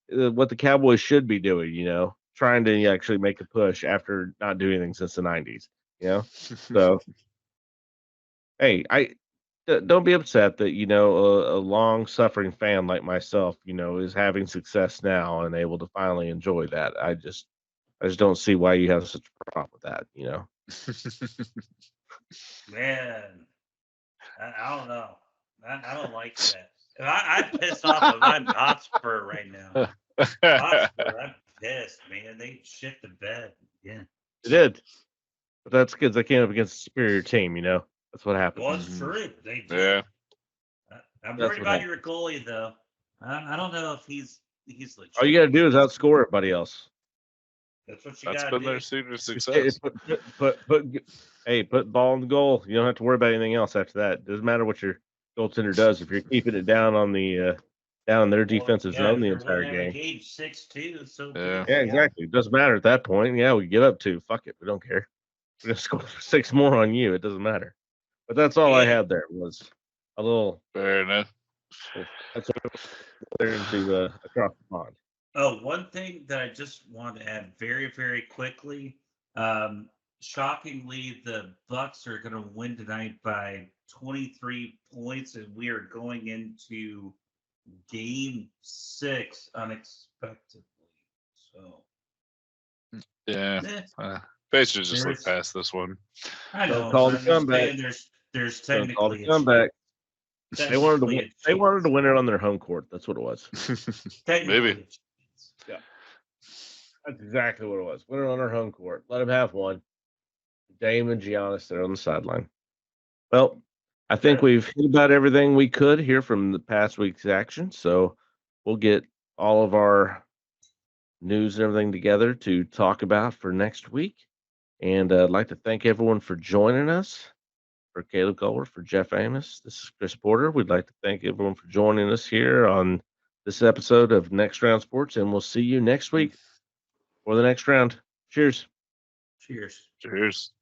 S1: what the Cowboys should be doing. Trying to actually make a push after not doing anything since the 90s. So, hey, don't be upset that a long-suffering fan like myself, is having success now and able to finally enjoy that. I just don't see why you have such a problem with that.
S3: Man, I don't know. I don't like that. I'm pissed off of I'm Hotspur right now. Hotspur, I'm pissed, man. They shit the bed. Yeah,
S1: They did, but that's because they came up against a superior team. That's what happens.
S3: Well, it's true. They do.
S2: Yeah.
S3: I'm
S1: That's
S3: worried
S1: what
S3: about your goalie, though. I don't know if he's legit.
S1: All you got to do is outscore everybody else.
S3: That's what you
S2: That's
S3: got to
S2: been their
S3: do.
S2: secret of
S1: Just
S2: success.
S1: put ball in the goal. You don't have to worry about anything else after that. Doesn't matter what your goaltender does if you're keeping it down on the down in their defensive zone the entire game.
S3: Game 6-2, so
S2: Yeah.
S1: Yeah, exactly. It doesn't matter at that point. Yeah, we get up to fuck it. We don't care. We're gonna score 6 more on you. It doesn't matter. But that's all I had there was a little.
S2: Fair enough.
S1: That's there into across the pond.
S3: Oh, one thing that I just want to add very, very quickly. Shockingly, the Bucks are going to win tonight by 23 points, and we are going into Game 6 unexpectedly. So,
S2: Yeah.
S3: eh,
S2: Pacers just look
S3: There's-
S2: past this one.
S3: I know.
S1: Call
S3: but
S1: the
S3: I'm just
S1: comeback.
S3: saying there's
S1: Don't call
S3: technically
S1: the comeback. They wanted to
S3: technically
S1: win.
S3: a
S1: They wanted to
S3: chance.
S1: win it on their home court. That's what it was.
S3: Technically
S2: Maybe.
S3: a chance.
S1: That's exactly what it was. Win it on our home court. Let them have one. Dame and Giannis there on the sideline. Well, I think we've hit about everything we could here from the past week's action. So we'll get all of our news and everything together to talk about for next week. And I'd like to thank everyone for joining us. For Caleb Culver, for Jeff Amos, this is Chris Porter. We'd like to thank everyone for joining us here on this episode of Next Round Sports, and we'll see you next week for the next round. Cheers.
S3: Cheers.
S2: Cheers.